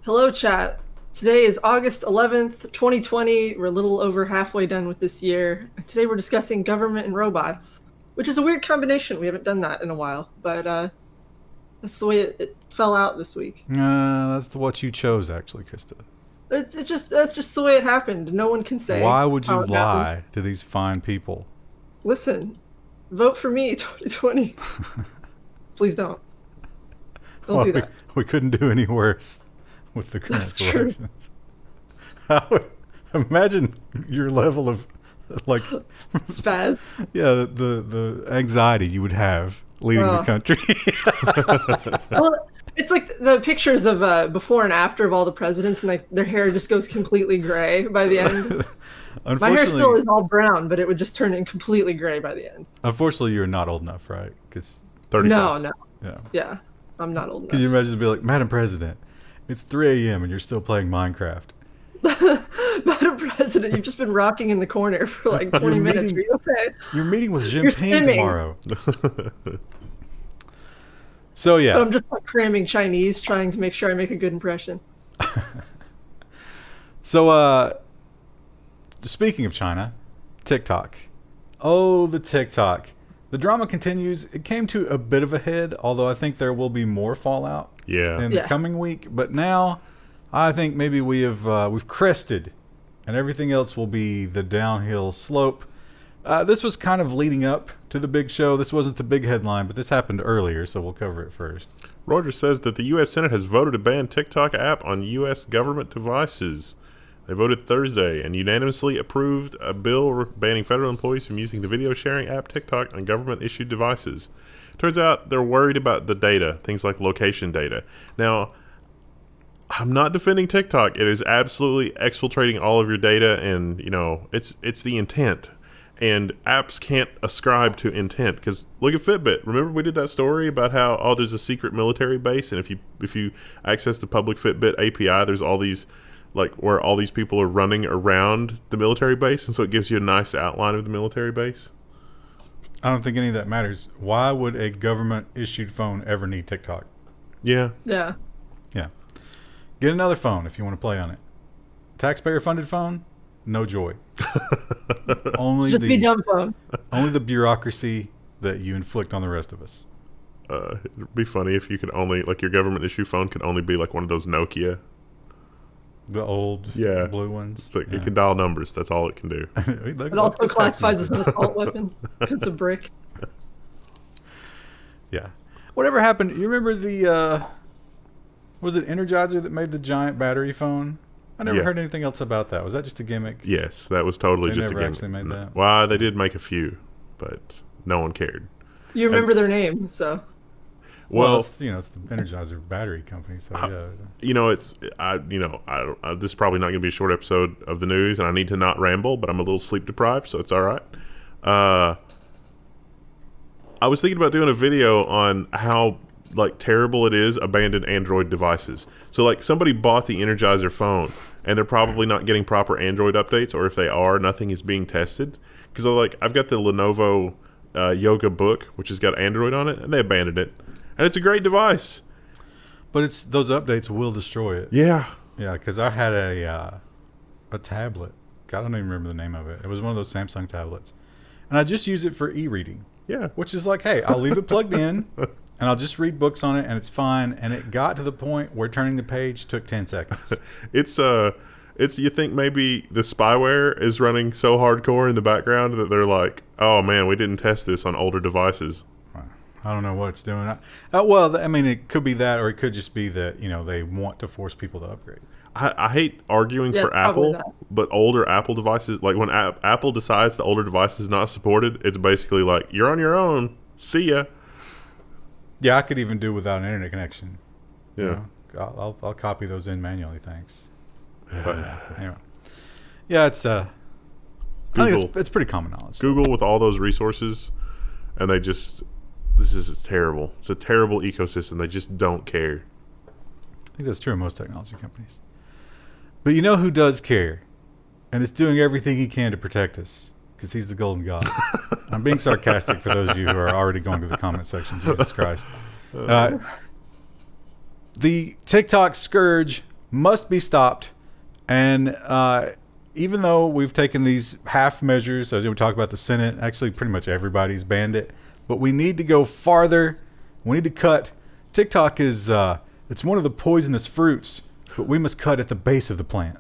Hello, chat. Today is August 11th, 2020. We're a little over halfway done with this year. And today we're discussing government and robots, which is a weird combination. We haven't done that in a while, but that's the way it fell out this week. That's what you chose, actually, Krista. That's just the way it happened. No one can say. Why would you lie to these fine people? Listen, vote for me, 2020. Please don't. Don't do that. We couldn't do any worse with the current elections. Imagine your level of like spaz. Yeah, the anxiety you would have leading the country. Well, it's like the pictures of before and after of all the presidents, and their hair just goes completely gray by the end. My hair still is all brown, but it would just turn in completely gray by the end. Unfortunately, you're not old enough, right? Because 35. No. Yeah, I'm not old enough. Can you imagine to be like, Madam President, it's 3 a.m. and you're still playing Minecraft? Madam President, you've just been rocking in the corner for like 20 minutes. Are you okay? You're meeting with Jinping tomorrow. So, yeah. But I'm just like cramming Chinese, trying to make sure I make a good impression. So, speaking of China, TikTok. Oh, the TikTok. The drama continues. It came to a bit of a head, although I think there will be more fallout in the coming week. But now, I think maybe we've crested, and everything else will be the downhill slope. This was kind of leading up to the big show. This wasn't the big headline, but this happened earlier, so we'll cover it first. Reuters says that the U.S. Senate has voted to ban TikTok app on U.S. government devices. They voted Thursday and unanimously approved a bill banning federal employees from using the video sharing app TikTok on government-issued devices. Turns out they're worried about the data, things like location data. Now, I'm not defending TikTok. It is absolutely exfiltrating all of your data, and it's the intent. And apps can't ascribe to intent, because look at Fitbit. Remember we did that story about how there's a secret military base, and if you access the public Fitbit API, there's all these where all these people are running around the military base, and so it gives you a nice outline of the military base. I don't think any of that matters. Why would a government-issued phone ever need TikTok? Yeah. Yeah. Yeah. Get another phone if you want to play on it. Taxpayer-funded phone? No joy. Only just be dumb phone. Only the bureaucracy that you inflict on the rest of us. It'd be funny if you could only, your government-issued phone could only be one of those Nokia. The old blue ones. So it can dial numbers. That's all it can do. It also classifies as an assault weapon. It's a brick. Yeah. Whatever happened? You remember the was it Energizer that made the giant battery phone? I never heard anything else about that. Was that just a gimmick? Yes, that was totally just a gimmick. Actually made that. Well, they did make a few, but no one cared. You remember their name, so. Well, it's the Energizer battery company, so this is probably not going to be a short episode of the news, and I need to not ramble, but I'm a little sleep deprived, so it's all right. I was thinking about doing a video on how terrible it is abandoned Android devices. So somebody bought the Energizer phone, and they're probably not getting proper Android updates, or if they are, nothing is being tested. Because I've got the Lenovo Yoga Book, which has got Android on it, and they abandoned it. And it's a great device. But those updates will destroy it. Yeah. Yeah, because I had a tablet. God, I don't even remember the name of it. It was one of those Samsung tablets. And I just use it for e-reading. Yeah. Which is hey, I'll leave it plugged in, and I'll just read books on it, and it's fine. And it got to the point where turning the page took 10 seconds. It's you think maybe the spyware is running so hardcore in the background that they're oh man, we didn't test this on older devices. I don't know what it's doing. Well, I mean, it could be that, or it could just be that, they want to force people to upgrade. I hate arguing for Apple, but older Apple devices, when Apple decides the older device is not supported, it's basically you're on your own. See ya. Yeah, I could even do without an internet connection. Yeah. I'll copy those in manually, thanks. But anyway. Yeah, it's I think it's pretty common knowledge. Google with all those resources, and they just... This is terrible. It's a terrible ecosystem. They just don't care. I think that's true of most technology companies. But you know who does care? And is doing everything he can to protect us. Because he's the golden god. I'm being sarcastic for those of you who are already going to the comment section. Jesus Christ. The TikTok scourge must be stopped. And even though we've taken these half measures, as we talk about the Senate, actually pretty much everybody's banned it, but we need to go farther. We need to cut. TikTok is it's one of the poisonous fruits, but we must cut at the base of the plant.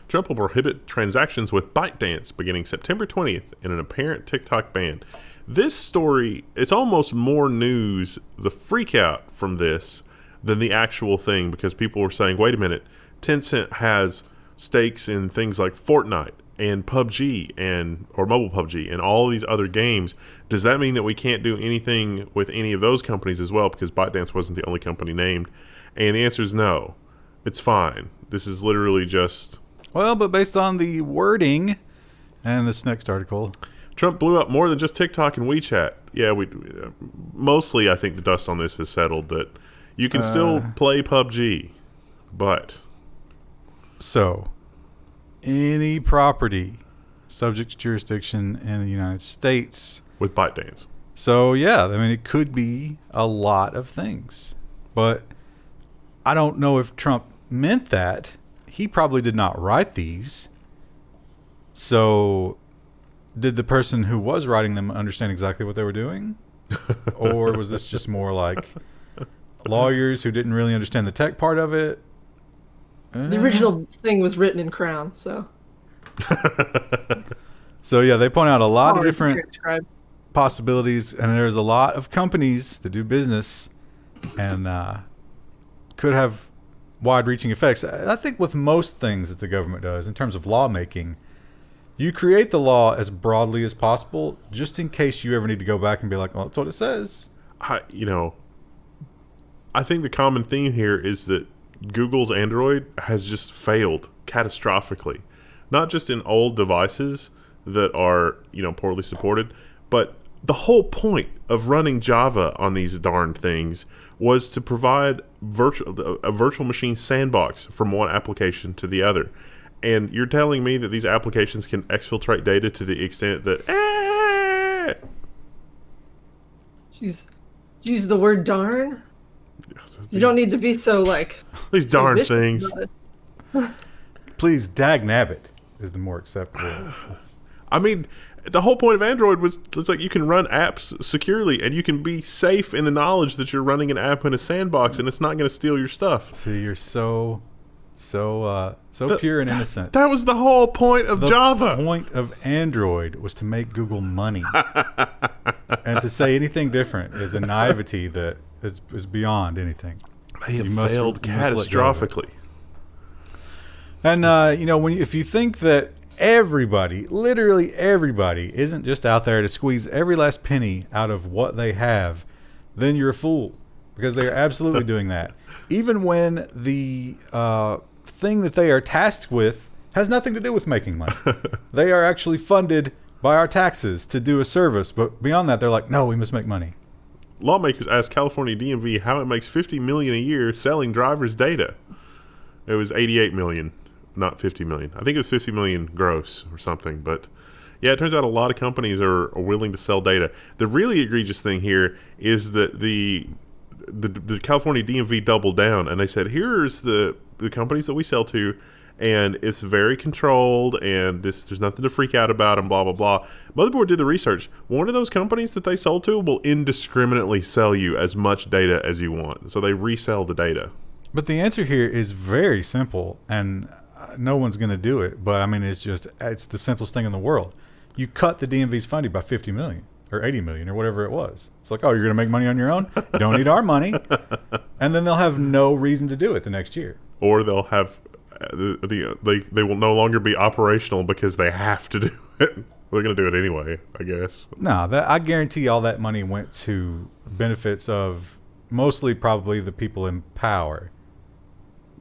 Trump will prohibit transactions with ByteDance beginning September 20th in an apparent TikTok ban. This story, it's almost more news, the freak out from this, than the actual thing, because people were saying, wait a minute, Tencent has stakes in things like Fortnite and PUBG or mobile PUBG and all these other games. Does that mean that we can't do anything with any of those companies as well? Because ByteDance wasn't the only company named. And the answer is no. It's fine. This is literally just... Well, but based on the wording and this next article... Trump blew up more than just TikTok and WeChat. Yeah, mostly I think the dust on this has settled that you can still play PUBG, but... So, any property subject to jurisdiction in the United States... With ByteDance. So, yeah, I mean, it could be a lot of things. But I don't know if Trump meant that. He probably did not write these. So, did the person who was writing them understand exactly what they were doing? Or was this just more like lawyers who didn't really understand the tech part of it? The original thing was written in Crown, so... So, yeah, they point out a lot of different possibilities, and there's a lot of companies that do business and could have wide-reaching effects. I think with most things that the government does in terms of lawmaking, you create the law as broadly as possible just in case you ever need to go back and be like, well, that's what it says. I think the common theme here is that Google's Android has just failed catastrophically. Not just in old devices that are, poorly supported, but the whole point of running Java on these darn things was to provide a virtual machine sandbox from one application to the other. And you're telling me that these applications can exfiltrate data to the extent that... Use the word darn? You don't need to be so, these so darn things. Please, dagnabbit is the more acceptable. I mean, the whole point of Android was it's like you can run apps securely and you can be safe in the knowledge that you're running an app in a sandbox and it's not going to steal your stuff. See, you're so pure and innocent. That was the whole point of Java. The point of Android was to make Google money. And to say anything different is a naivety that is beyond anything. They have failed catastrophically. And, if you think that everybody, literally everybody, isn't just out there to squeeze every last penny out of what they have, then you're a fool. Because they are absolutely doing that. Even when the thing that they are tasked with has nothing to do with making money. They are actually funded by our taxes to do a service. But beyond that, they're like, no, we must make money. Lawmakers asked California DMV how it makes $50 million a year selling drivers' data. It was $88 million, not $50 million. I think it was $50 million gross or something. But yeah, it turns out a lot of companies are willing to sell data. The really egregious thing here is that the California DMV doubled down and they said, here's the companies that we sell to, and it's very controlled, and there's nothing to freak out about, and blah, blah, blah. Motherboard did the research. One of those companies that they sold to will indiscriminately sell you as much data as you want. So they resell the data. But the answer here is very simple, and no one's going to do it. But, I mean, it's the simplest thing in the world. You cut the DMV's funding by $50 million. Or $80 million or whatever it was. It's like, oh, you're going to make money on your own? You don't need our money. And then they'll have no reason to do it the next year. Or they'll have they will no longer be operational because they have to do it. They're going to do it anyway, I guess. No, I guarantee all that money went to benefits of mostly probably the people in power.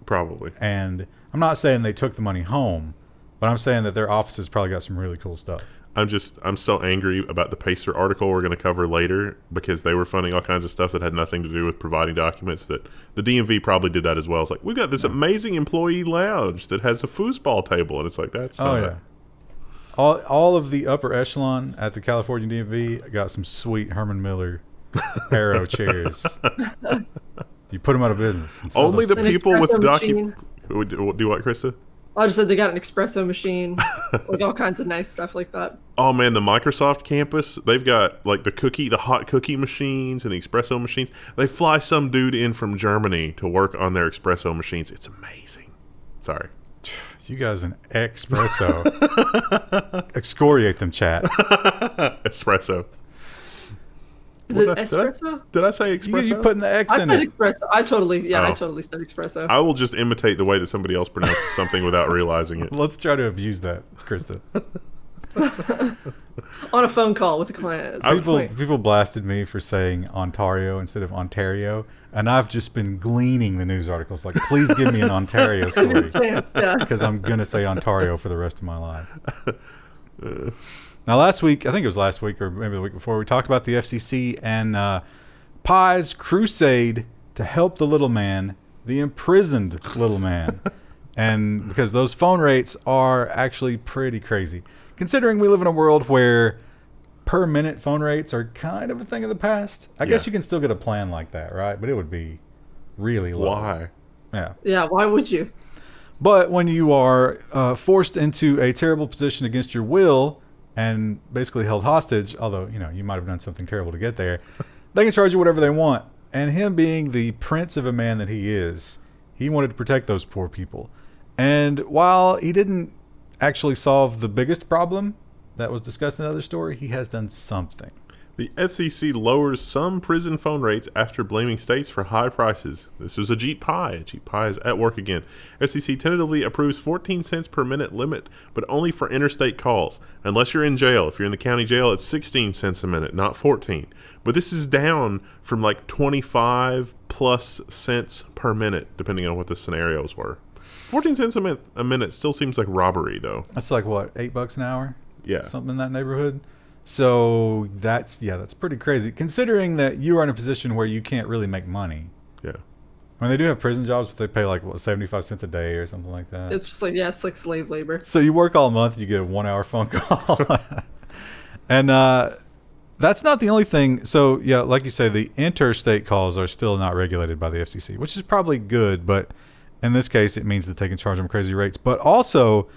Probably. And I'm not saying they took the money home, but I'm saying that their offices probably got some really cool stuff. I'm so angry about the Pacer article we're going to cover later because they were funding all kinds of stuff that had nothing to do with providing documents. That the DMV probably did that as well. It's like, we've got this amazing employee lounge that has a foosball table, and it's like, that's not all of the upper echelon at the California DMV got some sweet Herman Miller Aero chairs. You put them out of business. Only the people with Do what, Krista? I just said they got an espresso machine, like all kinds of nice stuff like that. Oh man, the Microsoft campus, they've got like the hot cookie machines and the espresso machines. They fly some dude in from Germany to work on their espresso machines. It's amazing. Sorry. You guys an espresso. Excoriate them, chat. Espresso. Is it espresso? Did I say espresso? You putting the X I in said it. espresso. I totally said espresso. I will just imitate the way that somebody else pronounces something without realizing it. Let's try to abuse that, Krista. On a phone call with a client. People blasted me for saying Ontario instead of Ontario, and I've just been gleaning the news articles like, please give me an Ontario story, because I'm gonna say Ontario for the rest of my life. Now, last week, I think it was last week or maybe the week before, we talked about the FCC and Pi's crusade to help the little man, the imprisoned little man, and because those phone rates are actually pretty crazy. Considering we live in a world where per minute phone rates are kind of a thing of the past. I guess you can still get a plan like that, right? But it would be really low. Why? Yeah. Yeah, why would you? But when you are forced into a terrible position against your will and basically held hostage, although, you might have done something terrible to get there, they can charge you whatever they want. And him being the prince of a man that he is, he wanted to protect those poor people. And while he didn't actually solve the biggest problem that was discussed in another story, he has done something. The FCC lowers some prison phone rates after blaming states for high prices. This was Ajit Pai. Ajit Pai is at work again. FCC tentatively approves 14 cents per minute limit, but only for interstate calls. Unless you're in jail. If you're in the county jail, it's 16 cents a minute, not 14. But this is down from like 25 plus cents per minute, depending on what the scenarios were. 14 cents a minute still seems like robbery, though. That's like, what, $8 an hour? Yeah. Something in that neighborhood? So that's pretty crazy, considering that you are in a position where you can't really make money. Yeah. I mean, they do have prison jobs, but they pay like, 75 cents a day or something like that. It's just like, it's like slave labor. So you work all month, you get a 1 hour phone call. And that's not the only thing. So, yeah, like you say, the interstate calls are still not regulated by the FCC, which is probably good. But in this case, it means that they can charge them crazy rates. But also,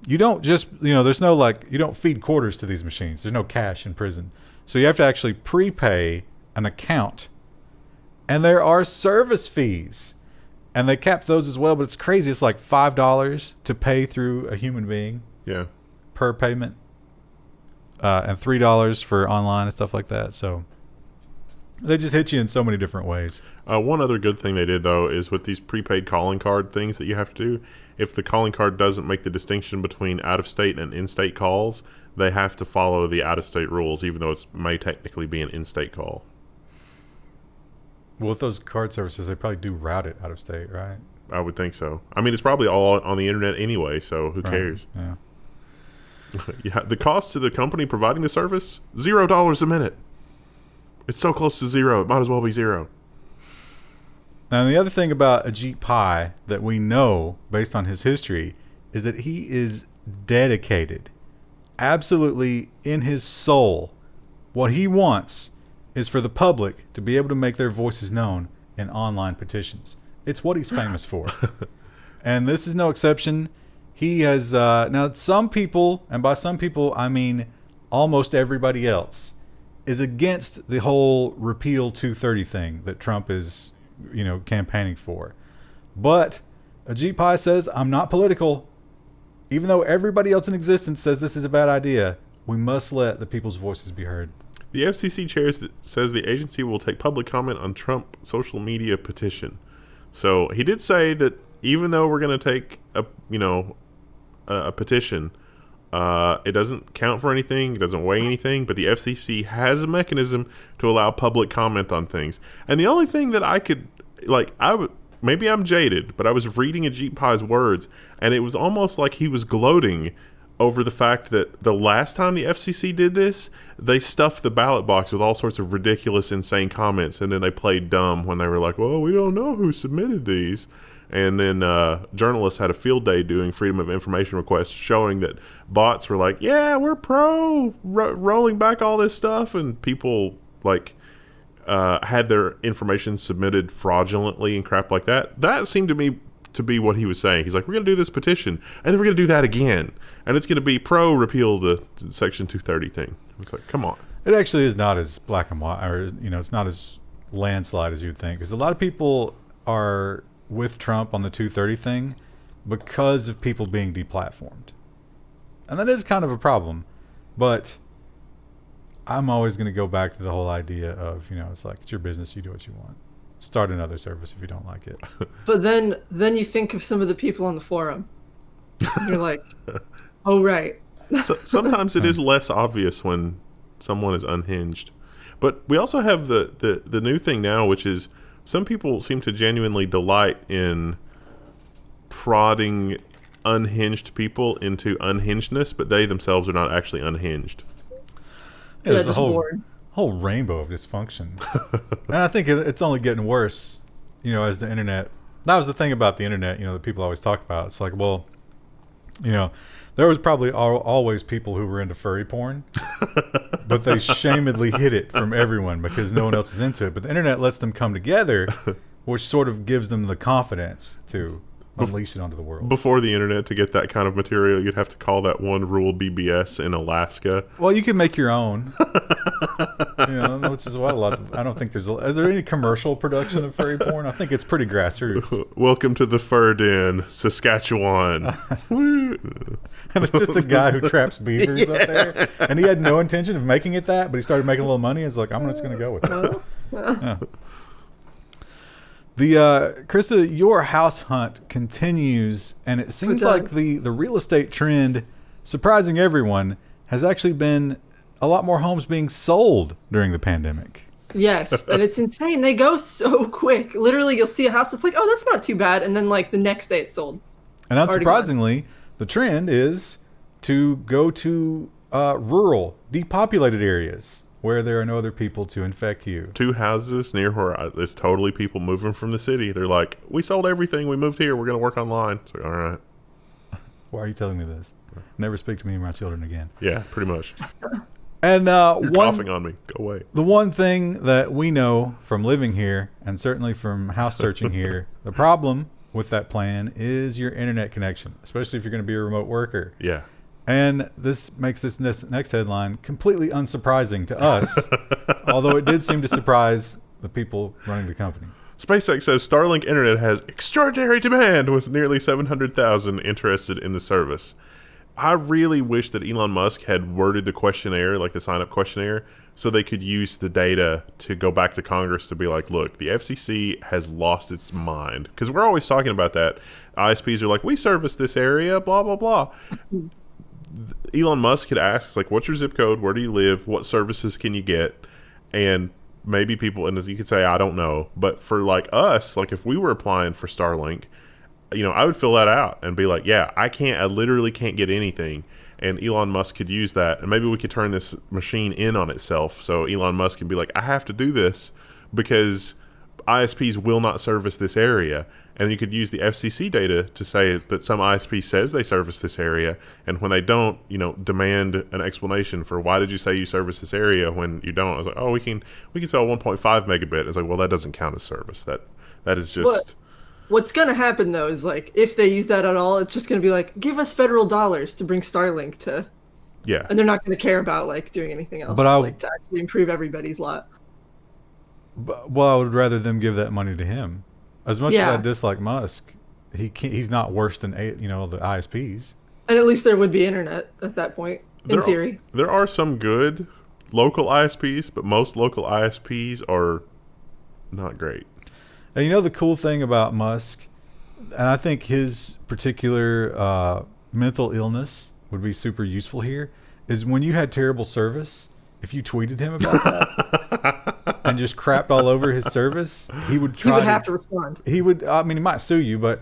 you don't just, there's no you don't feed quarters to these machines. There's no cash in prison. So you have to actually prepay an account. And there are service fees. And they cap those as well, but it's crazy. It's like $5 to pay through a human being. Yeah. Per payment. And $3 for online and stuff like that. So they just hit you in so many different ways. One other good thing they did, though, is with these prepaid calling card things that you have to do, if the calling card doesn't make the distinction between out-of-state and in-state calls, they have to follow the out-of-state rules, even though it may technically be an in-state call. Well, with those card services, they probably do route it out-of-state, right? I would think so. I mean, it's probably all on the internet anyway, so who cares? Yeah. Yeah, the cost to the company providing the service, $0 a minute. It's so close to zero, it might as well be zero. Now, the other thing about Ajit Pai that we know, based on his history, is that he is dedicated, absolutely in his soul. What he wants is for the public to be able to make their voices known in online petitions. It's what he's famous for. And this is no exception. He has, now some people, and by some people I mean almost everybody else, is against the whole repeal 230 thing that Trump is, campaigning for. But Ajit Pai says, I'm not political. Even though everybody else in existence says this is a bad idea, we must let the people's voices be heard. The FCC chair says the agency will take public comment on Trump social media petition. So he did say that even though we're going to take a petition, it doesn't count for anything. It doesn't weigh anything. But the FCC has a mechanism to allow public comment on things. And the only thing that I could, maybe I'm jaded, but I was reading Ajit Pai's words, and it was almost like he was gloating over the fact that the last time the FCC did this, they stuffed the ballot box with all sorts of ridiculous, insane comments, and then they played dumb when they were like, well, we don't know who submitted these. And then journalists had a field day doing freedom of information requests showing that bots were like, yeah, we're rolling back all this stuff. And people had their information submitted fraudulently and crap like that. That seemed to me to be what he was saying. He's like, we're going to do this petition, and then we're going to do that again. And it's going to be pro-repeal the Section 230 thing. It's like, come on. It actually is not as black and white, or, it's not as landslide as you'd think. Because a lot of people are with Trump on the 230 thing because of people being deplatformed. And that is kind of a problem. But I'm always going to go back to the whole idea of, it's like, it's your business, you do what you want. Start another service if you don't like it. But then you think of some of the people on the forum. You're like, oh, right. So sometimes it is less obvious when someone is unhinged. But we also have the new thing now, which is some people seem to genuinely delight in prodding unhinged people into unhingedness, but they themselves are not actually unhinged. Yeah, there's a whole rainbow of dysfunction. And I think it's only getting worse, as the internet. That was the thing about the internet, that people always talk about. It's like, well, there was probably always people who were into furry porn, but they shamedly hid it from everyone because no one else is into it. But the internet lets them come together, which sort of gives them the confidence to unleash it onto the world. Before the internet, to get that kind of material, you'd have to call that one rule BBS in Alaska. Well, you can make your own. Which is what I don't think is there any commercial production of furry porn? I think it's pretty grassroots. Welcome to the Fur Den, Saskatchewan. And it's just a guy who traps beavers up there. And he had no intention of making it that, but he started making a little money. It's like, I'm just going to go with it. Yeah. Krista, your house hunt continues, and it seems like the real estate trend, surprising everyone, has actually been a lot more homes being sold during the pandemic. Yes, and it's insane. They go so quick. Literally, you'll see a house that's like, oh, that's not too bad, and then the next day it's sold. And unsurprisingly, the trend is to go to rural, depopulated areas where there are no other people to infect you. 2 houses near where it's totally people moving from the city. They're like, we sold everything. We moved here. We're going to work online. So, all right. Why are you telling me this? Never speak to me and my children again. Yeah, pretty much. And you're coughing on me. Go away. The one thing that we know from living here, and certainly from house searching here, the problem with that plan is your internet connection, especially if you're going to be a remote worker. Yeah. And this makes this next headline completely unsurprising to us, although it did seem to surprise the people running the company. SpaceX says Starlink internet has extraordinary demand with nearly 700,000 interested in the service. I really wish that Elon Musk had worded the questionnaire, like the sign-up questionnaire, so they could use the data to go back to Congress to be like, look, the FCC has lost its mind. Because we're always talking about that. ISPs are like, we service this area, blah, blah, blah. Elon Musk could ask, like, what's your zip code? Where do you live? What services can you get? And maybe people, and as you could say, I don't know. But for like us, like if we were applying for Starlink, I would fill that out and be like, yeah, I literally can't get anything. And Elon Musk could use that. And maybe we could turn this machine in on itself. So Elon Musk can be like, I have to do this because ISPs will not service this area. And you could use the FCC data to say that some ISP says they service this area. And when they don't, demand an explanation for why did you say you service this area when you don't. I was like, oh, we can sell 1.5 megabit. It's like, well, that doesn't count as service. That is just... What's going to happen, though, is like if they use that at all, it's just going to be like, give us federal dollars to bring Starlink to. Yeah. And they're not going to care about like doing anything else, to actually improve everybody's lot. Well, I would rather them give that money to him. As much as I dislike Musk, he's not worse than the ISPs. And at least there would be internet at that point, in theory. There are some good local ISPs, but most local ISPs are not great. And the cool thing about Musk, and I think his particular mental illness would be super useful here, is when you had terrible service, if you tweeted him about that and just crapped all over his service, he would try. He would have to respond. He would. I mean, he might sue you, but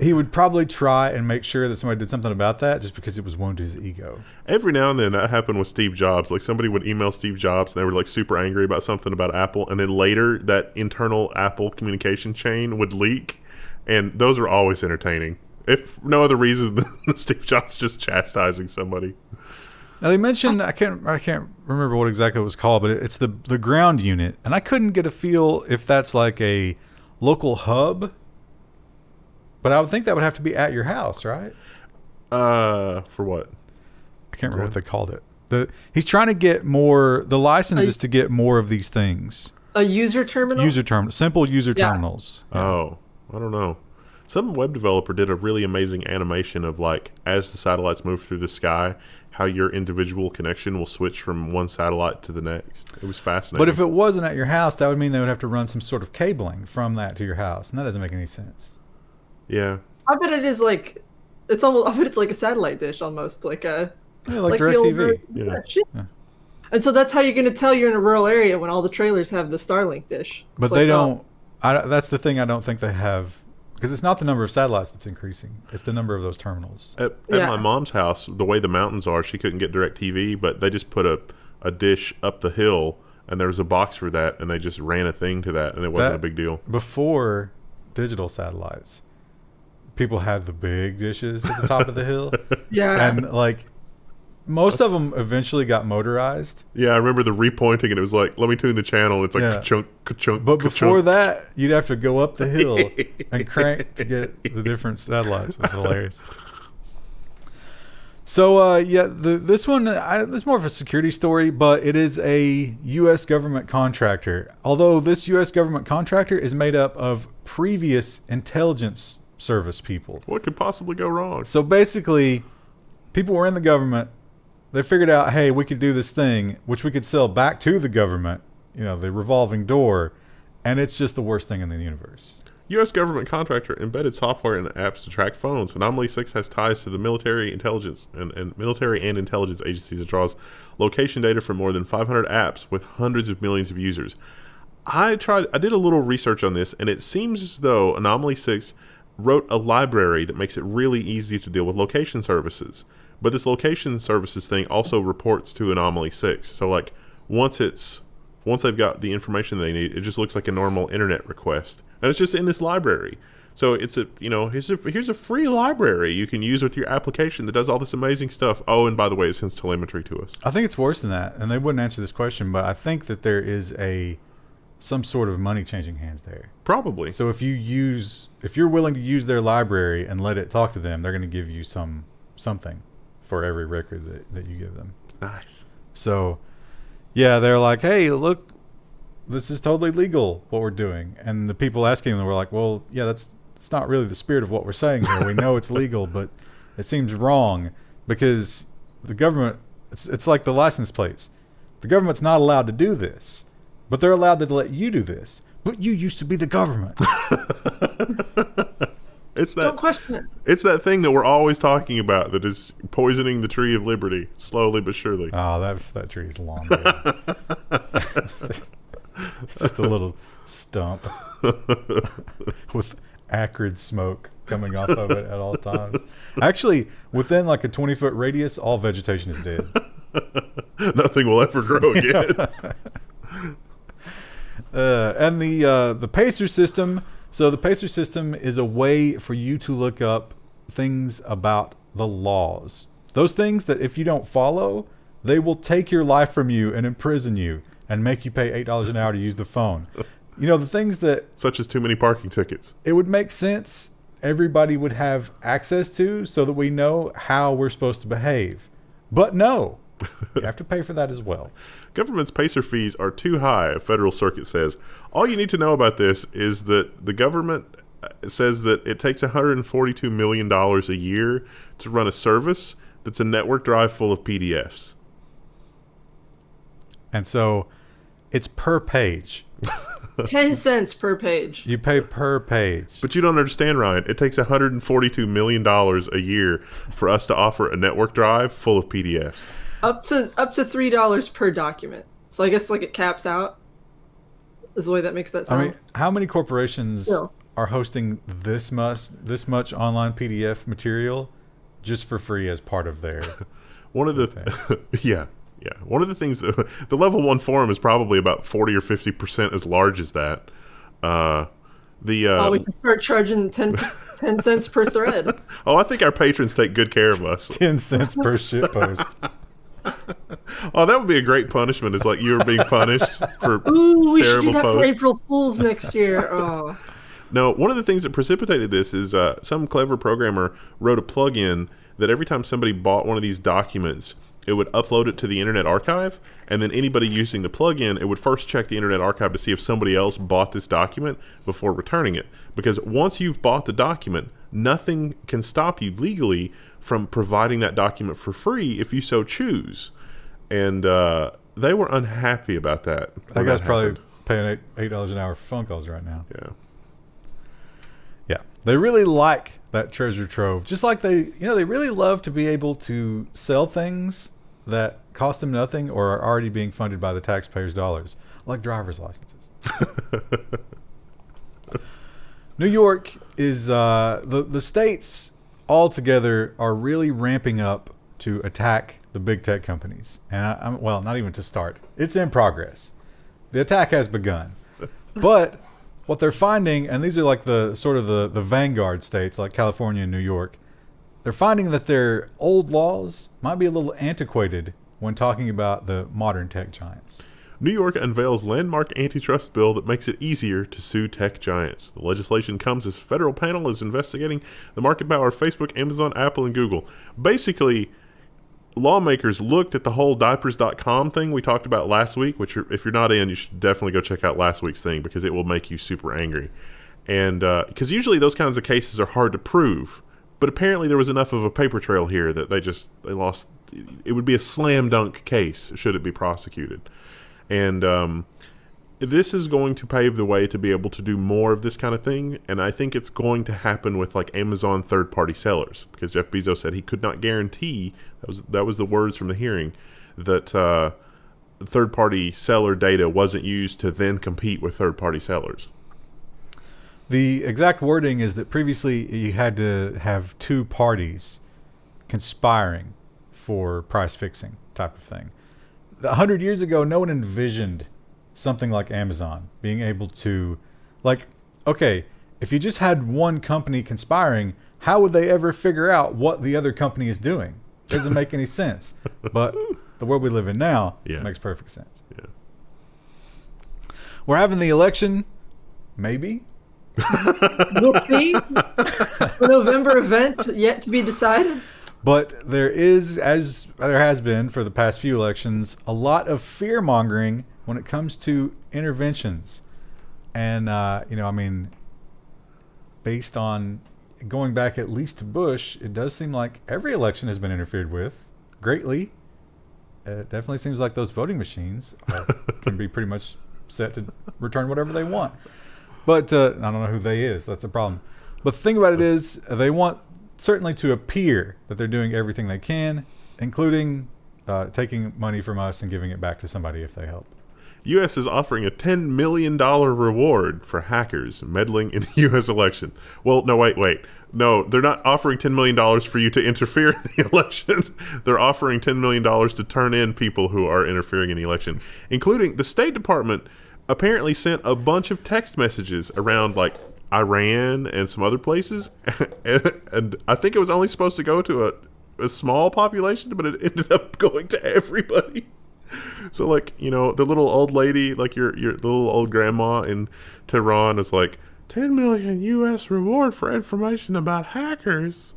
he would probably try and make sure that somebody did something about that, just because it was wound to his ego. Every now and then that happened with Steve Jobs. Like somebody would email Steve Jobs and they were like super angry about something about Apple, and then later that internal Apple communication chain would leak, and those are always entertaining. If no other reason than Steve Jobs just chastising somebody. Now they mentioned I can't remember what exactly it was called, but it's the ground unit, and I couldn't get a feel if that's like a local hub But I would think that would have to be at your house, right? For what? I can't remember what they called it. He's trying to get more. The license is to get more of these things. A user terminal? Simple user terminals. Yeah. Oh, I don't know. Some web developer did a really amazing animation of like as the satellites move through the sky, how your individual connection will switch from one satellite to the next. It was fascinating. But if it wasn't at your house, that would mean they would have to run some sort of cabling from that to your house, and that doesn't make any sense. Yeah. I bet it is like it's almost. I bet it's like a satellite dish almost, like a like DirecTV. Yeah. And so that's how you're going to tell you're in a rural area when all the trailers have the Starlink dish. But they don't. That's the thing I don't think they have. Because it's not the number of satellites that's increasing. It's the number of those terminals. At my mom's house, the way the mountains are, she couldn't get DirecTV, but they just put a dish up the hill, and there was a box for that, and they just ran a thing to that, and it wasn't a big deal. Before digital satellites, people had the big dishes at the top of the hill. Yeah. And, like, most of them eventually got motorized. Yeah, I remember the repointing, and it was like, let me tune the channel. It's like, ka-chunk, ka-chunk, But ka-chunk. before that, you'd have to go up the hill and crank to get the different satellites. It was hilarious. So, this one, it's more of a security story, but it is a U.S. government contractor. Although this U.S. government contractor is made up of previous intelligence service people. What could possibly go wrong? So basically, people were in the government. They figured out, hey, we could do this thing, which we could sell back to the government, the revolving door, and it's just the worst thing in the universe. U.S. government contractor embedded software and apps to track phones. Anomaly 6 has ties to the military intelligence and military and intelligence agencies. It draws location data from more than 500 apps with hundreds of millions of users. I did a little research on this, and it seems as though Anomaly 6 wrote a library that makes it really easy to deal with location services. But this location services thing also reports to Anomaly 6. So like once they've got the information they need, it just looks like a normal internet request. And it's just in this library. So it's here's a free library you can use with your application that does all this amazing stuff. Oh, and by the way, it sends telemetry to us. I think it's worse than that, and they wouldn't answer this question, but I think that there is some sort of money changing hands there. Probably. So if you're willing to use their library and let it talk to them, they're going to give you something for every record that you give them. Nice. So, yeah, they're like, hey, look, this is totally legal, what we're doing. And the people asking them were like, well, yeah, it's not really the spirit of what we're saying here. We know it's legal, but it seems wrong because the government, it's like the license plates. The government's not allowed to do this, but they're allowed to let you do this. But you used to be the government. Don't question it. It's that thing that we're always talking about that is poisoning the tree of liberty, slowly but surely. Oh, that tree is long. It's just a little stump with acrid smoke coming off of it at all times. Actually, within like a 20-foot radius, all vegetation is dead. Nothing will ever grow again. And the Pacer system. So the Pacer system is a way for you to look up things about the laws. Those things that if you don't follow, they will take your life from you and imprison you and make you pay $8 an hour to use the phone. The things that... Such as too many parking tickets. It would make sense everybody would have access to so that we know how we're supposed to behave. But no, you have to pay for that as well. Government's Pacer fees are too high, a federal circuit says. All you need to know about this is that the government says that it takes $142 million a year to run a service that's a network drive full of PDFs. And so it's per page. 10 cents per page. You pay per page. But you don't understand, Ryan. It takes $142 million a year for us to offer a network drive full of PDFs. Up to $3 per document. So I guess like it caps out is the way that makes that sound. I mean, how many corporations are hosting this much online PDF material just for free as part of their one of the yeah. One of the things the Level1 forum is probably about 40 or 50% as large as that. We can start charging 10 cents per thread. Oh, I think our patrons take good care of us. 10 cents per shit post. Oh, that would be a great punishment. It's like you were being punished for we should terrible do that posts. for April Fools next year. Oh. No, one of the things that precipitated this is some clever programmer wrote a plugin that every time somebody bought one of these documents, it would upload it to the Internet Archive, and then anybody using the plugin, it would first check the Internet Archive to see if somebody else bought this document before returning it. Because once you've bought the document, nothing can stop you legally from providing that document for free if you so choose. And they were unhappy about that. That guy's probably paying $8 an hour for phone calls right now. Yeah. Yeah. They really like that treasure trove. Just like they really love to be able to sell things that cost them nothing or are already being funded by the taxpayers' dollars, like driver's licenses. New York is the states all together are really ramping up to attack the big tech companies. And not even to start. It's in progress. The attack has begun. But what they're finding, and these are like the sort of the vanguard states like California and New York, they're finding that their old laws might be a little antiquated when talking about the modern tech giants. New York unveils landmark antitrust bill that makes it easier to sue tech giants. The legislation comes as federal panel is investigating the market power of Facebook, Amazon, Apple, and Google. Basically, lawmakers looked at the whole diapers.com thing we talked about last week, which if you're not in, you should definitely go check out last week's thing because it will make you super angry. And because usually those kinds of cases are hard to prove, but apparently there was enough of a paper trail here that they lost. It would be a slam dunk case should it be prosecuted. And this is going to pave the way to be able to do more of this kind of thing. And I think it's going to happen with like Amazon third-party sellers, because Jeff Bezos said he could not guarantee, that was the words from the hearing, that third-party seller data wasn't used to then compete with third-party sellers. The exact wording is that previously you had to have two parties conspiring for price fixing type of thing. 100 years ago, no one envisioned something like Amazon being able to, like, okay, if you just had one company conspiring, how would they ever figure out what the other company is doing? It doesn't make any sense. But the world we live in now makes perfect sense. Yeah. We're having the election, maybe. We'll see. The November event yet to be decided. But there is, as there has been for the past few elections, a lot of fear-mongering when it comes to interventions. And, based on going back at least to Bush, it does seem like every election has been interfered with greatly. It definitely seems like those voting machines can be pretty much set to return whatever they want. But I don't know who they is. That's the problem. But the thing about it is they want certainly to appear that they're doing everything they can, including taking money from us and giving it back to somebody if they help. U.S. is offering a $10 million reward for hackers meddling in the U.S. election. Well, no, wait. No, they're not offering $10 million for you to interfere in the election. They're offering $10 million to turn in people who are interfering in the election, including the State Department apparently sent a bunch of text messages around, like, Iran and some other places, and I think it was only supposed to go to a small population, but it ended up going to everybody. So, like, the little old lady, like your little old grandma in Tehran is like, 10 million U.S. reward for information about hackers.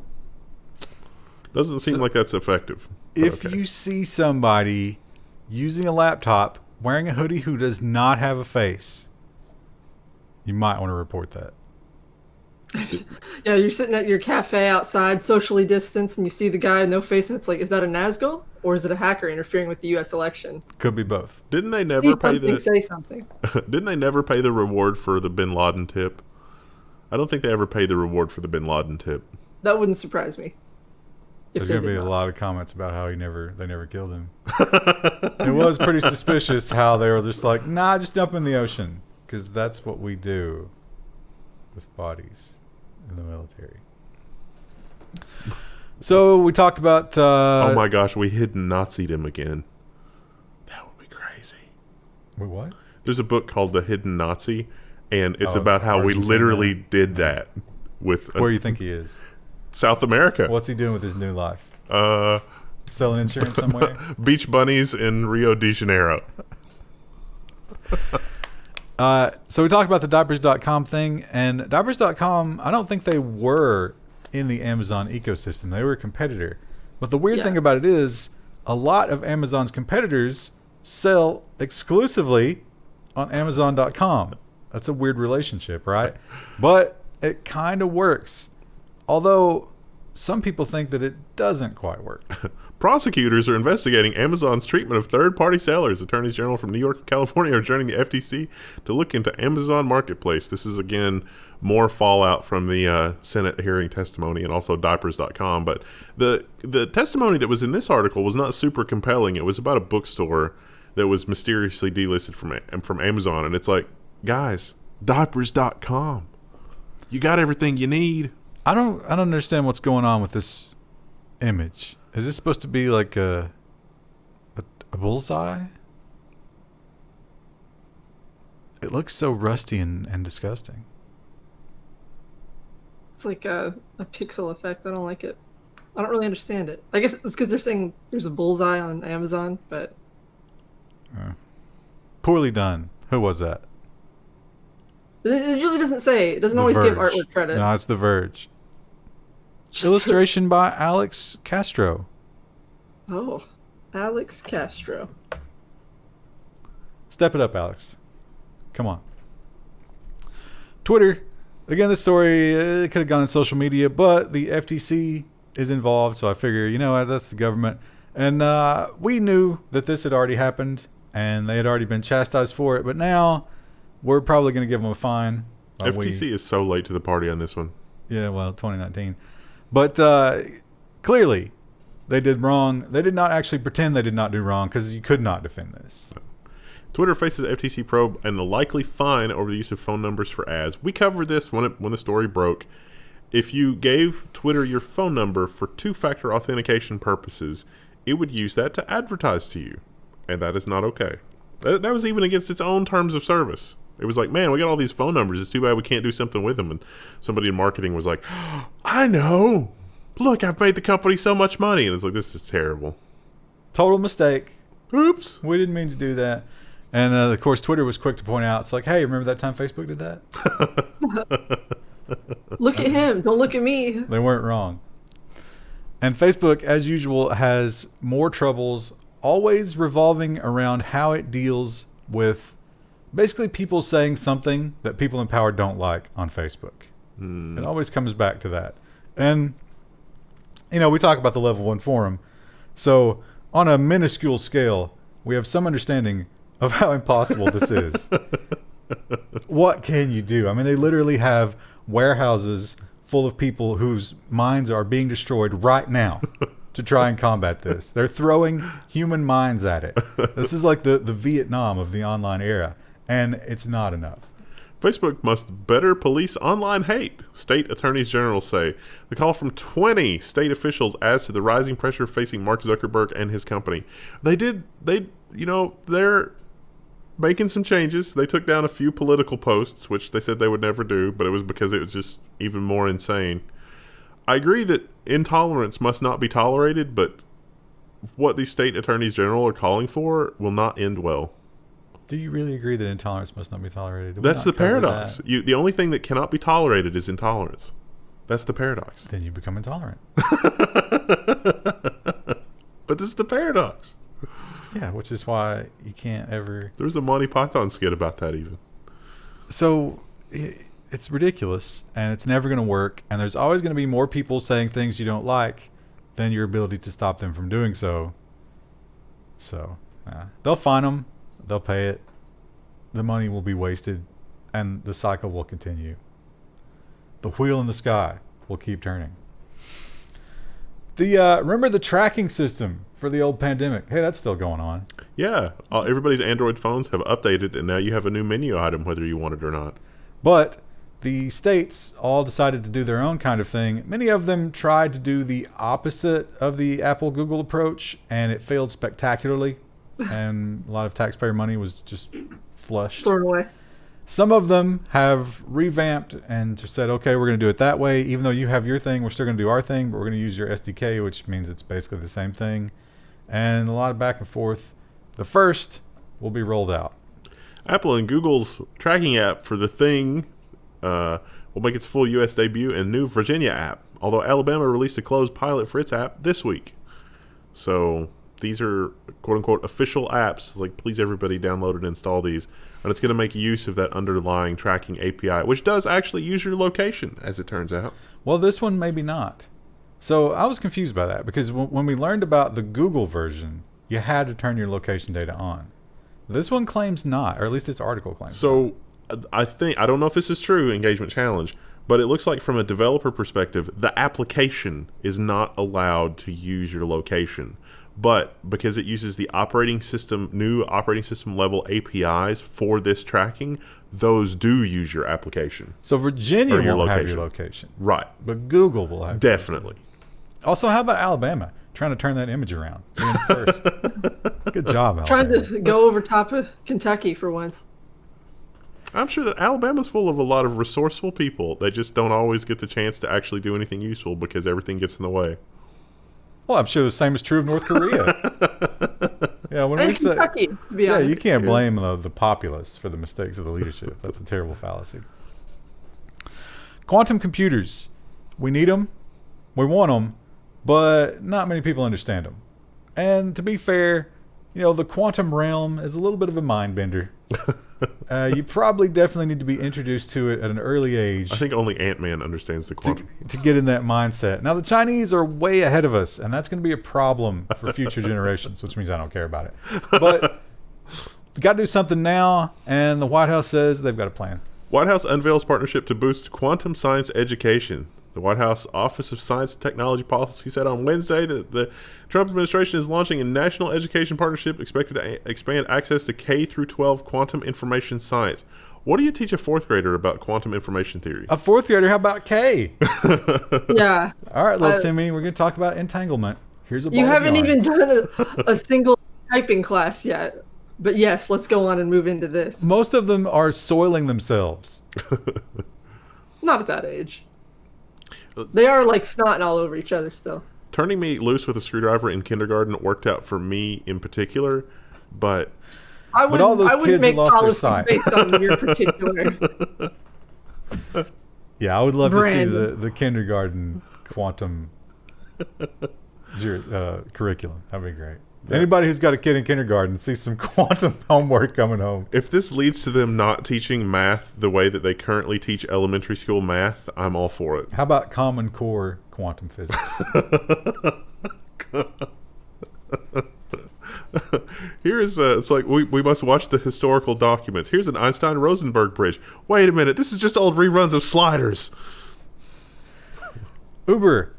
Doesn't seem like that's effective. If you see somebody using a laptop wearing a hoodie who does not have a face, you might want to report that. Yeah, you're sitting at your cafe outside, socially distanced, and you see the guy, no face, and it's like, is that a Nazgul? Or is it a hacker interfering with the U.S. election? Could be both. Didn't they never say something. Didn't they never pay the reward for the Bin Laden tip? I don't think they ever paid the reward for the Bin Laden tip. That wouldn't surprise me. There's going to be a lot of comments about how they never killed him. It was pretty suspicious how they were just like, nah, just dump in the ocean, because that's what we do with bodies in the military. So we talked about oh my gosh, we hidden Nazi'd him again. That would be crazy. Wait, what? There's a book called The Hidden Nazi, and it's about how we literally did that with where you think he is? South America. What's he doing with his new life? Selling insurance somewhere? Beach bunnies in Rio de Janeiro. So we talked about the diapers.com thing, and diapers.com, I don't think they were in the Amazon ecosystem. They were a competitor. But the weird thing about it is a lot of Amazon's competitors sell exclusively on Amazon.com. That's a weird relationship, right? But it kind of works. Although some people think that it doesn't quite work. Prosecutors are investigating Amazon's treatment of third-party sellers. Attorneys general from New York and California are joining the FTC to look into Amazon Marketplace. This is, again, more fallout from the Senate hearing testimony and also diapers.com. But the testimony that was in this article was not super compelling. It was about a bookstore that was mysteriously delisted from Amazon. And it's like, guys, diapers.com. You got everything you need. I don't understand what's going on with this image. Is this supposed to be like a bullseye? It looks so rusty and disgusting. It's like a pixel effect. I don't like it. I don't really understand it. I guess it's because they're saying there's a bullseye on Amazon, but... Poorly done. Who was that? It usually doesn't say. It doesn't The always give Verge. artwork credit. No, it's The Verge. Illustration by Alex Castro. Oh, Alex Castro. Step it up, Alex. Come on. Twitter. Again, this story, it could have gone in social media, but the FTC is involved, so I figure, you know what, that's the government. And we knew that this had already happened, and they had already been chastised for it, but now we're probably going to give them a fine. FTC is so late to the party on this one. Yeah, well, 2019. But clearly, they did wrong. They did not actually pretend they did not do wrong, because you could not defend this. Twitter faces FTC probe and the likely fine over the use of phone numbers for ads. We covered this when the story broke. If you gave Twitter your phone number for two-factor authentication purposes, it would use that to advertise to you, and that is not okay. That was even against its own terms of service. It was like, man, we got all these phone numbers. It's too bad we can't do something with them. And somebody in marketing was like, I know. Look, I've made the company so much money. And it's like, this is terrible. Total mistake. Oops. We didn't mean to do that. And, of course, Twitter was quick to point out, it's like, hey, remember that time Facebook did that? Look at him. Don't look at me. They weren't wrong. And Facebook, as usual, has more troubles, always revolving around how it deals with basically people saying something that people in power don't like on Facebook. It always comes back to that. And, you know, we talk about the Level 1 forum. So on a minuscule scale, we have some understanding of how impossible this is. What can you do? I mean, they literally have warehouses full of people whose minds are being destroyed right now to try and combat this. They're throwing human minds at it. This is like the Vietnam of the online era, and it's not enough. Facebook must better police online hate, state attorneys general say. The call from 20 state officials adds to the rising pressure facing Mark Zuckerberg and his company. They're making some changes. They took down a few political posts, which they said they would never do, but it was because it was just even more insane. I agree that intolerance must not be tolerated, but what these state attorneys general are calling for will not end well. Do you really agree that intolerance must not be tolerated? That's the paradox. The only thing that cannot be tolerated is intolerance. That's the paradox. Then you become intolerant. But this is the paradox. Yeah, which is why you can't ever... There was a Monty Python skit about that even. So it's ridiculous, and it's never going to work, and there's always going to be more people saying things you don't like than your ability to stop them from doing so. So, they'll fine them. They'll pay it. The money will be wasted, and the cycle will continue. The wheel in the sky will keep turning. Remember the tracking system for the old pandemic? Hey, that's still going on. Yeah. Everybody's Android phones have updated, and now you have a new menu item whether you want it or not. But the states all decided to do their own kind of thing. Many of them tried to do the opposite of the Apple-Google approach, and it failed spectacularly. And a lot of taxpayer money was just flushed. Thrown away. Some of them have revamped and said, okay, we're going to do it that way. Even though you have your thing, we're still going to do our thing, but we're going to use your SDK, which means it's basically the same thing. And a lot of back and forth. The first will be rolled out. Apple and Google's tracking app for the Thing will make its full U.S. debut in new Virginia app, although Alabama released a closed pilot for its app this week. So these are quote-unquote official apps. Like, please everybody download and install these. And it's going to make use of that underlying tracking API, which does actually use your location, as it turns out. Well, this one maybe not. So I was confused by that because when we learned about the Google version, you had to turn your location data on. This one claims not, or at least this article claims so I don't know if this is true, Engagement Challenge, but it looks like from a developer perspective, the application is not allowed to use your location. But because it uses the new operating system level APIs for this tracking, those do use your application. So Virginia won't have your location. Right. But Google will have Definitely. Also, how about Alabama? Trying to turn that image around. Being first. Good job, Alabama. Trying to go over top of Kentucky for once. I'm sure that Alabama's full of a lot of resourceful people that just don't always get the chance to actually do anything useful because everything gets in the way. Well, I'm sure the same is true of North Korea. Yeah, when And we say, Kentucky, to be honest. you can't blame the populace for the mistakes of the leadership. That's a terrible fallacy. Quantum computers. We need them. We want them. But not many people understand them. And to be fair, the quantum realm is a little bit of a mind bender. You probably definitely need to be introduced to it at an early age. I think only Ant-Man understands the quantum. To get in that mindset. Now, the Chinese are way ahead of us, and that's going to be a problem for future generations, which means I don't care about it. But you got to do something now, and the White House says they've got a plan. White House unveils partnership to boost quantum science education. The White House Office of Science and Technology Policy said on Wednesday that the Trump administration is launching a national education partnership expected to expand access to K-12 quantum information science. What do you teach a fourth grader about quantum information theory? A fourth grader? How about K? Yeah. All right, little Timmy, we're going to talk about entanglement. Here's a ball You of haven't yarn. even done a single typing class yet. But yes, let's go on and move into this. Most of them are soiling themselves. Not at that age. They are like snotting all over each other still. Turning me loose with a screwdriver in kindergarten worked out for me in particular, but I all those wouldn't kids make lost their policy sight. based on your particular. Yeah, I would love Brand. to see the kindergarten quantum curriculum. That'd be great. Yeah. Anybody who's got a kid in kindergarten sees some quantum homework coming home. if this leads to them not teaching math the way that they currently teach elementary school math, I'm all for it. How about Common Core quantum physics? Here is it's like we must watch the historical documents. Here's an Einstein-Rosenberg bridge. Wait a minute, this is just old reruns of Sliders. Uber,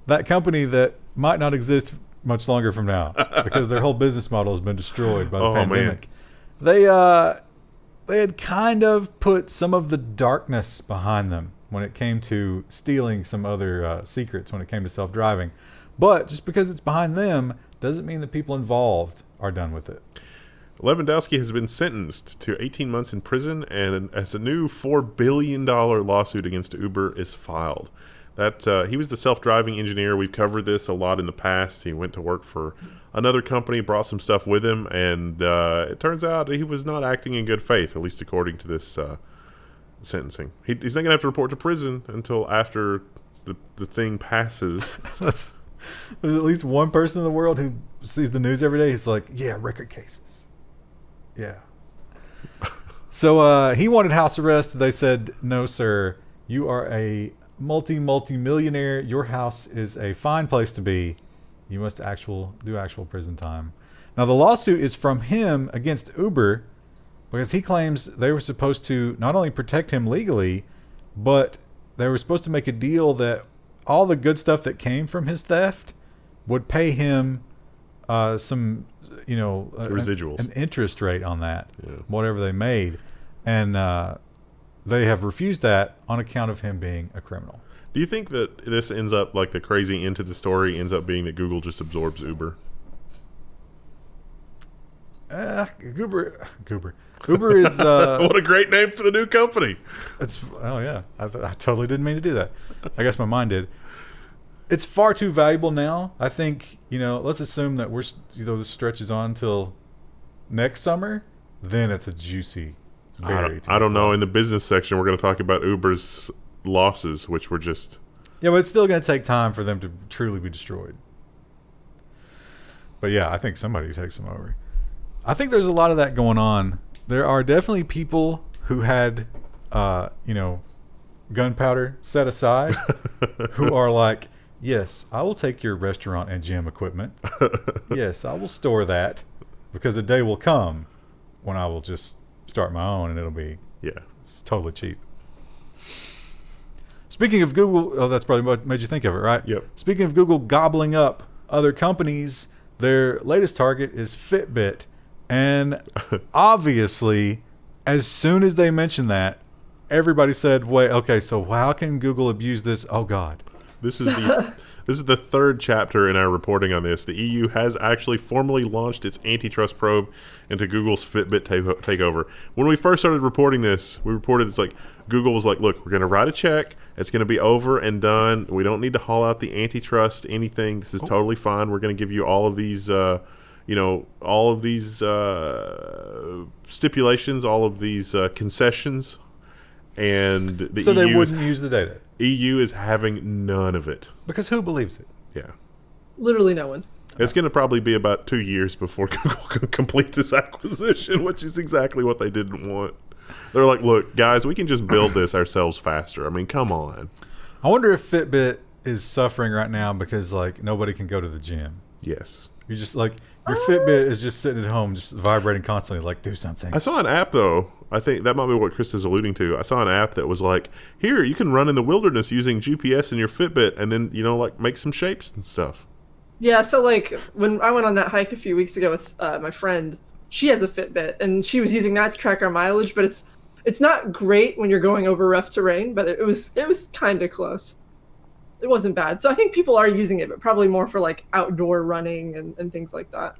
that company that might not exist much longer from now because their whole business model has been destroyed by the pandemic. They had kind of put some of the darkness behind them when it came to stealing some other secrets when it came to self-driving. But just because it's behind them doesn't mean the people involved are done with it. Levandowski has been sentenced to 18 months in prison, and as a new $4 billion lawsuit against Uber is filed. That he was the self-driving engineer. We've covered this a lot in the past. He went to work for another company, brought some stuff with him, and it turns out he was not acting in good faith, at least according to this sentencing. He's not going to have to report to prison until after the thing passes. There's at least one person in the world who sees the news every day. He's like, yeah, record cases. Yeah. So he wanted house arrest. They said, no, sir, you are a multi-millionaire. Your house is a fine place to be. You must do actual prison time. Now, the lawsuit is from him against Uber because he claims they were supposed to not only protect him legally, but they were supposed to make a deal that all the good stuff that came from his theft would pay him some, residuals, an interest rate on that, whatever they made. And they have refused that on account of him being a criminal. Do you think that this ends up, like the crazy end to the story ends up being that Google just absorbs Uber? Uber is what a great name for the new company. I totally didn't mean to do that. I guess my mind did. It's far too valuable now. I think, let's assume that this stretches on till next summer. then it's a juicy I berry. don't know. In the business section, we're going to talk about Uber's losses, which were just... Yeah, but it's still going to take time for them to truly be destroyed. But yeah, I think somebody takes them over. I think there's a lot of that going on. There are definitely people who had, gunpowder set aside who are like, yes, I will take your restaurant and gym equipment. Yes, I will store that because a day will come when I will just start my own and it'll be it's totally cheap. Speaking of Google, that's probably what made you think of it, right? Yep. Speaking of Google gobbling up other companies, their latest target is FitBit. And obviously, as soon as they mentioned that, everybody said, wait, okay, so how can Google abuse this? Oh, God. This is the third chapter in our reporting on this. The EU has actually formally launched its antitrust probe into Google's Fitbit takeover. When we first started reporting this, we reported it's like Google was like, look, we're going to write a check. It's going to be over and done. We don't need to haul out the antitrust, anything. This is totally fine. We're going to give you all of these, stipulations, all of these concessions. And the so EU they wouldn't use the data. EU is having none of it. Because who believes it? Yeah. Literally no one. It's going to probably be about 2 years before Google can complete this acquisition, which is exactly what they didn't want. They're like, look, guys, we can just build this ourselves faster. I mean, come on. I wonder if Fitbit is suffering right now because, like, nobody can go to the gym. Yes. You're just like, your Fitbit is just sitting at home, just vibrating constantly, like, do something. I saw an app, though. I think that might be what Chris is alluding to. I saw an app that was like, here, you can run in the wilderness using GPS and your Fitbit and then, make some shapes and stuff. Yeah, so, like, when I went on that hike a few weeks ago with my friend, she has a Fitbit, and she was using that to track our mileage, but it's not great when you're going over rough terrain, but it was kind of close. It wasn't bad. So I think people are using it, but probably more for, like, outdoor running and things like that.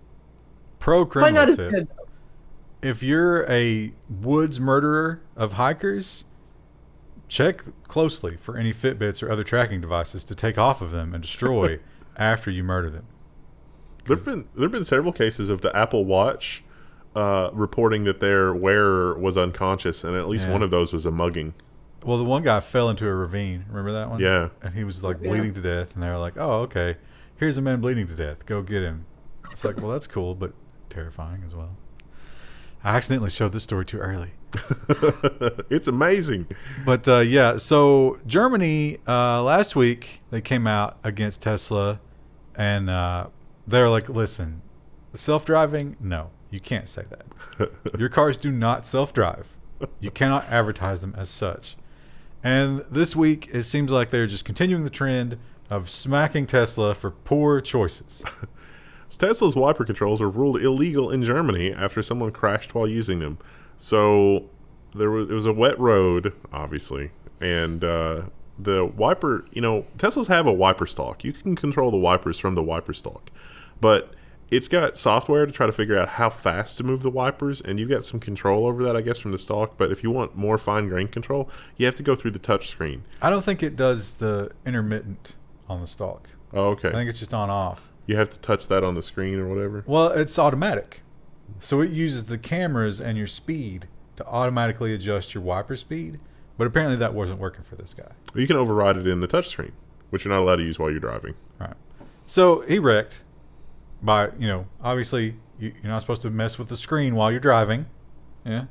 Pro Probably not criminal as tip. good, though. If you're a woods murderer of hikers, check closely for any Fitbits or other tracking devices to take off of them and destroy after you murder them. There've been several cases of the Apple Watch reporting that their wearer was unconscious, and at least one of those was a mugging. Well, the one guy fell into a ravine. Remember that one? Yeah. And he was like bleeding to death, and they were like, "Oh, okay. Here's a man bleeding to death. Go get him." It's like, well, that's cool, but terrifying as well. I accidentally showed this story too early. It's amazing. But yeah, so Germany last week they came out against Tesla, and they're like, "Listen, self-driving? No, you can't say that. Your cars do not self-drive. You cannot advertise them as such." And this week it seems like they're just continuing the trend of smacking Tesla for poor choices. Tesla's wiper controls were ruled illegal in Germany after someone crashed while using them. So it was a wet road, obviously, and the wiper, Teslas have a wiper stalk. You can control the wipers from the wiper stalk, but it's got software to try to figure out how fast to move the wipers, and you've got some control over that, I guess, from the stalk. But if you want more fine-grained control, you have to go through the touch screen. I don't think it does the intermittent on the stalk. Oh, okay. I think it's just on-off. You have to touch that on the screen or whatever? Well, it's automatic. So it uses the cameras and your speed to automatically adjust your wiper speed. But apparently that wasn't working for this guy. You can override it in the touchscreen, which you're not allowed to use while you're driving. Right. So he wrecked by, obviously you're not supposed to mess with the screen while you're driving. Yeah.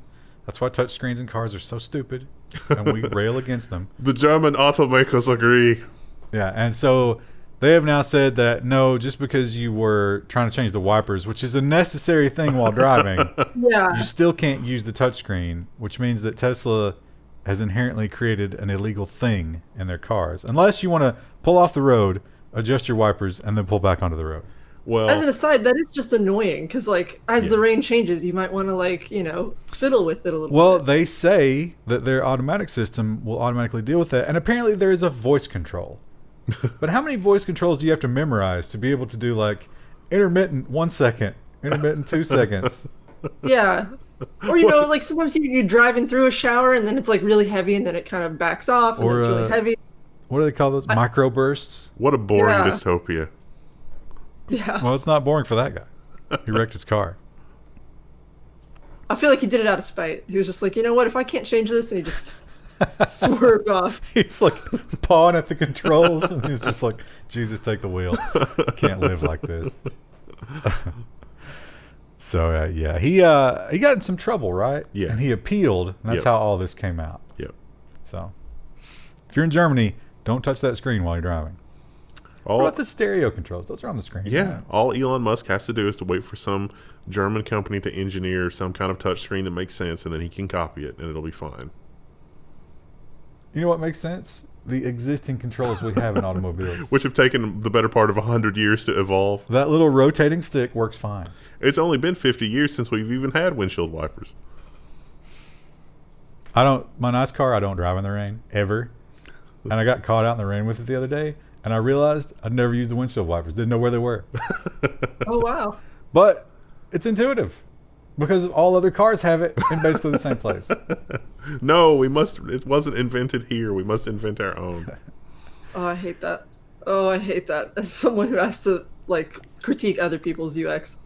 That's why touch screens in cars are so stupid. And we rail against them. The German automakers agree. Yeah. And so they have now said that, no, just because you were trying to change the wipers, which is a necessary thing while driving, you still can't use the touchscreen, which means that Tesla has inherently created an illegal thing in their cars. Unless you want to pull off the road, adjust your wipers, and then pull back onto the road. Well, as an aside, that is just annoying because, like, as the rain changes, you might want to, fiddle with it a little bit. Well, they say that their automatic system will automatically deal with that, and apparently there is a voice control. But how many voice controls do you have to memorize to be able to do, like, intermittent 1 second, intermittent 2 seconds? Yeah. Or, like, sometimes you're driving through a shower and then it's, like, really heavy and then it kind of backs off and then it's really heavy. What do they call those? Microbursts? What a boring dystopia. Yeah. Well, it's not boring for that guy. He wrecked his car. I feel like he did it out of spite. He was just like, you know what? If I can't change this, and he just swerved off. He's like pawing at the controls, and he's just like, Jesus, take the wheel. Can't live like this. So yeah, he got in some trouble, right? Yeah. And he appealed, and that's how all this came out. Yep. So if you're in Germany, don't touch that screen while you're driving. What about the stereo controls? Those are on the screen. Yeah. Right? All Elon Musk has to do is to wait for some German company to engineer some kind of touchscreen that makes sense, and then he can copy it, and it'll be fine. You know what makes sense? The existing controls we have in automobiles. Which have taken the better part of 100 years to evolve. That little rotating stick works fine. It's only been 50 years since we've even had windshield wipers. My nice car, I don't drive in the rain, ever. And I got caught out in the rain with it the other day, and I realized I'd never used the windshield wipers. Didn't know where they were. Oh, wow. But it's because all other cars have it in basically the same place. No, it wasn't invented here. We must invent our own. Oh, I hate that. Oh, I hate that. As someone who has to, like, critique other people's UX.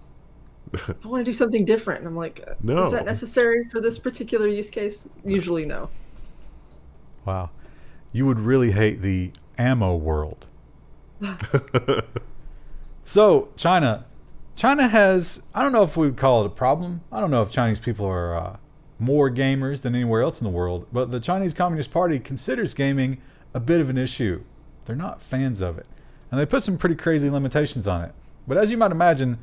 I want to do something different. And I'm like, No. Is that necessary for this particular use case? Usually no. Wow. You would really hate the ammo world. So, China has, I don't know if we would call it a problem. I don't know if Chinese people are more gamers than anywhere else in the world, but the Chinese Communist Party considers gaming a bit of an issue. They're not fans of it. And they put some pretty crazy limitations on it. But as you might imagine,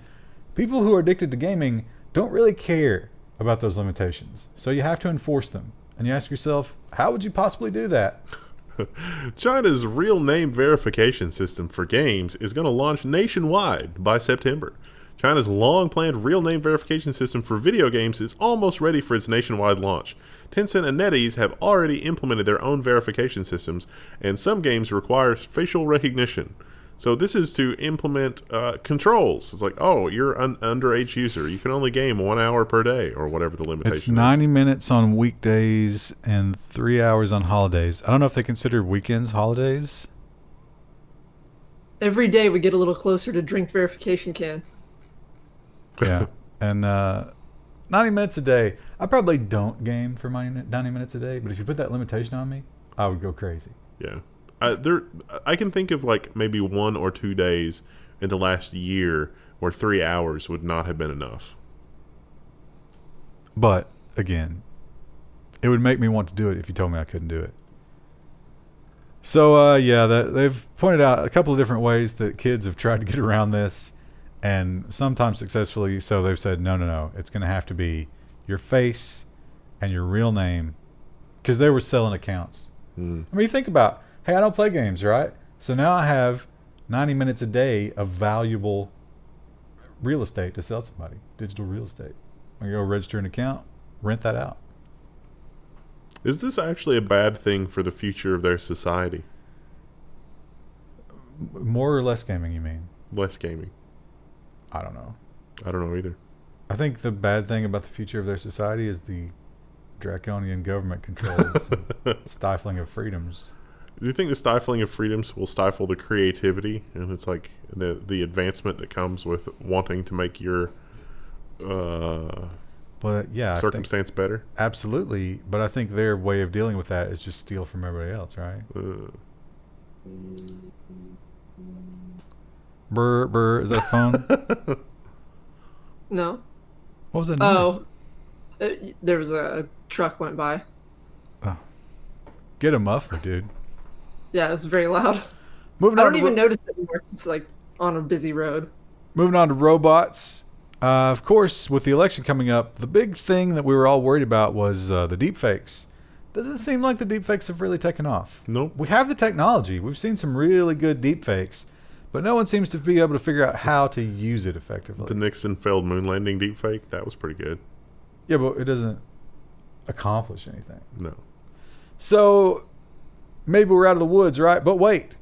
people who are addicted to gaming don't really care about those limitations. So you have to enforce them. And you ask yourself, how would you possibly do that? China's real name verification system for games is going to launch nationwide by September. China's long-planned real name verification system for video games is almost ready for its nationwide launch. Tencent and NetEase have already implemented their own verification systems, and some games require facial recognition. So this is to implement controls. It's like, oh, you're an underage user. You can only game 1 hour per day, or whatever the limitation It's 90 minutes on weekdays and 3 hours on holidays. I don't know if they consider weekends holidays. Every day we get a little closer to drink verification can. Yeah. And 90 minutes a day. I probably don't game for 90 minutes a day, but if you put that limitation on me, I would go crazy. Yeah. I can think of like maybe 1 or 2 days in the last year where 3 hours would not have been enough. But again, it would make me want to do it if you told me I couldn't do it. So they've pointed out a couple of different ways that kids have tried to get around this, and sometimes successfully. So they've said no, it's going to have to be your face and your real name, because they were selling accounts. I mean, think about, hey, I don't play games, right? So now I have 90 minutes a day of valuable real estate to sell somebody, digital real estate. I can go register an account, rent that out. Is this actually a bad thing for the future of their society? More or less gaming, you mean? Less gaming. I don't know. I don't know either. I think the bad thing about the future of their society is the draconian government controls, stifling of freedoms. Do you think the stifling of freedoms will stifle the creativity? And it's like the advancement that comes with wanting to make your circumstance better? Absolutely. But I think their way of dealing with that is just steal from everybody else, right? Brr, brr. Is that a phone? No. What was that noise? There was a truck went by. Oh. Get a muffler, dude. Yeah, it was very loud. I don't even notice it anymore. It's like on a busy road. Moving on to robots. Of course, with the election coming up, the big thing that we were all worried about was the deepfakes. Doesn't seem like the deepfakes have really taken off. Nope. We have the technology. We've seen some really good deepfakes, but no one seems to be able to figure out how to use it effectively. The Nixon failed moon landing deepfake, that was pretty good. Yeah, but it doesn't accomplish anything. No. So maybe we're out of the woods, right? But wait,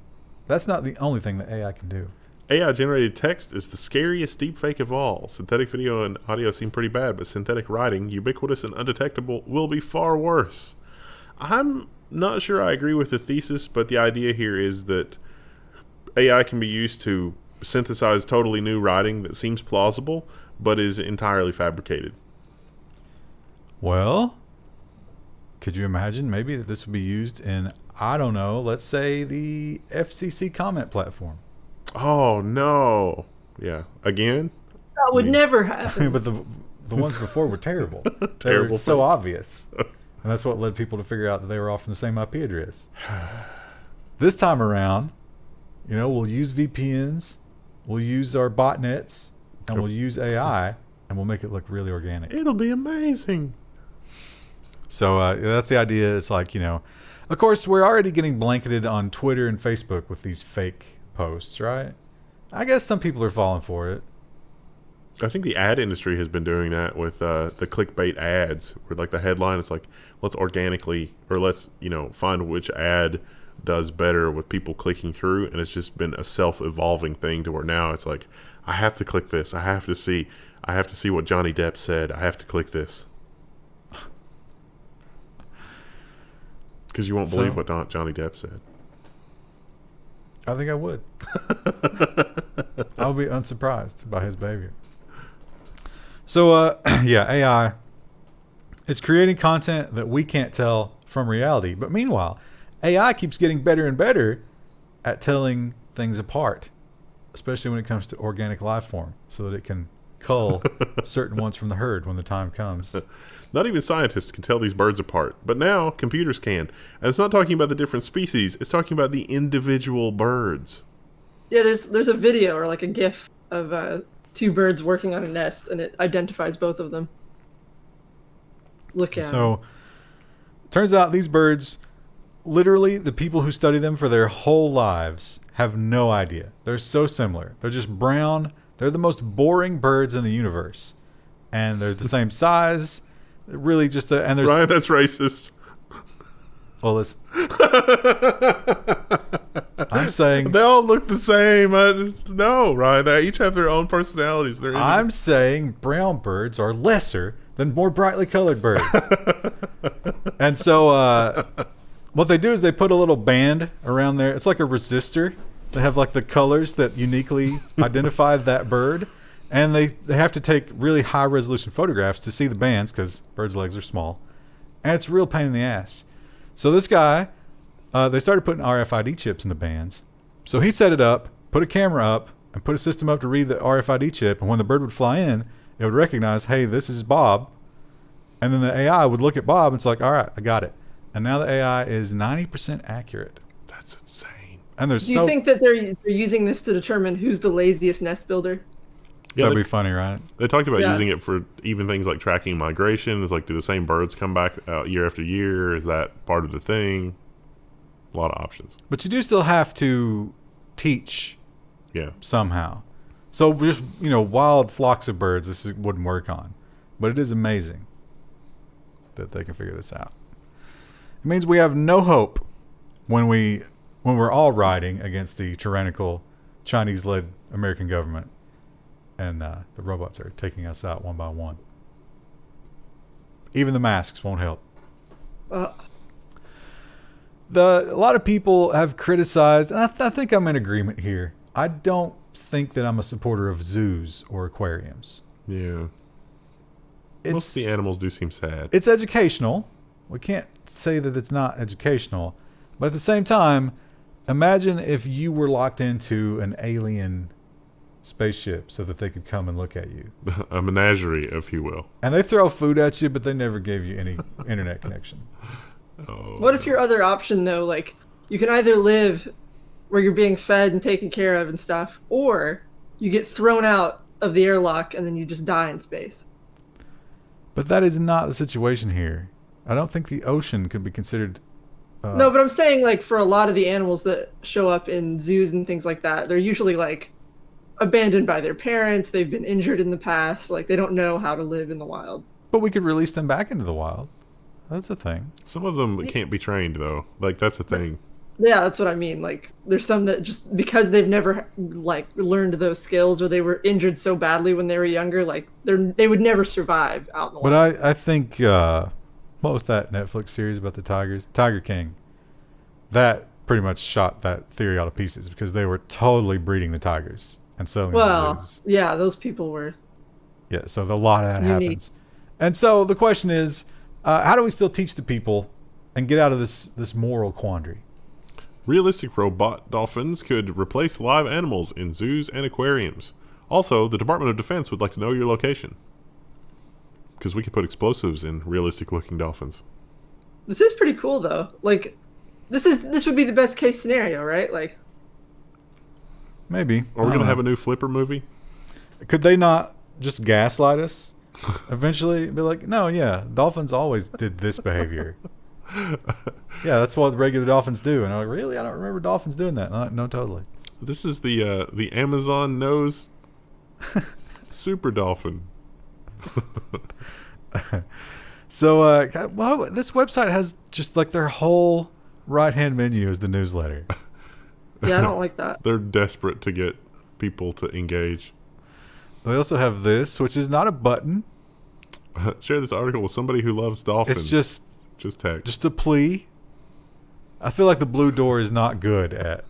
that's not the only thing that AI can do. AI-generated text is the scariest deepfake of all. Synthetic video and audio seem pretty bad, but synthetic writing, ubiquitous and undetectable, will be far worse. I'm not sure I agree with the thesis, but the idea here is that AI can be used to synthesize totally new writing that seems plausible, but is entirely fabricated. Well, could you imagine maybe that this would be used in, I don't know, let's say the FCC comment platform? Oh no! Yeah, again. That would never happen. But the ones before were terrible. They were Terrible so things. obvious. And that's what led people to figure out that they were all from the same IP address. This time around, we'll use VPNs, we'll use our botnets, and we'll use AI, and we'll make it look really organic. It'll be amazing. So that's the idea. It's like, of course, we're already getting blanketed on Twitter and Facebook with these fake posts, right? I guess some people are falling for it. I think the ad industry has been doing that with the clickbait ads, where like the headline is like, let's organically, or let's find which ad does better with people clicking through, and it's just been a self-evolving thing to where now it's like, I have to click this, I have to see what Johnny Depp said, I have to click this, because you won't believe what Johnny Depp said. I think I would. I would be unsurprised by his behavior. So, AI, it's creating content that we can't tell from reality. But meanwhile, AI keeps getting better and better at telling things apart, especially when it comes to organic life form, so that it can cull certain ones from the herd when the time comes. Not even scientists can tell these birds apart, but now computers can. And it's not talking about the different species, it's talking about the individual birds. Yeah, there's a video or like a GIF of two birds working on a nest, and it identifies both of them. Look at So, turns out these birds, literally the people who study them for their whole lives have no idea. They're so similar. They're just brown. They're the most boring birds in the universe. And they're the same size. Really just and there's Ryan, that's racist. well, listen. I'm saying They all look the same. No, Ryan, they each have their own personalities. I'm saying brown birds are lesser than more brightly colored birds. And so what they do is they put a little band around there. It's like a resistor. They have like the colors that uniquely identify that bird. And they have to take really high resolution photographs to see the bands because birds' legs are small. And it's a real pain in the ass. So this guy, they started putting RFID chips in the bands. So he set it up, put a camera up, and put a system up to read the RFID chip. And when the bird would fly in, it would recognize, hey, this is Bob. And then the AI would look at Bob and it's like, all right, I got it. And now the AI is 90% accurate. That's insane. And there's Do you think that they're using this to determine who's the laziest nest builder? Yeah, that'd be funny, right? They talked about using it for even things like tracking migration. It's like, do the same birds come back year after year? Is that part of the thing? A lot of options. But you do still have to teach somehow. So just, wild flocks of birds, this wouldn't work on. But it is amazing that they can figure this out. It means we have no hope when we're all riding against the tyrannical Chinese-led American government. And the robots are taking us out one by one. Even the masks won't help. A lot of people have criticized, and I think I'm in agreement here. I don't think that I'm a supporter of zoos or aquariums. Yeah. Most of the animals do seem sad. It's educational. We can't say that it's not educational. But at the same time, imagine if you were locked into an alien spaceship so that they could come and look at you. A menagerie, if you will. And they throw food at you, but they never gave you any internet connection. Oh. What if your other option, though, like, you can either live where you're being fed and taken care of and stuff, or you get thrown out of the airlock and then you just die in space? But that is not the situation here. I don't think the ocean could be considered... No, but I'm saying, like, for a lot of the animals that show up in zoos and things like that, they're usually, like, abandoned by their parents. They've been injured in the past. Like, they don't know how to live in the wild. But we could release them back into the wild. That's a thing. Some of them can't be trained, though. Like, that's a thing. Yeah, that's what I mean. Like, there's some that just because they've never, like, learned those skills, or they were injured so badly when they were younger, like, they would never survive out in the wild. But I think, what was that Netflix series about the tigers? Tiger King. That pretty much shot that theory out of pieces because they were totally breeding the tigers and selling them to zoos. Yeah, those people were... Yeah, so a lot of that unique. happens. And so the question is, how do we still teach the people and get out of this moral quandary? Realistic robot dolphins could replace live animals in zoos and aquariums. Also, the Department of Defense would like to know your location. Because we could put explosives in realistic-looking dolphins. This is pretty cool, though. Like, this would be the best case scenario, right? Like, maybe. Are we going to have a new Flipper movie? Could they not just gaslight us? Eventually, be like, no, yeah, dolphins always did this behavior. Yeah, that's what regular dolphins do. And I'm like, really? I don't remember dolphins doing that. No, totally. This is the Amazon nose super dolphin. So, this website has just like their whole right-hand menu is the newsletter. yeah, I don't like that. They're desperate to get people to engage. They also have this, which is not a button. Share this article with somebody who loves dolphins. It's just text. Just a plea. I feel like the blue door is not good at,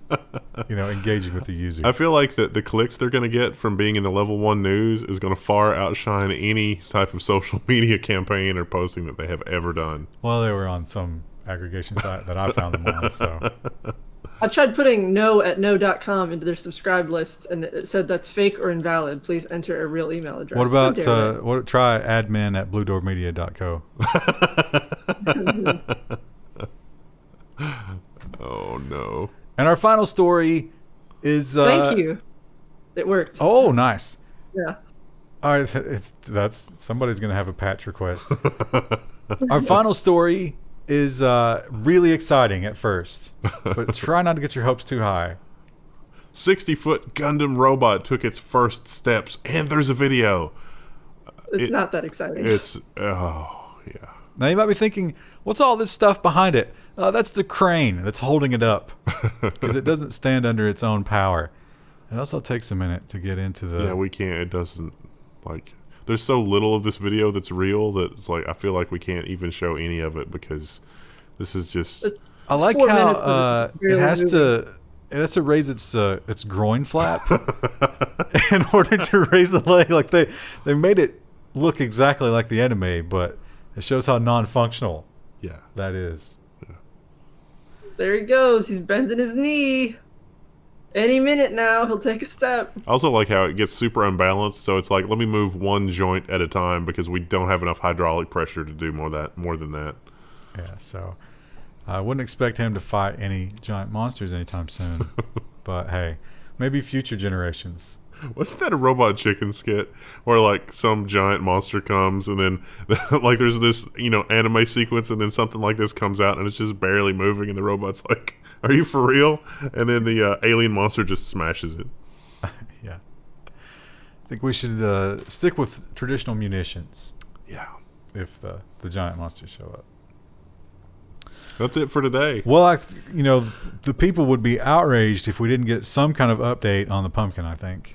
engaging with the user. I feel like the clicks they're going to get from being in the Level 1 news is going to far outshine any type of social media campaign or posting that they have ever done. Well, they were on some aggregation site that I found them on, so. I tried putting no at no.com into their subscribed list, and it said that's fake or invalid. Please enter a real email address. What about try admin at bluedoormedia.co? Oh no! And our final story is. Thank you. It worked. Oh, nice. Yeah. All right, that's somebody's gonna have a patch request. Our final story is really exciting at first, but try not to get your hopes too high. 60-foot Gundam robot took its first steps, and there's a video. It's not that exciting. Yeah. Now you might be thinking, what's all this stuff behind it? That's the crane that's holding it up, because it doesn't stand under its own power. It also takes a minute to get into the. Yeah, we can't. It doesn't There's so little of this video that's real that it's like I feel like we can't even show any of it because this is just. I like how it has to raise its groin flap in order to raise the leg. Like they made it look exactly like the anime, but it shows how non-functional. Yeah, that is. Yeah. There he goes. He's bending his knee. Any minute now, he'll take a step. I also like how it gets super unbalanced. So it's like, let me move one joint at a time because we don't have enough hydraulic pressure to do more than that. Yeah, so I wouldn't expect him to fight any giant monsters anytime soon. But hey, maybe future generations. Wasn't that a Robot Chicken skit where like some giant monster comes and then like there's this anime sequence and then something like this comes out and it's just barely moving and the robot's like, are you for real? And then the alien monster just smashes it. Yeah. I think we should stick with traditional munitions. Yeah. If the giant monsters show up. That's it for today. Well, the people would be outraged if we didn't get some kind of update on the pumpkin, I think.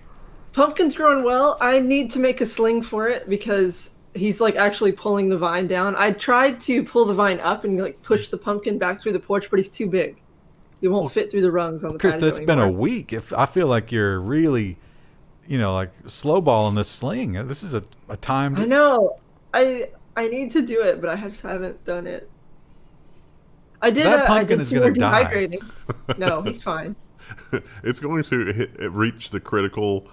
Pumpkin's growing well. I need to make a sling for it because he's like actually pulling the vine down. I tried to pull the vine up and like push the pumpkin back through the porch, but he's too big. He won't fit through the rungs on the Chris, patio that's been a week. I feel like you're really, like slow balling this sling. This is a time. I know. I need to do it, but I just haven't done it. I did. That I pumpkin did is some gonna more die. dehydrating. No, he's fine. It's going to reach the critical,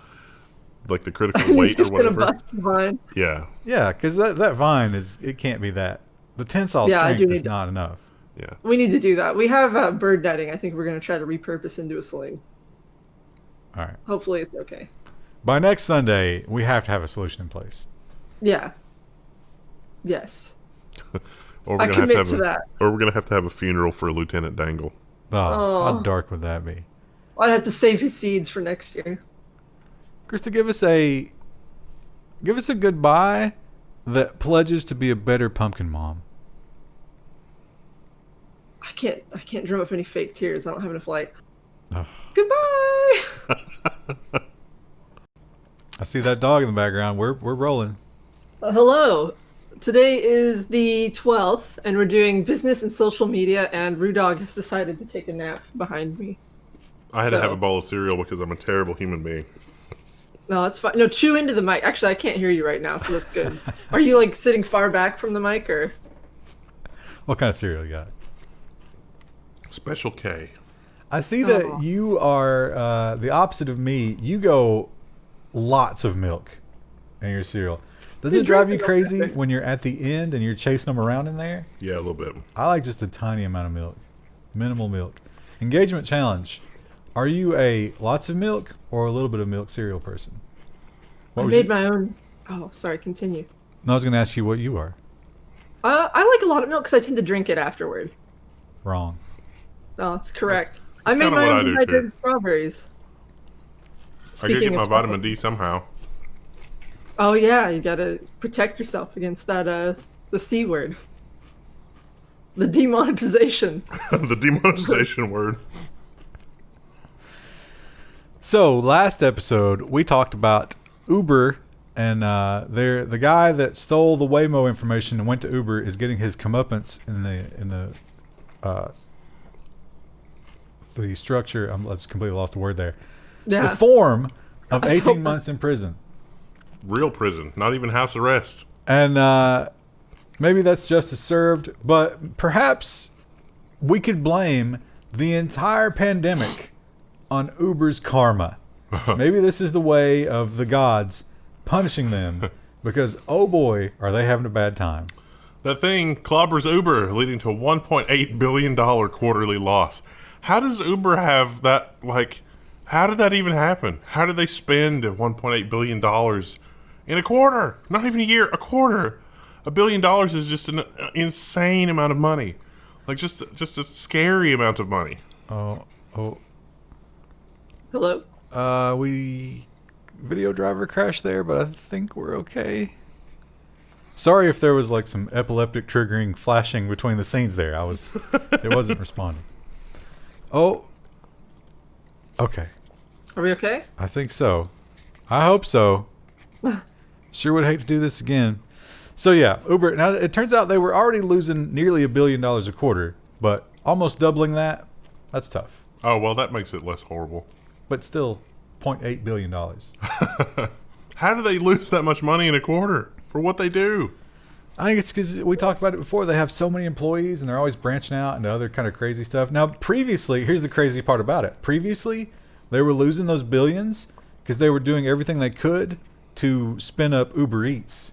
like the critical He's weight or just gonna whatever. bust the vine. Yeah. Yeah, because that vine it can't be that. The tensile strength is not enough. Yeah. We need to do that. We have bird netting. I think we're gonna try to repurpose into a sling. All right. Hopefully it's okay. By next Sunday, we have to have a solution in place. Yeah. Yes. Or I commit to that. Or we're gonna have to have a funeral for Lieutenant Dangle. Oh, how dark would that be? I'd have to save his seeds for next year. Krista, give us a goodbye that pledges to be a better pumpkin mom. I can't drum up any fake tears. I don't have enough light. Oh. Goodbye. I see that dog in the background. We're rolling. Hello. Today is the 12th, and we're doing business and social media, and Rudog has decided to take a nap behind me. I had to have a bowl of cereal because I'm a terrible human being. No, that's fine. No, chew into the mic. Actually, I can't hear you right now, so that's good. Are you like sitting far back from the mic, or? What kind of cereal you got? Special K. I see that you are the opposite of me. You go lots of milk in your cereal. Does it drive you crazy when you're at the end and you're chasing them around in there? Yeah, a little bit. I like just a tiny amount of milk. Minimal milk. Engagement challenge. Are you a lots of milk or a little bit of milk cereal person? I made my own. Oh, sorry. Continue. No, I was going to ask you what you are. I like a lot of milk because I tend to drink it afterward. Wrong. No, that's correct. That's I made kinda my what I own do, dehydrated too. strawberries. I gotta get my of vitamin D somehow. Oh yeah, you gotta protect yourself against that the C word. The demonetization. The demonetization word. So last episode we talked about Uber, and the guy that stole the Waymo information and went to Uber is getting his comeuppance in the structure. I just completely lost the word there. Yeah. The form of 18 months in prison. Real prison, not even house arrest. And maybe that's justice served, but perhaps we could blame the entire pandemic on Uber's karma. Maybe this is the way of the gods punishing them because, oh boy, are they having a bad time. That thing clobbers Uber, leading to a $1.8 billion quarterly loss. How does Uber have that, how did that even happen? How did they spend $1.8 billion in a quarter? Not even a year, a quarter. $1 billion is just an insane amount of money. Just a scary amount of money. Oh. Hello. Video driver crashed there, but I think we're okay. Sorry if there was some epileptic triggering flashing between the scenes there. It wasn't responding. Oh. Okay. Are we okay? I think so. I hope so. Sure would hate to do this again. So yeah, Uber. Now it turns out they were already losing nearly $1 billion a quarter, but almost doubling that, that's tough. Oh, well, that makes it less horrible. But still, $0.8 billion. How do they lose that much money in a quarter for what they do? I think it's because we talked about it before. They have so many employees and they're always branching out into other kind of crazy stuff. Now, previously, here's the crazy part about it. Previously, they were losing those billions because they were doing everything they could to spin up Uber Eats.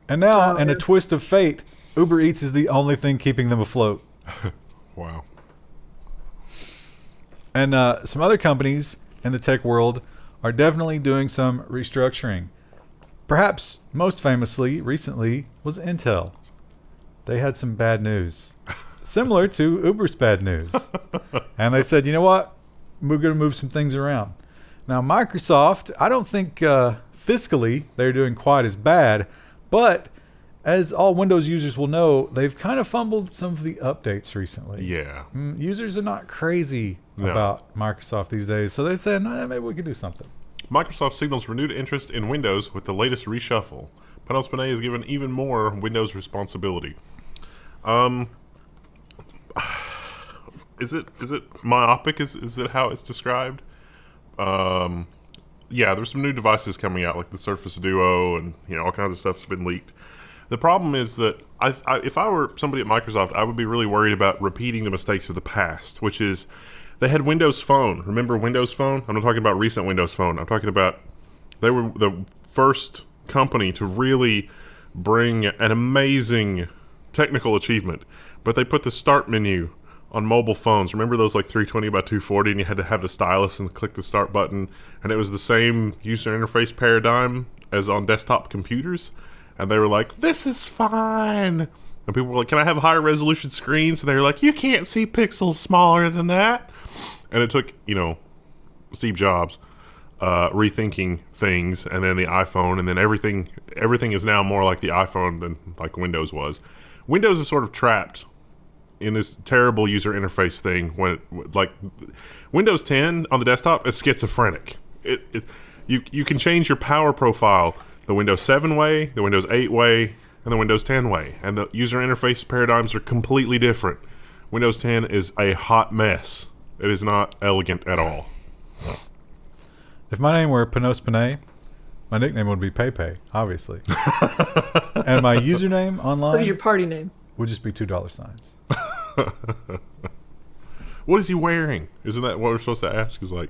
And now, in a twist of fate, Uber Eats is the only thing keeping them afloat. Wow. And some other companies in the tech world are definitely doing some restructuring. Perhaps most famously, recently, was Intel. They had some bad news. Similar to Uber's bad news. And they said, you know what? We're going to move some things around. Now, Microsoft, I don't think fiscally they're doing quite as bad, but as all Windows users will know, they've kind of fumbled some of the updates recently. Yeah. Users are not crazy about Microsoft these days, so they said, maybe we could do something. Microsoft signals renewed interest in Windows with the latest reshuffle. Panos Panay is given even more Windows responsibility. Is it myopic? Is it how it's described? Yeah, there's some new devices coming out, like the Surface Duo, and all kinds of stuff's been leaked. The problem is that if I were somebody at Microsoft, I would be really worried about repeating the mistakes of the past, which is they had Windows Phone. Remember Windows Phone? I'm not talking about recent Windows Phone. I'm talking about they were the first company to really bring an amazing technical achievement, but they put the start menu on mobile phones. Remember those 320 by 240 and you had to have the stylus and click the start button, and it was the same user interface paradigm as on desktop computers, and they were like, this is fine. And people were like, can I have higher resolution screens? And they were like, you can't see pixels smaller than that. And it took, Steve Jobs rethinking things, and then the iPhone, and then everything is now more like the iPhone than like Windows was. Windows is sort of trapped in this terrible user interface thing when Windows 10 on the desktop is schizophrenic. You can change your power profile the Windows 7 way, the Windows 8 way, and the Windows 10 way, and the user interface paradigms are completely different. Windows 10 is a hot mess. It is not elegant at all. If my name were Panos Panay, My nickname would be Pepe, obviously. And my username What online is your party name? would just be $2. What is he wearing? Isn't that what we're supposed to ask? Is like,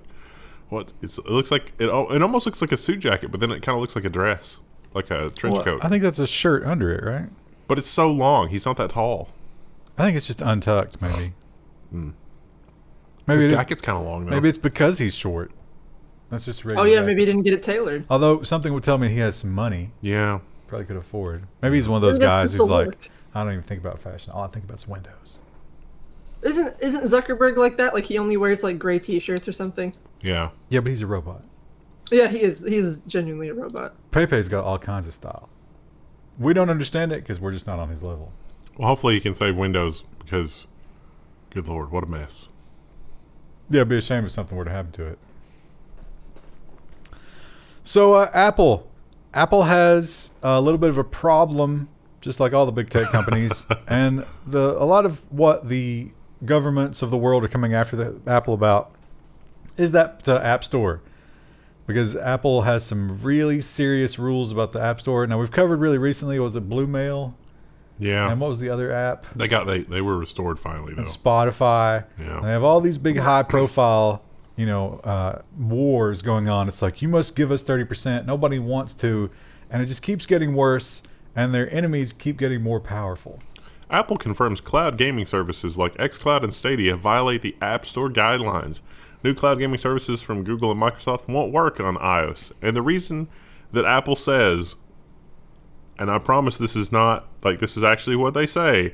what? It looks like it almost looks like a suit jacket, but then it kind of looks like a dress, like a trench coat. I think that's a shirt under it, right? But it's so long. He's not that tall. I think it's just untucked, maybe. His Maybe jacket's kind of long though. maybe it's because he's short. That's just Oh regular. yeah, jacket. maybe he didn't get it tailored. Although something would tell me he has some money. Yeah. Probably could afford. Maybe he's one of those Maybe that's guys just who's the like, look. I don't even think about fashion. All I think about is windows. Isn't Zuckerberg like that? Like he only wears like gray T-shirts or something. Yeah. Yeah, but he's a robot. Yeah, he is. He's genuinely a robot. Pepe's got all kinds of style. We don't understand it because we're just not on his level. Well, hopefully he can save Windows because, good Lord, what a mess. Yeah, it'd be a shame if something were to happen to it. So Apple has a little bit of a problem, just like all the big tech companies, and a lot of what the governments of the world are coming after Apple about is that App Store, because Apple has some really serious rules about the App Store. Now we've covered really recently, was it Blue Mail? Yeah. And what was the other app? They were restored finally though. And Spotify. Yeah. And they have all these big high profile, wars going on. It's like, you must give us 30%. Nobody wants to. And it just keeps getting worse. And their enemies keep getting more powerful. Apple confirms cloud gaming services like xCloud and Stadia violate the App Store guidelines. New cloud gaming services from Google and Microsoft won't work on iOS. And the reason that Apple says, and I promise this is not, like, this is actually what they say,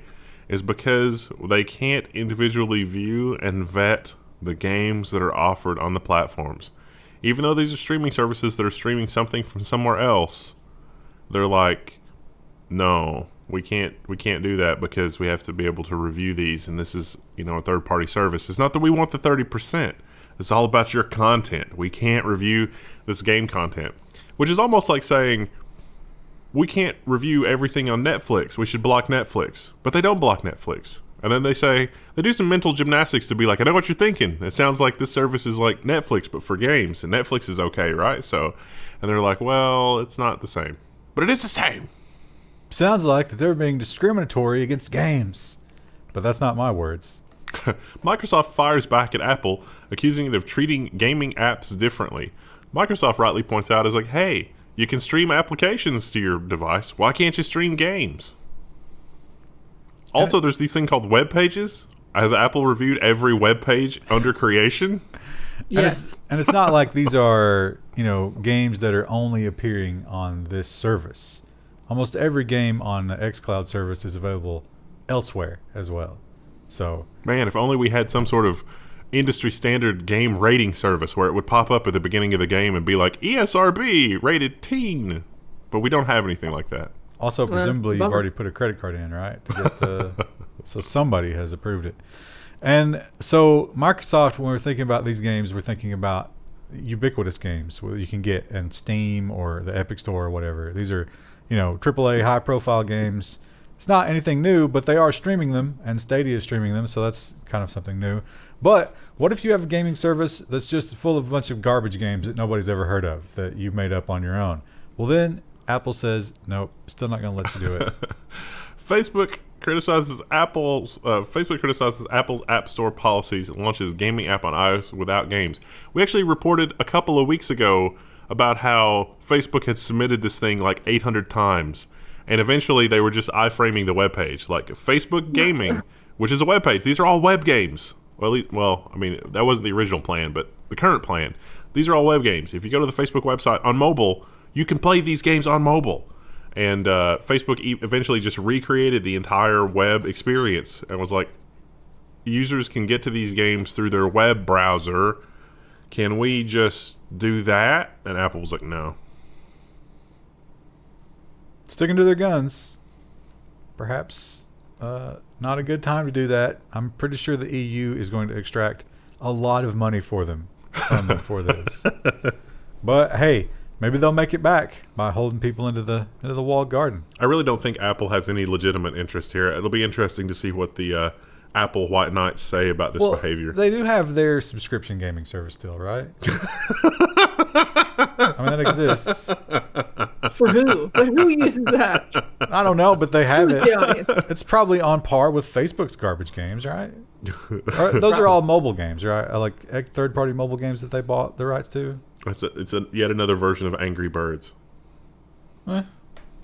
is because they can't individually view and vet the games that are offered on the platforms. Even though these are streaming services that are streaming something from somewhere else, they're like, no, we can't do that because we have to be able to review these, and this is, a third-party service. It's not that we want the 30%. It's all about your content. We can't review this game content, which is almost like saying, we can't review everything on Netflix. We should block Netflix. But they don't block Netflix. And then they do some mental gymnastics to be like, I know what you're thinking. It sounds like this service is like Netflix, but for games. And Netflix is okay, right? And they're like, well, it's not the same. But it is the same. Sounds like that they're being discriminatory against games. But that's not my words. Microsoft fires back at Apple, accusing it of treating gaming apps differently. Microsoft rightly points out, is like, hey, you can stream applications to your device. Why can't you stream games? Also, there's these thing called web pages. Has Apple reviewed every web page under creation? Yes. And it's not like these are, games that are only appearing on this service. Almost every game on the xCloud service is available elsewhere as well. So, man, if only we had some sort of industry standard game rating service where it would pop up at the beginning of the game and be like ESRB rated teen, but we don't have anything like that. Also, presumably, you've bummer. already put a credit card in, right, to get the so somebody has approved it. And so Microsoft, when we're thinking about these games, we're thinking about ubiquitous games where you can get in Steam or the Epic Store or whatever. These are AAA high profile games. It's not anything new, but they are streaming them, and Stadia is streaming them, so that's kind of something new. But what if you have a gaming service that's just full of a bunch of garbage games that nobody's ever heard of that you made up on your own? Well, then Apple says, nope, still not going to let you do it. Facebook criticizes Apple's App Store policies and launches gaming app on iOS without games. We actually reported a couple of weeks ago about how Facebook had submitted this thing like 800 times. And eventually they were just iframing the webpage. Like Facebook Gaming, which is a webpage. These are all web games. Well, I mean, that wasn't the original plan, but the current plan. These are all web games. If you go to the Facebook website on mobile, you can play these games on mobile. And Facebook eventually just recreated the entire web experience and was like, users can get to these games through their web browser. Can we just do that? And Apple was like, no. Sticking to their guns. Perhaps not a good time to do that. I'm pretty sure the EU is going to extract a lot of money from them for this. But hey, maybe they'll make it back by holding people into the walled garden. I really don't think Apple has any legitimate interest here. It'll be interesting to see what the Apple White Knights say about this behavior. They do have their subscription gaming service still, right? I mean, that exists. For who? But who uses that? I don't know, but they have Who's it. the audience? It's probably on par with Facebook's garbage games, right? Those are all mobile games, right? Like third-party mobile games that they bought the rights to. It's yet another version of Angry Birds. I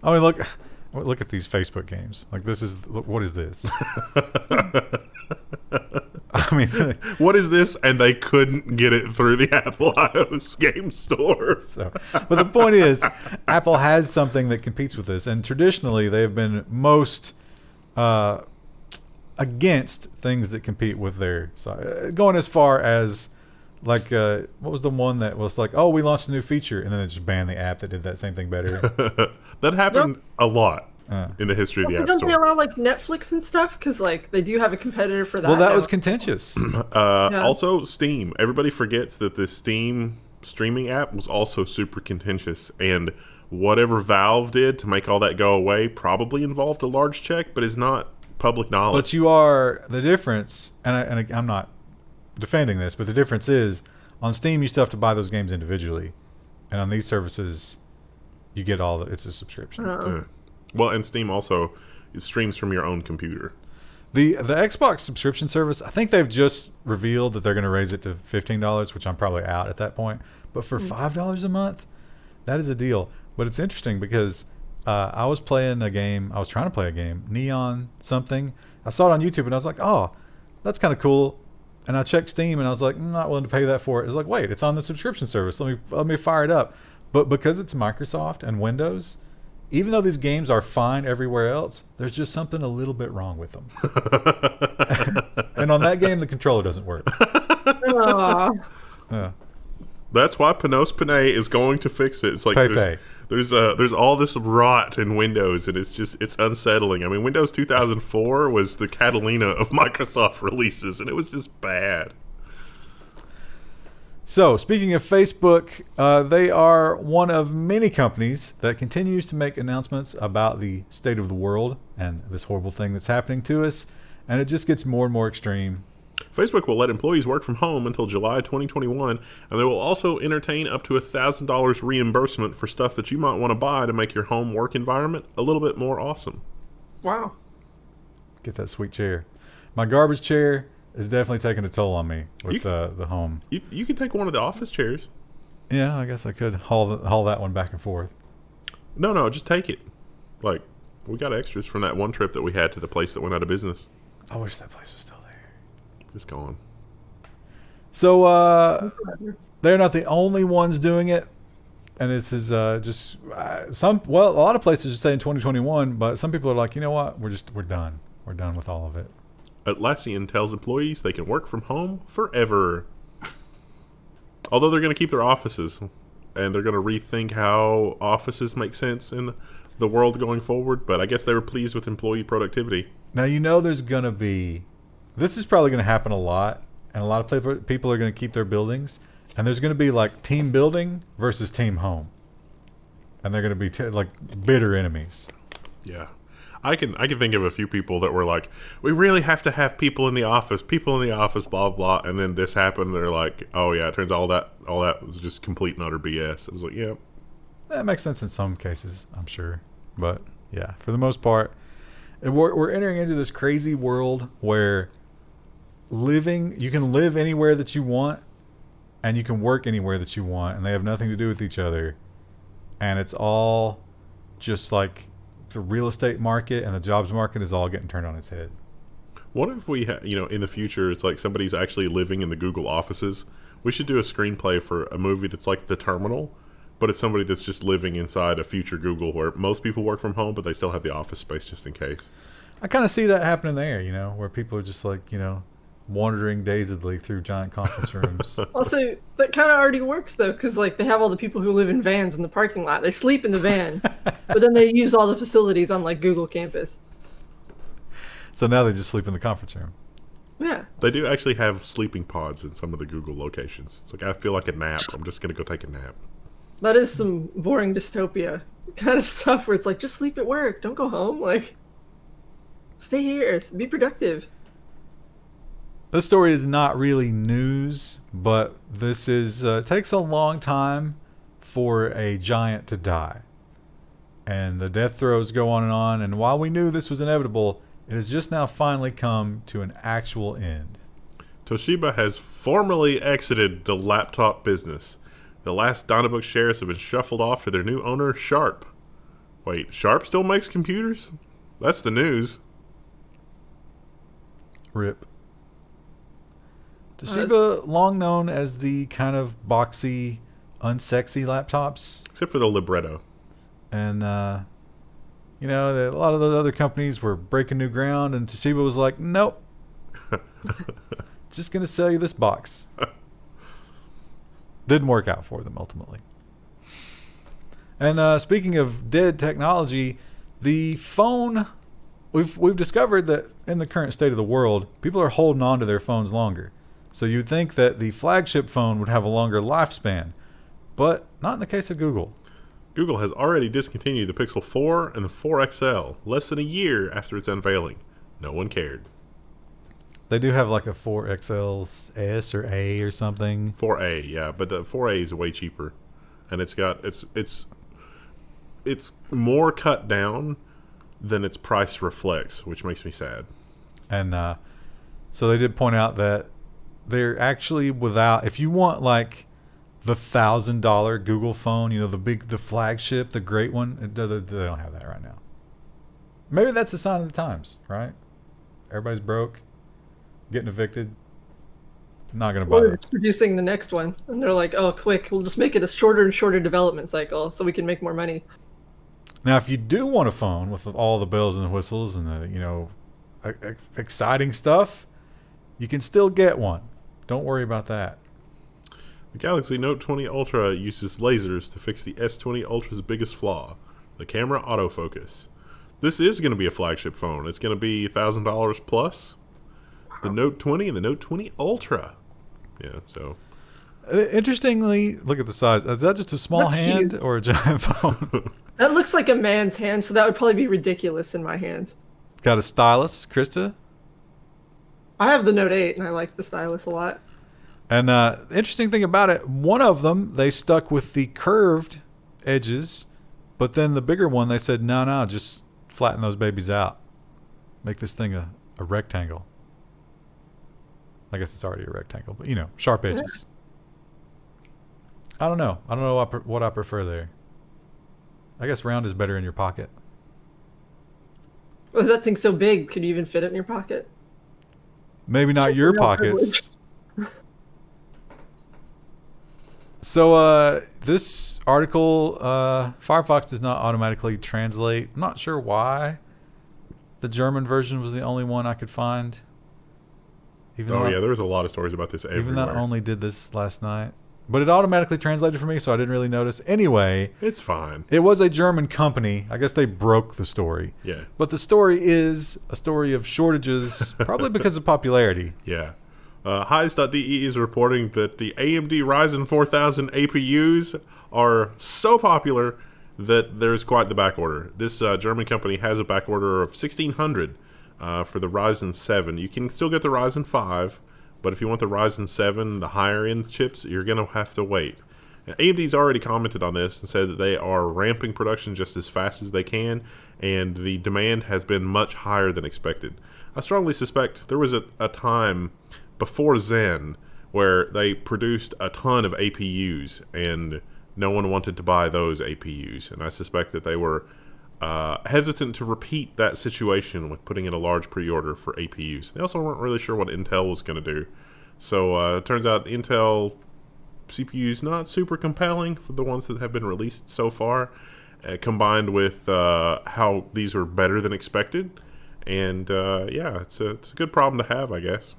mean, look at these Facebook games. Like, what is this? I mean, what is this? And they couldn't get it through the Apple iOS game store. but the point is, Apple has something that competes with this, and traditionally they've been most against things that compete with their side. Going as far as like what was the one that was like, oh, we launched a new feature, and then they just banned the app that did that same thing better. That happened a lot in the history of the App Don't Store. they allow like Netflix and stuff? Because like they do have a competitor for that. Well, that now. was contentious. Also, Steam. Everybody forgets that this Steam streaming app was also super contentious, and whatever Valve did to make all that go away probably involved a large check, but is not public knowledge. But the difference, and I'm not defending this, but the difference is on Steam you still have to buy those games individually, and on these services you get it's a subscription. Well, and Steam also streams from your own computer. The Xbox subscription service, I think they've just revealed that they're going to raise it to $15, which I'm probably out at that point. But for $5 a month, that is a deal. But it's interesting because I was playing a game. I was trying to play a game, Neon something. I saw it on YouTube and I was like, oh, that's kind of cool. And I checked Steam and I was like, I'm not willing to pay that for it. It's like, wait, it's on the subscription service. Let me fire it up. But because it's Microsoft and Windows, even though these games are fine everywhere else, there's just something a little bit wrong with them. And on that game, the controller doesn't work. Yeah. That's why Panos Panay is going to fix it. It's like there's all this rot in Windows, and it's unsettling. I mean, Windows 2004 was the Catalina of Microsoft releases, and it was just bad. So, speaking of Facebook, they are one of many companies that continues to make announcements about the state of the world and this horrible thing that's happening to us, and it just gets more and more extreme. Facebook will let employees work from home until July 2021, and they will also entertain up to $1,000 reimbursement for stuff that you might want to buy to make your home work environment a little bit more awesome. Wow. Get that sweet chair. My garbage chair is definitely taking a toll on me with the home. You could take one of the office chairs. Yeah, I guess I could haul that one back and forth. No, just take it. Like, we got extras from that one trip that we had to the place that went out of business. I wish that place was still there. It's gone. So they're not the only ones doing it, and this is just a lot of places are saying 2021, but some people are like, you know what, we're done with all of it. Atlassian tells employees they can work from home forever. Although they're going to keep their offices, and they're going to rethink how offices make sense in the world going forward, but I guess they were pleased with employee productivity. Now, this is probably going to happen a lot, and a lot of people are going to keep their buildings, and there's going to be like team building versus team home, and they're going to be like bitter enemies. Yeah. I can think of a few people that were like, we really have to have people in the office, blah, blah, and then this happened, and they're like, oh yeah, it turns out all that was just complete and utter BS. I was like, yeah. That makes sense in some cases, I'm sure. But yeah, for the most part, we're entering into this crazy world where you can live anywhere that you want, and you can work anywhere that you want, and they have nothing to do with each other. And it's all just like the real estate market and the jobs market is all getting turned on its head. What if we, in the future, it's like somebody's actually living in the Google offices? We should do a screenplay for a movie that's like The Terminal, but it's somebody that's just living inside a future Google where most people work from home, but they still have the office space just in case. I kind of see that happening there, where people are just like, wandering dazedly through giant conference rooms. Also, that kind of already works though, because like they have all the people who live in vans in the parking lot. They sleep in the van, but then they use all the facilities on like Google campus. So now they just sleep in the conference room. Yeah. They do actually have sleeping pods in some of the Google locations. It's like, I feel like a nap. I'm just going to go take a nap. That is some boring dystopia kind of stuff where it's like, just sleep at work. Don't go home. Like, stay here. Be productive. This story is not really news, but this is takes a long time for a giant to die. And the death throes go on. And while we knew this was inevitable, it has just now finally come to an actual end. Toshiba has formally exited the laptop business. The last Dynabook shares have been shuffled off to their new owner, Sharp. Wait, Sharp still makes computers? That's the news. RIP. Toshiba, long known as the kind of boxy, unsexy laptops. Except for the libretto. And, a lot of those other companies were breaking new ground, and Toshiba was like, nope. Just going to sell you this box. Didn't work out for them, ultimately. And speaking of dead technology, the phone, we've discovered that in the current state of the world, people are holding on to their phones longer. So you'd think that the flagship phone would have a longer lifespan, but not in the case of Google. Google has already discontinued the Pixel 4 and the 4 XL less than a year after its unveiling. No one cared. They do have like a 4 XL S or A or something. 4A, yeah, but the 4A is way cheaper, and it's more cut down than its price reflects, which makes me sad. And so they did point out that they're actually without. If you want like the $1,000 Google phone, the flagship, the great one, they don't have that right now. Maybe that's a sign of the times, right? Everybody's broke, getting evicted. Not gonna buy Or it. it's producing the next one, and they're like, "Oh, quick! We'll just make it a shorter and shorter development cycle, so we can make more money." Now, if you do want a phone with all the bells and whistles and the exciting stuff, you can still get one. Don't worry about that. The Galaxy Note 20 Ultra uses lasers to fix the S20 Ultra's biggest flaw, the camera autofocus. This is going to be a flagship phone. It's going to be $1,000 plus. The Note 20 and the Note 20 Ultra. Yeah, so. Interestingly, look at the size. Is that just a small That's hand huge. or a giant phone? That looks like a man's hand, so that would probably be ridiculous in my hands. Got a stylus, Krista. I have the Note 8, and I like the stylus a lot. And the interesting thing about it, one of them, they stuck with the curved edges, but then the bigger one, they said, no, just flatten those babies out. Make this thing a rectangle. I guess it's already a rectangle, but, sharp edges. I don't know. I don't know what I prefer there. I guess round is better in your pocket. Oh, that thing's so big. Could you even fit it in your pocket? Maybe not Check your real pockets. So this article, Firefox does not automatically translate. I'm not sure why. The German version was the only one I could find. There was a lot of stories about this everywhere. Even though I only did this last night. But it automatically translated for me, so I didn't really notice. Anyway. It's fine. It was a German company. I guess they broke the story. Yeah. But the story is a story of shortages, probably because of popularity. Yeah. Highs.de is reporting that the AMD Ryzen 4000 APUs are so popular that there's quite the backorder. This German company has a backorder of 1,600 for the Ryzen 7. You can still get the Ryzen 5, but if you want the Ryzen 7, the higher-end chips, you're going to have to wait. And AMD's already commented on this and said that they are ramping production just as fast as they can, and the demand has been much higher than expected. I strongly suspect there was a time before Zen where they produced a ton of APUs, and no one wanted to buy those APUs. And I suspect that they were hesitant to repeat that situation with putting in a large pre-order for APUs. They also weren't really sure what Intel was going to do. So it turns out Intel CPUs not super compelling for the ones that have been released so far, combined with how these are better than expected. And it's a good problem to have, I guess.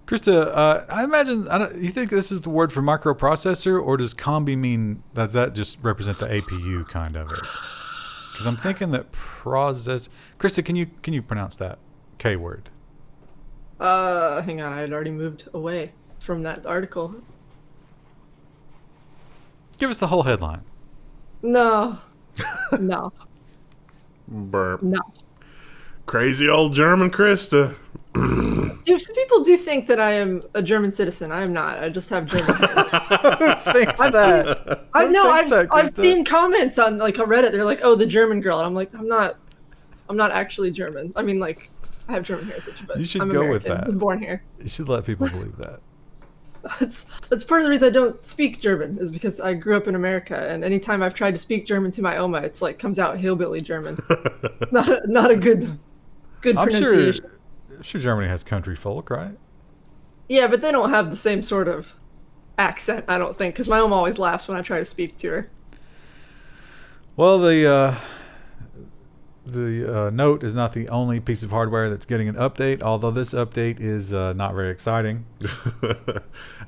Krista, I imagine, you think this is the word for microprocessor, or does combi mean, does that just represent the APU kind of it? Because I'm thinking that process. Krista, can you pronounce that K word? Hang on, I had already moved away from that article. Give us the whole headline. No. No. Burp. No. Crazy old German Krista. Dude, some people do think that I am a German citizen. I am not. I just have German hair. Thanks that. I've seen comments on like a Reddit. They're like, "Oh, the German girl." And I'm like, I'm not actually German. I mean, like, I have German heritage, but You should I'm go American. with that. I was born here. You should let people believe that. That's part of the reason I don't speak German is because I grew up in America, and anytime I've tried to speak German to my Oma, it's like comes out hillbilly German. not a good I'm pronunciation. sure Germany has country folk, right? Yeah, but they don't have the same sort of accent, I don't think, because my Oma always laughs when I try to speak to her. Well, the Note is not the only piece of hardware that's getting an update, although this update is not very exciting.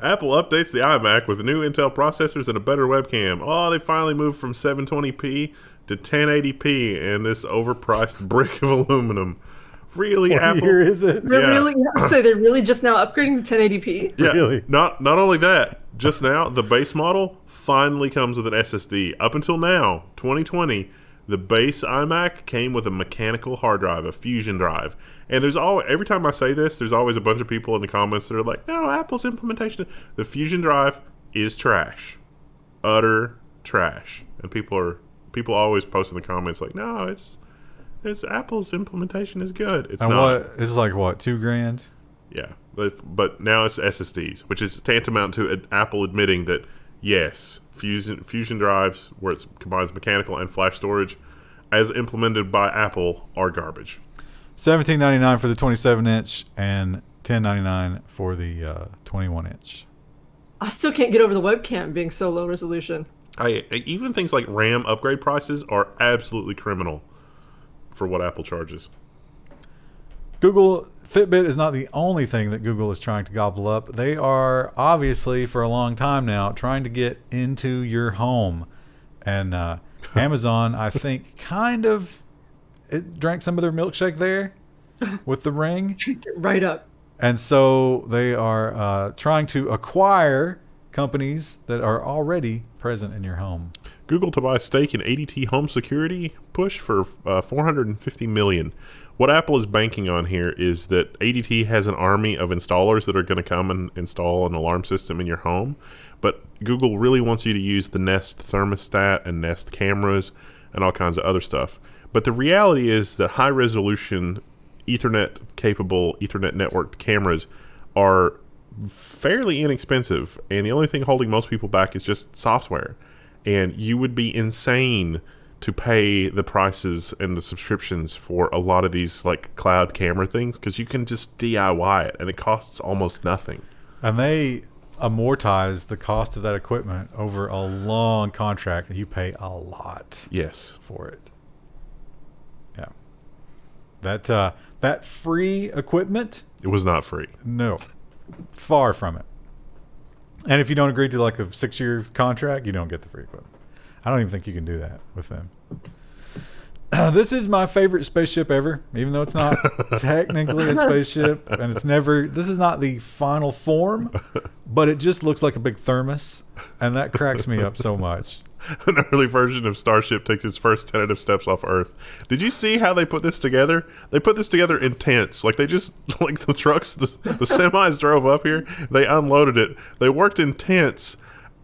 Apple updates the iMac with new Intel processors and a better webcam. Oh, they finally moved from 720p to 1080p in this overpriced brick of aluminum. Really, What Apple? year is it? They're Yeah. really so they're really just now upgrading to 1080p. Yeah, Really? Not only that, just now the base model finally comes with an SSD. Up until now, 2020, the base iMac came with a mechanical hard drive, a Fusion drive. And there's every time I say this, there's always a bunch of people in the comments that are like, "No, Apple's implementation, the Fusion drive is trash, utter trash." And people always post in the comments like, "No, it's Apple's implementation is good." It's And not. it's like what, $2,000? Yeah, but now it's SSDs, which is tantamount to Apple admitting that yes, Fusion drives, where it combines mechanical and flash storage, as implemented by Apple, are garbage. $17.99 for the 27-inch and $10.99 for the 21-inch. I still can't get over the webcam being so low resolution. Even things like RAM upgrade prices are absolutely criminal for what Apple charges. Fitbit is not the only thing that Google is trying to gobble up. They are obviously, for a long time now, trying to get into your home. And Amazon, I think, it drank some of their milkshake there with the Ring. Drink it right up. And so they are trying to acquire companies that are already present in your home. Google to buy a stake in ADT home security push for $450 million. What Apple is banking on here is that ADT has an army of installers that are going to come and install an alarm system in your home. But Google really wants you to use the Nest thermostat and Nest cameras and all kinds of other stuff. But the reality is that high-resolution Ethernet-capable, Ethernet-networked cameras are fairly inexpensive. And the only thing holding most people back is just software. And you would be insane to pay the prices and the subscriptions for a lot of these like cloud camera things because you can just DIY it and it costs almost nothing. And they amortize the cost of that equipment over a long contract, and you pay a lot Yes. for it. Yeah. That free equipment, It was not free. no, far from it. And if you don't agree to like a 6-year contract, you don't get the free equipment. I don't even think you can do that with them. This is my favorite spaceship ever, even though it's not technically a spaceship, and this is not the final form, but it just looks like a big thermos, and that cracks me up so much. An early version of Starship takes its first tentative steps off Earth. Did you see how they put this together? They put this together in tents. Like they just, like the trucks, the semis drove up here, they unloaded it. They worked in tents,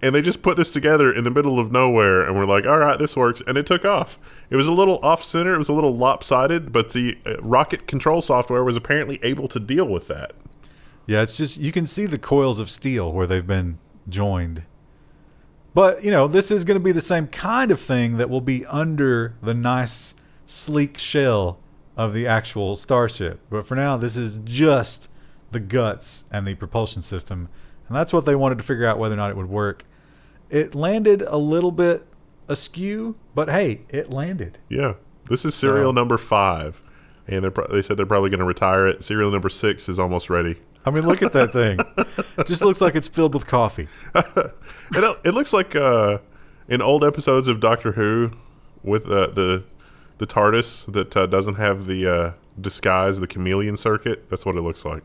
and they just put this together in the middle of nowhere, and we're like, all right, this works, and it took off. It was a little off-center, it was a little lopsided, but the rocket control software was apparently able to deal with that. Yeah, it's just, you can see the coils of steel where they've been joined. But, this is going to be the same kind of thing that will be under the nice, sleek shell of the actual Starship. But for now, this is just the guts and the propulsion system. And that's what they wanted to figure out whether or not it would work. It landed a little bit askew, but hey, it landed. Yeah. This is serial number 5. And they said they're probably going to retire it. Serial number 6 is almost ready. I mean, look at that thing. It just looks like it's filled with coffee. It looks like in old episodes of Doctor Who with the TARDIS that doesn't have the disguise, the chameleon circuit. That's what it looks like.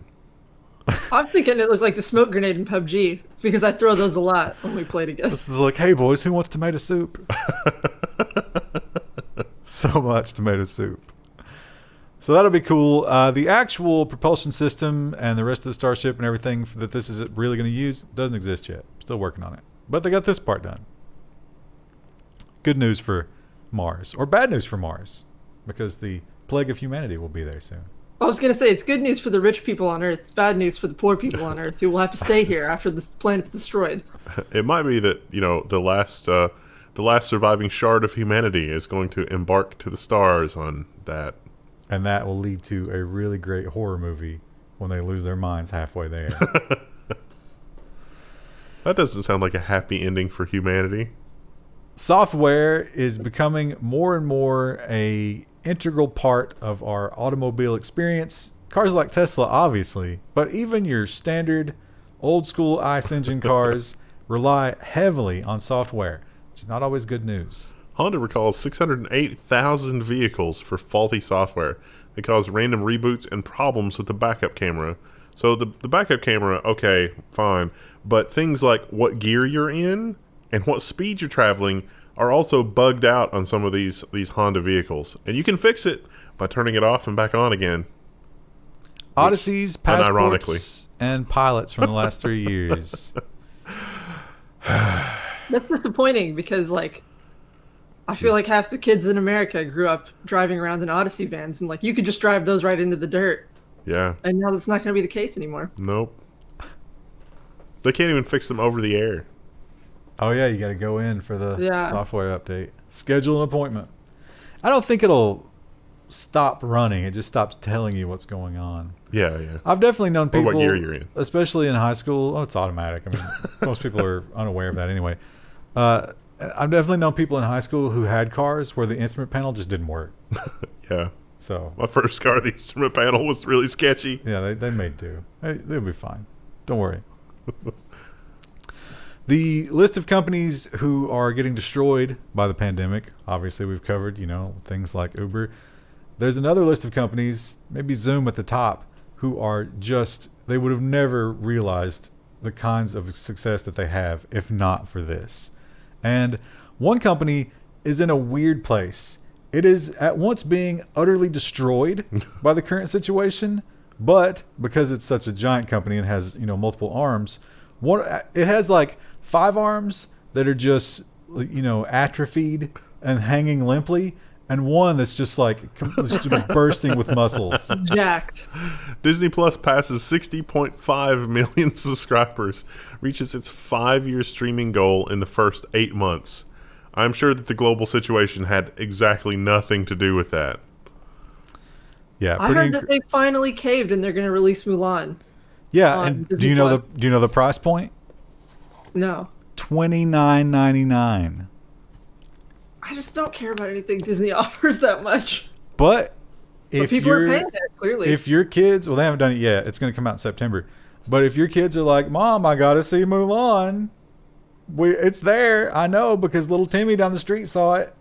I'm thinking it looked like the smoke grenade in PUBG because I throw those a lot when we play together. This is like, hey boys, who wants tomato soup? So much tomato soup. So that'll be cool. The actual propulsion system and the rest of the Starship and everything that this is really going to use doesn't exist yet. Still working on it. But they got this part done. Good news for Mars. Or bad news for Mars. Because the plague of humanity will be there soon. I was going to say, it's good news for the rich people on Earth. It's bad news for the poor people on Earth who will have to stay here after this planet's destroyed. It might be that, you know, the last surviving shard of humanity is going to embark to the stars on that. And that will lead to a really great horror movie when they lose their minds halfway there. That doesn't sound like a happy ending for humanity. Software is becoming more and more a integral part of our automobile experience. Cars like Tesla, obviously, but even your standard old school ICE engine cars rely heavily on software, which is not always good news. Honda recalls 608,000 vehicles for faulty software. They cause random reboots and problems with the backup camera. So the backup camera, okay, fine. But things like what gear you're in and what speed you're traveling are also bugged out on some of these Honda vehicles. And you can fix it by turning it off and back on again. Odysseys, passports, and pilots from the last 3 years. That's disappointing because, like, I feel like half the kids in America grew up driving around in Odyssey vans, and, like, you could just drive those right into the dirt. Yeah. And now that's not going to be the case anymore. Nope. They can't even fix them over the air. Oh, yeah, you got to go in for the software update. Schedule an appointment. I don't think it'll stop running. It just stops telling you what's going on. Yeah, yeah. I've definitely known people, or what gear you're in, especially in high school. Oh, it's automatic. I mean, most people are unaware of that anyway. I've definitely known people in high school who had cars where the instrument panel just didn't work. Yeah. So my first car, the instrument panel was really sketchy. Yeah, they made do. They'll be fine. Don't worry. The list of companies who are getting destroyed by the pandemic, obviously we've covered, things like Uber. There's another list of companies, maybe Zoom at the top, who are they would have never realized the kinds of success that they have if not for this. And one company is in a weird place. It is at once being utterly destroyed by the current situation, but because it's such a giant company and has, multiple arms, it has like 5 arms that are just, atrophied and hanging limply, and one that's just like bursting with muscles. Jacked. Disney Plus passes 60.5 million subscribers, reaches its 5-year streaming goal in the first 8 months. I'm sure that the global situation had exactly nothing to do with that. Yeah, I heard that they finally caved and they're going to release Mulan. Yeah, and do you know the price point? No. $29.99. I just don't care about anything Disney offers that much. But if people are paying it, clearly. If your kids, well, they haven't done it yet. It's going to come out in September. But if your kids are like, Mom, I got to see Mulan. It's there. I know because little Timmy down the street saw it.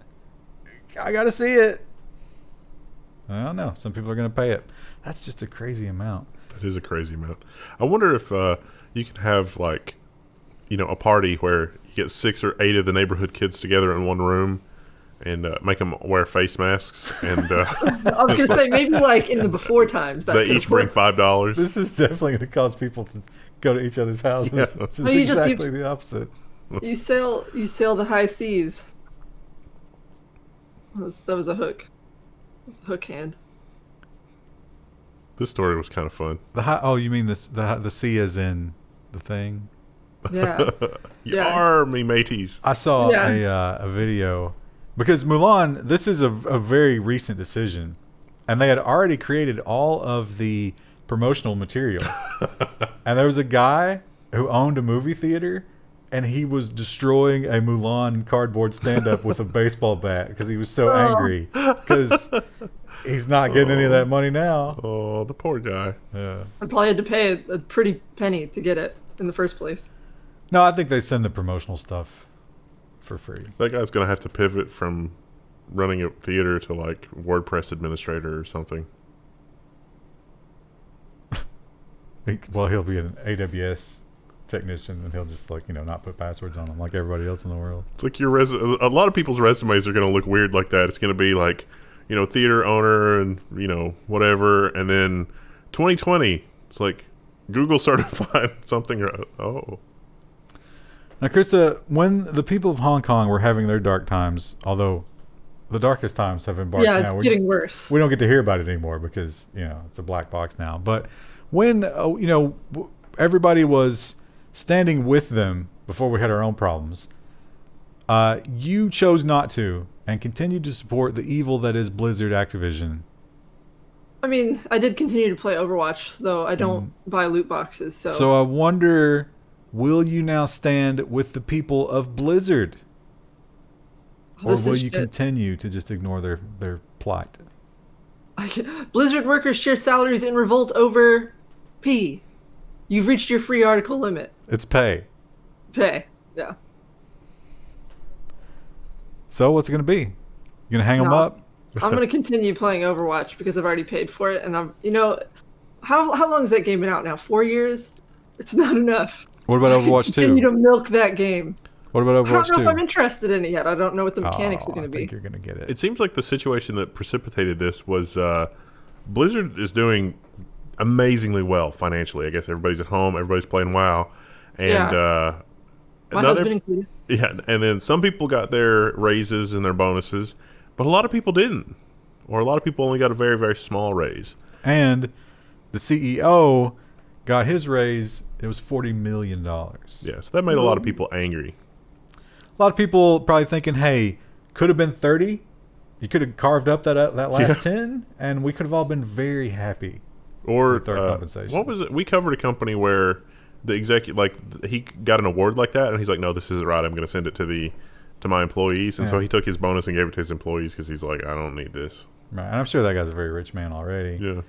I got to see it. I don't know. Some people are going to pay it. That's just a crazy amount. That is a crazy amount. I wonder if you can have like, a party where you get 6 or 8 of the neighborhood kids together in one room and make them wear face masks. And I was going to say maybe like in the before times. They each bring $5. This is definitely going to cause people to go to each other's houses. Yeah. Which is exactly the opposite. You sail the high seas. That was a hook. It was a hook hand. This story was kind of fun. You mean the sea as in the thing? Yeah. Yar, me mateys. I saw a video because Mulan. This is a very recent decision, and they had already created all of the promotional material. And there was a guy who owned a movie theater, and he was destroying a Mulan cardboard stand-up with a baseball bat because he was so angry because he's not getting any of that money now. Oh, the poor guy. Yeah. I probably had to pay a pretty penny to get it in the first place. No, I think they send the promotional stuff for free. That guy's going to have to pivot from running a theater to like WordPress administrator or something. Well, he'll be an AWS technician and he'll just not put passwords on them like everybody else in the world. It's like a lot of people's resumes are going to look weird like that. It's going to be like, theater owner and, whatever. And then 2020, it's like Google certified something. Oh. Now, Krista, when the people of Hong Kong were having their dark times, although the darkest times have embarked now. Yeah, it's getting worse. We don't get to hear about it anymore because, it's a black box now. But when, everybody was standing with them before we had our own problems, you chose not to and continued to support the evil that is Blizzard Activision. I mean, I did continue to play Overwatch, though I don't buy loot boxes. So I wonder, will you now stand with the people of Blizzard? Or will you continue to just ignore their plight? Blizzard workers share salaries in revolt over P. You've reached your free article limit. It's pay. Pay, yeah. So what's it going to be? You going to hang them up? I'm going to continue playing Overwatch because I've already paid for it. And how long has that game been out now? 4 years? It's not enough. What about Overwatch 2? Continue to milk that game. What about Overwatch 2? I don't know if I'm interested in it yet. I don't know what the mechanics are going to be. I think you're going to get it. It seems like the situation that precipitated this was Blizzard is doing amazingly well financially. I guess everybody's at home, everybody's playing WoW, and my husband included. Yeah, and then some people got their raises and their bonuses, but a lot of people didn't, or a lot of people only got a very, very small raise. And the CEO got his raise. It was $40 million. Yeah, so that made a lot of people angry. A lot of people probably thinking, hey, could have been 30. You could have carved up that last 10, and we could have all been very happy. Or with our compensation. What was it? We covered a company where the executive, he got an award like that, and he's like, no, this isn't right. I'm going to send it to my employees. And so he took his bonus and gave it to his employees because he's like, I don't need this. Right, and I'm sure that guy's a very rich man already. Yeah.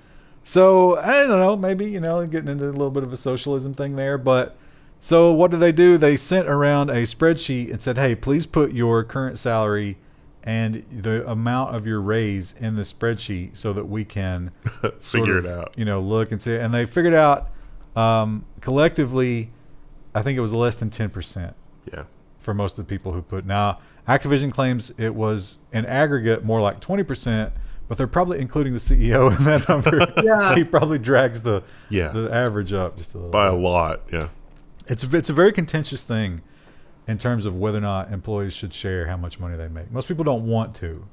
So, I don't know, maybe, getting into a little bit of a socialism thing there, but so what did they do? They sent around a spreadsheet and said, hey, please put your current salary and the amount of your raise in the spreadsheet so that we can figure it out. Look and see. And they figured out collectively, I think it was less than 10%. Yeah. For most of the people who put. Now, Activision claims it was in aggregate more like 20%, but they're probably including the CEO in that number. Yeah. He probably drags the average up just a little by bit. A lot, yeah. It's a very contentious thing in terms of whether or not employees should share how much money they make. Most people don't want to,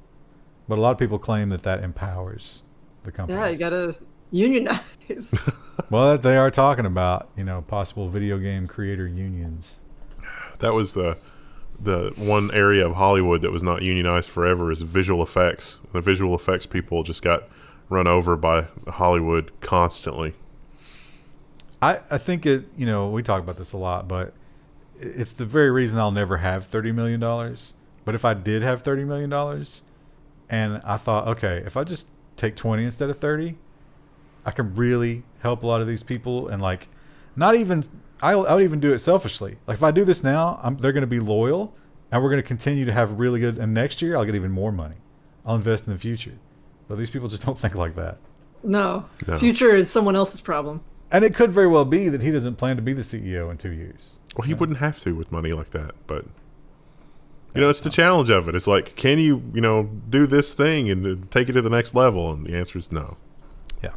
but a lot of people claim that empowers the companies. Yeah, you gotta unionize. Well, they are talking about possible video game creator unions. That was the one area of Hollywood that was not unionized forever is visual effects. The visual effects people just got run over by Hollywood constantly. I think we talk about this a lot, but it's the very reason I'll never have $30 million. But if I did have $30 million and I thought, okay, if I just take 20 instead of 30, I can really help a lot of these people. And I would even do it selfishly. Like if I do this now, they're going to be loyal and we're going to continue to have really good. And next year I'll get even more money. I'll invest in the future. But these people just don't think like that. No. Future is someone else's problem. And it could very well be that he doesn't plan to be the CEO in 2 years. Well, he wouldn't have to with money like that, but it's the challenge of it. It's like, can you, do this thing and take it to the next level? And the answer is no. Yeah.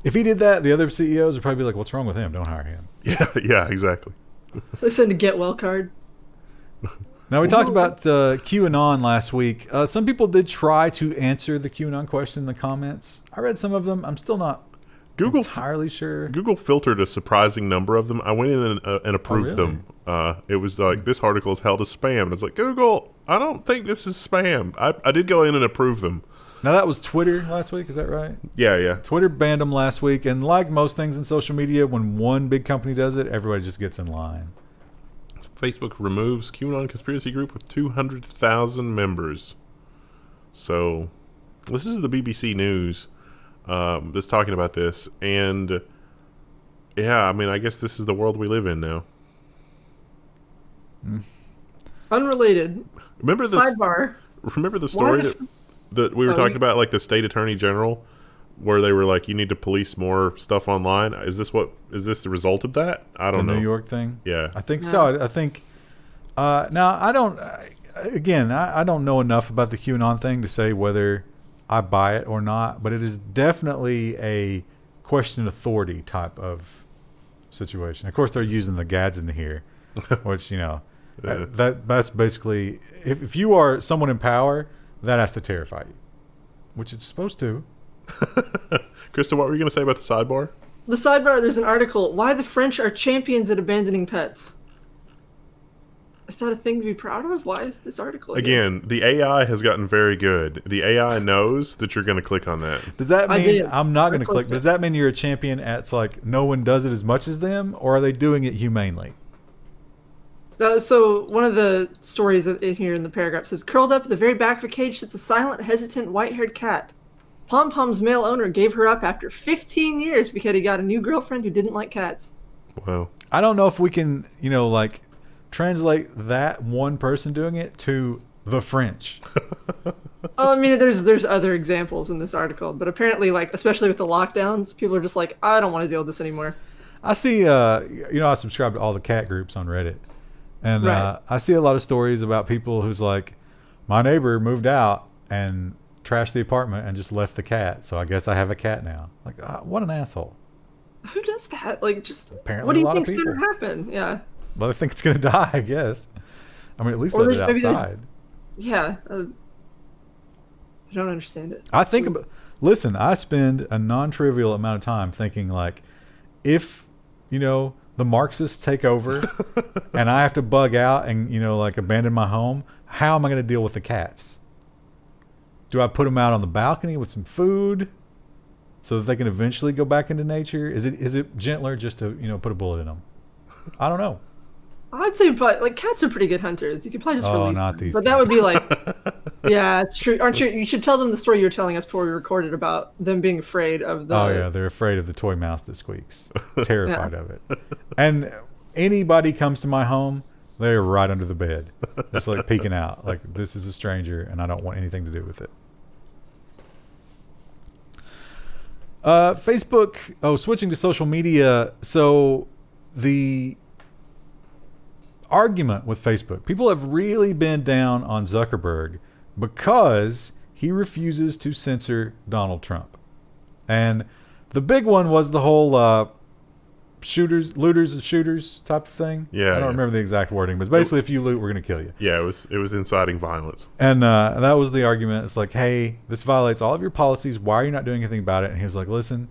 If he did that, the other CEOs would probably be like, what's wrong with him? Don't hire him. Yeah, exactly. They send a get well card. Now, we talked about QAnon last week. Some people did try to answer the QAnon question in the comments. I read some of them. I'm still not entirely sure. Google filtered a surprising number of them. I went in and approved them. It was like, this article is held as spam. And it's like, Google, I don't think this is spam. I did go in and approve them. Now, that was Twitter last week. Is that right? Yeah. Twitter banned them last week. And like most things in social media, when one big company does it, everybody just gets in line. Facebook removes QAnon conspiracy group with 200,000 members. So, this is the BBC News that's talking about this. And, yeah, I guess this is the world we live in now. Unrelated. Remember Sidebar. Remember the story that we were talking about, like the state attorney general, where they were like, you need to police more stuff online? Is this the result of that? I don't know. The New York thing? Yeah. I think so. I think, now I don't know enough about the QAnon thing to say whether I buy it or not, but it is definitely a question authority type of situation. Of course, they're using the Gadsden here, which, that's basically, if you are someone in power, that has to terrify you, which it's supposed to. Krista, what were you going to say about the sidebar? The sidebar, there's an article, Why the French Are Champions at Abandoning Pets. Is that a thing to be proud of? Why is this article here? Again, the AI has gotten very good. The AI knows that you're going to click on that. Does that mean I'm not going to click? it. Does that mean you're a champion at like no one does it as much as them, or are they doing it humanely? So one of the stories in here in the paragraph says, curled up at the very back of a cage sits a silent, hesitant, white-haired cat. Pom Pom's male owner gave her up after 15 years because he got a new girlfriend who didn't like cats. Wow. I don't know if we can, translate that one person doing it to the French. Oh, I mean, there's other examples in this article, but apparently, especially with the lockdowns, people are just like, I don't want to deal with this anymore. I see, I subscribe to all the cat groups on Reddit, and Right. I see a lot of stories about people who's like, my neighbor moved out and trashed the apartment and just left the cat, so I guess I have a cat now. Like, what an asshole. Who does that? Apparently What do a you lot of think's going people. to happen? Yeah. Well, I think it's going to die, I guess. I mean, at least Or let it maybe they- outside. Yeah. I don't understand it. I think listen, I spend a non-trivial amount of time thinking if, the Marxists take over and I have to bug out and, abandon my home, how am I going to deal with the cats? Do I put them out on the balcony with some food so that they can eventually go back into nature? Is it gentler just to, put a bullet in them? I don't know. I'd say, but cats are pretty good hunters. You could probably just release not them. these But that would be cats. yeah, it's true. Aren't you? You should tell them the story you were telling us before we recorded about them being afraid of the. Oh yeah, they're afraid of the toy mouse that squeaks. Terrified of it. And anybody comes to my home, they're right under the bed. It's like peeking out. Like, this is a stranger and I don't want anything to do with it. Facebook, switching to social media. So the argument with Facebook, people have really been down on Zuckerberg because he refuses to censor Donald Trump. And the big one was the whole looters and shooters type of thing. Yeah, I don't remember the exact wording, but basically if you loot, we're going to kill you. Yeah, it was inciting violence. And that was the argument. It's like, hey, this violates all of your policies. Why are you not doing anything about it? And he was like, listen,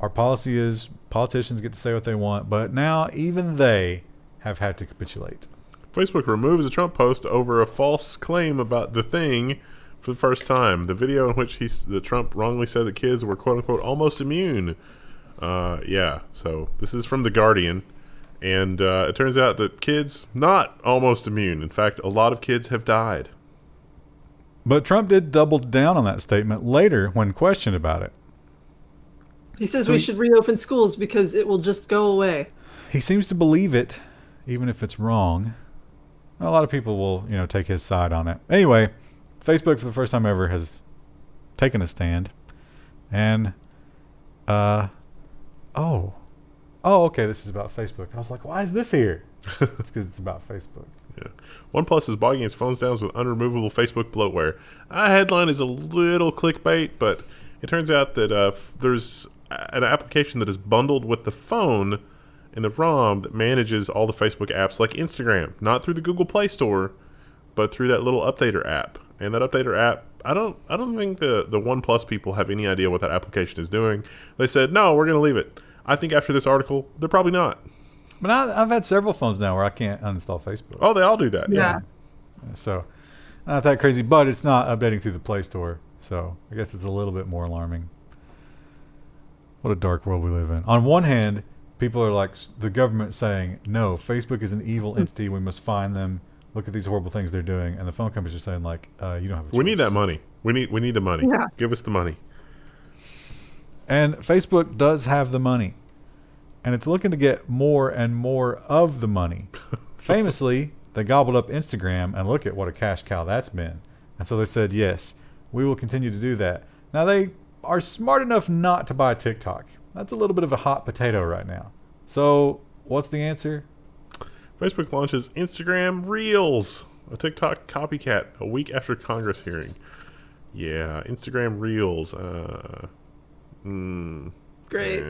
our policy is politicians get to say what they want, but now even they have had to capitulate. Facebook removes a Trump post over a false claim about the thing for the first time. The video in which the Trump wrongly said that kids were quote unquote almost immune. So this is from The Guardian, and it turns out that kids not almost immune. In fact, a lot of kids have died. But Trump did double down on that statement later when questioned about it. He says we should reopen schools because it will just go away. He seems to believe it, even if it's wrong. A lot of people will, take his side on it. Anyway, Facebook for the first time ever has taken a stand. And, okay, this is about Facebook. I was like, why is this here? It's because it's about Facebook. Yeah. OnePlus is bogging its phones down with unremovable Facebook bloatware. That headline is a little clickbait, but it turns out that there's an application that is bundled with the phone in the ROM that manages all the Facebook apps like Instagram, not through the Google Play Store, but through that little updater app. And that updater app, I don't think the OnePlus people have any idea what that application is doing. They said, no, we're going to leave it. I think after this article, they're probably not. But I've had several phones now where I can't uninstall Facebook. Oh, they all do that. Yeah. So, not that crazy, but it's not updating through the Play Store. So, I guess it's a little bit more alarming. What a dark world we live in. On one hand, people are like, the government saying, no, Facebook is an evil entity. We must find them. Look at these horrible things they're doing. And the phone companies are saying, you don't have a choice. We need that money. We need the money. Yeah. Give us the money. And Facebook does have the money. And it's looking to get more and more of the money. Famously, they gobbled up Instagram, and look at what a cash cow that's been. And so they said, yes, we will continue to do that. Now, they are smart enough not to buy TikTok. That's a little bit of a hot potato right now. So what's the answer? Facebook launches Instagram Reels, a TikTok copycat, a week after Congress hearing. Yeah, Instagram Reels. Great.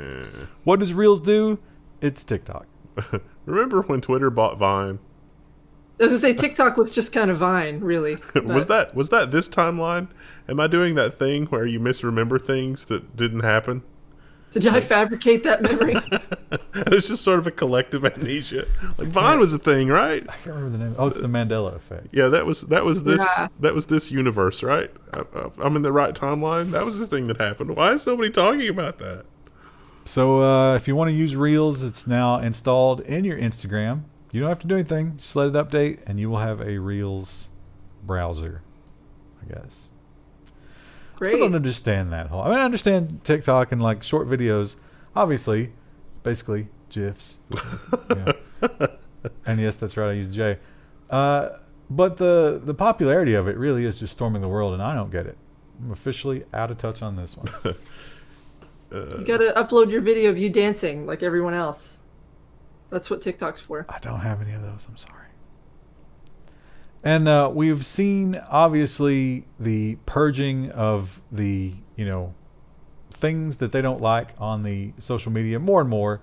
What does Reels do? It's TikTok. Remember when Twitter bought Vine? I was gonna say TikTok was just kind of Vine, really. Was that this timeline? Am I doing that thing where you misremember things that didn't happen? Did I fabricate that memory? It's just sort of a collective amnesia. Like Vine was a thing, right? I can't remember the name. Oh, it's the Mandela effect. Yeah, that was this universe, right? I'm in the right timeline. That was the thing that happened. Why is nobody talking about that? So if you want to use Reels, it's now installed in your Instagram. You don't have to do anything. Just let it update, and you will have a Reels browser, I guess. Great. I still don't understand that whole. I mean, I understand TikTok and like short videos, obviously, basically GIFs. And yes, that's right. I use J. But the popularity of it really is just storming the world, and I don't get it. I'm officially out of touch on this one. You gotta upload your video of you dancing like everyone else. That's what TikTok's for. I don't have any of those. I'm sorry. And we've seen, obviously, the purging of the, things that they don't like on the social media more and more.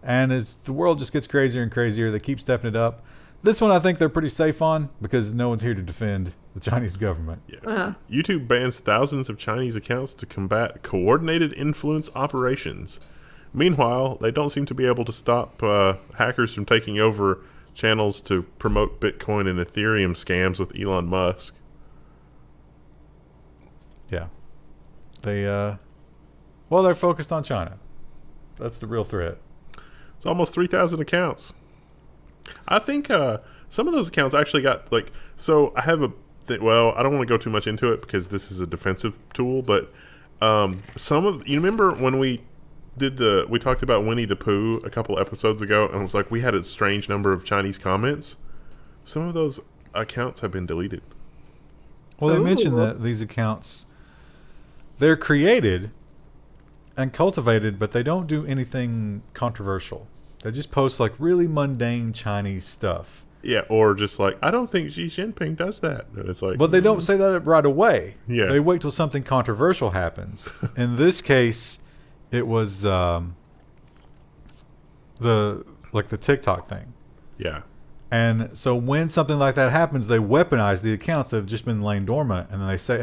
And as the world just gets crazier and crazier, they keep stepping it up. This one I think they're pretty safe on because no one's here to defend the Chinese government. Yeah. YouTube bans thousands of Chinese accounts to combat coordinated influence operations. Meanwhile, they don't seem to be able to stop hackers from taking over channels to promote Bitcoin and Ethereum scams with Elon Musk. Yeah. They're focused on China. That's the real threat. It's almost 3,000 accounts. I think some of those accounts actually got so I have I don't want to go too much into it because this is a defensive tool, but you remember when we talked about Winnie the Pooh a couple episodes ago, and it was like we had a strange number of Chinese comments. Some of those accounts have been deleted. Well, they mentioned that these accounts, they're created and cultivated, but they don't do anything controversial. They just post like really mundane Chinese stuff. Yeah, or just like, I don't think Xi Jinping does that. And it's like, but they don't say that right away. Yeah, they wait till something controversial happens. In this case, it was the TikTok thing. Yeah. And so when something like that happens, they weaponize the accounts that have just been laying dormant, and then they say,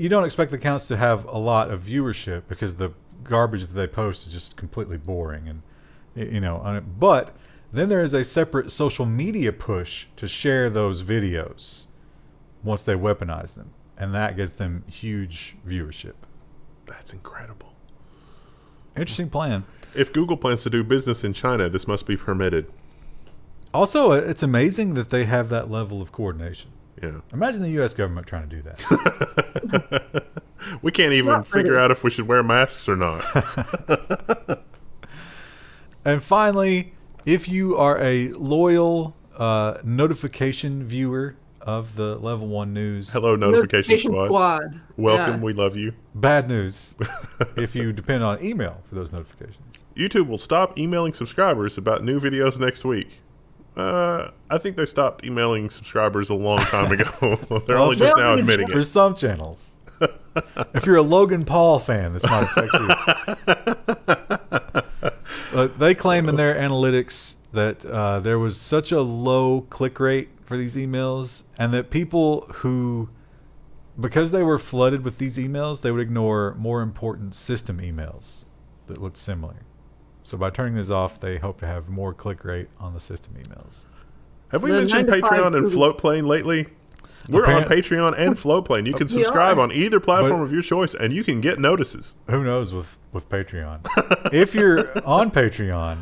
you don't expect the accounts to have a lot of viewership because the garbage that they post is just completely boring, and but then there is a separate social media push to share those videos once they weaponize them, and that gets them huge viewership. That's incredible. Interesting plan. If Google plans to do business in China, this must be permitted. Also, it's amazing that they have that level of coordination. Yeah. Imagine the U.S. government trying to do that. We can't even figure out if we should wear masks or not. And finally, if you are a loyal notification viewer of the Level 1 news. Hello, Notification Squad. Welcome, yeah. We love you. Bad news if you depend on email for those notifications. YouTube will stop emailing subscribers about new videos next week. I think they stopped emailing subscribers a long time ago. They're only just now admitting it. For some channels. If you're a Logan Paul fan, this might affect you. They claim in their analytics that there was such a low click rate for these emails, and that people who, because they were flooded with these emails, they would ignore more important system emails that looked similar. So by turning this off, they hope to have more click rate on the system emails. Have we mentioned Patreon and Floatplane lately? We're on Patreon and Floatplane. You can subscribe on either platform of your choice, and you can get notices. Who knows with Patreon? If you're on Patreon,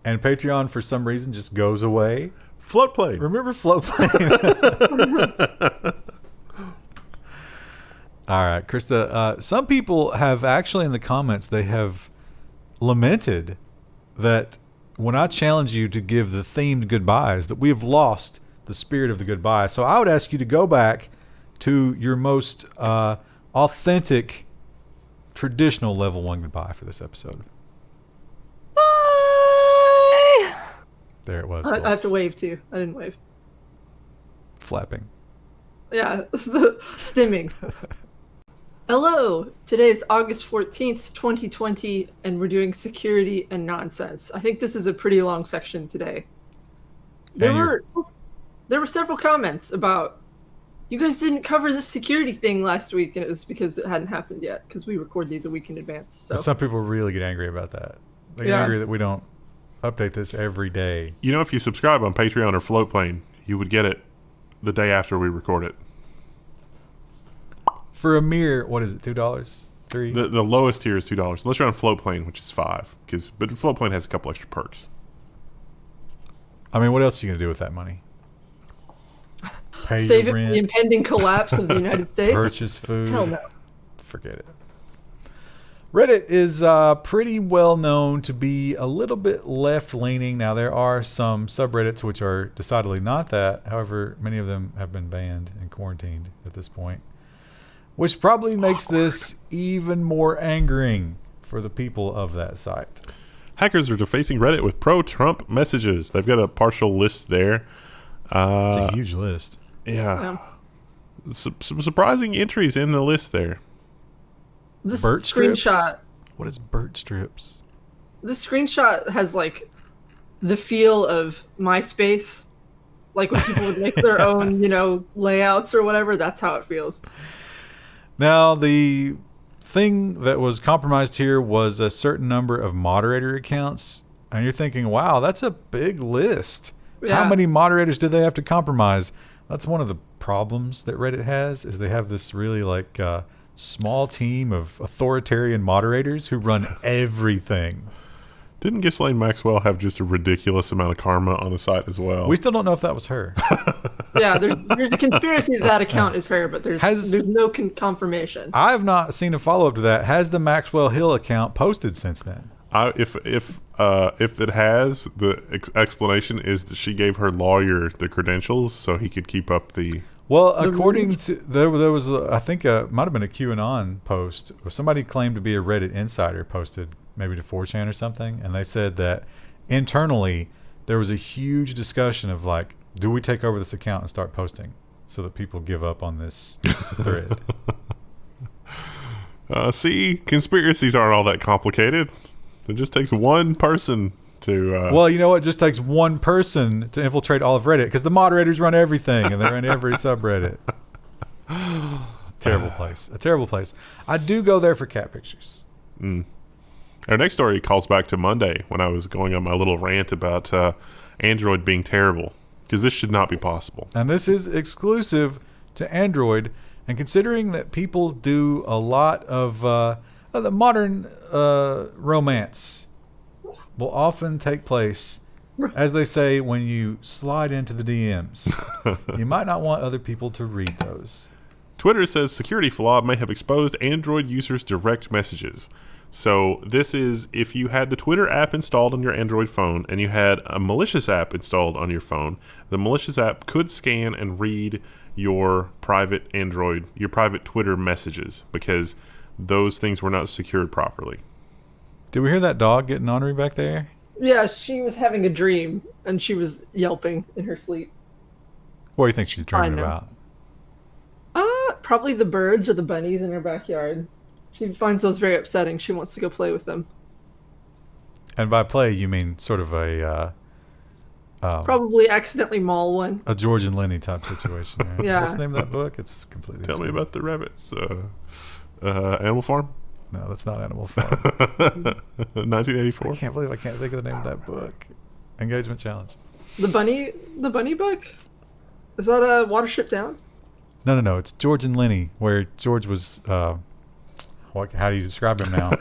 and Patreon for some reason just goes away, Floatplane. Remember Floatplane? All right, Krista. Some people have actually in the comments, they have lamented that when I challenge you to give the themed goodbyes, that we have lost the spirit of the goodbye. So I would ask you to go back to your most authentic, traditional Level 1 goodbye for this episode. There it was. I have to wave too. I didn't wave. Flapping. Yeah, the stimming. Hello, today is August 14th, 2020, and we're doing security and nonsense. I think this is a pretty long section today. There were several comments about, you guys didn't cover this security thing last week, and it was because it hadn't happened yet, because we record these a week in advance. So Some people really get angry about that. They get angry that we don't update this every day. You know, if you subscribe on Patreon or Floatplane, you would get it the day after we record it. For a mere, what is it, $2? $3? The lowest tier is $2, unless you're on Floatplane, which is $5. But Floatplane has a couple extra perks. I mean, what else are you going to do with that money? Pay save it your for rent, the impending collapse of the United States? purchase food. Hell no. Forget it. Reddit is pretty well known to be a little bit left-leaning. Now, there are some subreddits which are decidedly not that. However, many of them have been banned and quarantined at this point, which probably makes this even more angering for the people of that site. Hackers are defacing Reddit with pro-Trump messages. They've got a partial list there. It's a huge list. Yeah. Some surprising entries in the list there. This Burt screenshot. strips? What is Burt strips? This screenshot has like the feel of MySpace, like when people would make their own, layouts or whatever. That's how it feels. Now, the thing that was compromised here was a certain number of moderator accounts, and you're thinking, wow, that's a big list. Yeah. How many moderators do they have to compromise? That's one of the problems that Reddit has, is they have this really small team of authoritarian moderators who run everything. Didn't Ghislaine Maxwell have just a ridiculous amount of karma on the site as well? We still don't know if that was her. Yeah, there's a conspiracy that account is her, but there's no confirmation. I have not seen a follow-up to that. Has the Maxwell Hill account posted since then? If it has, the explanation is that she gave her lawyer the credentials so he could keep up the... Well, according to there was I think might have been a QAnon post where somebody claimed to be a Reddit insider posted maybe to 4chan or something, and they said that internally there was a huge discussion of do we take over this account and start posting so that people give up on this thread? See, conspiracies aren't all that complicated. It just takes one person to... Well, you know what? It just takes one person to infiltrate all of Reddit, because the moderators run everything and they're in every subreddit. Terrible place. A terrible place. I do go there for cat pictures. Our next story calls back to Monday when I was going on my little rant about Android being terrible, because this should not be possible. And this is exclusive to Android, and considering that people do a lot of the modern romance will often take place, as they say, when you slide into the DMs. You might not want other people to read those. Twitter says security flaw may have exposed Android users' direct messages. So this is if you had the Twitter app installed on your Android phone and you had a malicious app installed on your phone, the malicious app could scan and read your private Twitter messages because those things were not secured properly. Did we hear that dog getting ornery back there? Yeah, she was having a dream, and she was yelping in her sleep. What do you think she's dreaming about? Probably the birds or the bunnies in her backyard. She finds those very upsetting. She wants to go play with them. And by play, you mean sort of a... Probably accidentally maul one. A George and Lenny type situation. Right? Yeah. What's the name of that book? It's completely... Tell me about the rabbits. Animal Farm? No, that's not Animal Farm. 1984? I can't believe I can't think of the name of that book. Engagement Challenge. The bunny book? Is that a Watership Down? No. It's George and Lenny, where George was... how do you describe him now?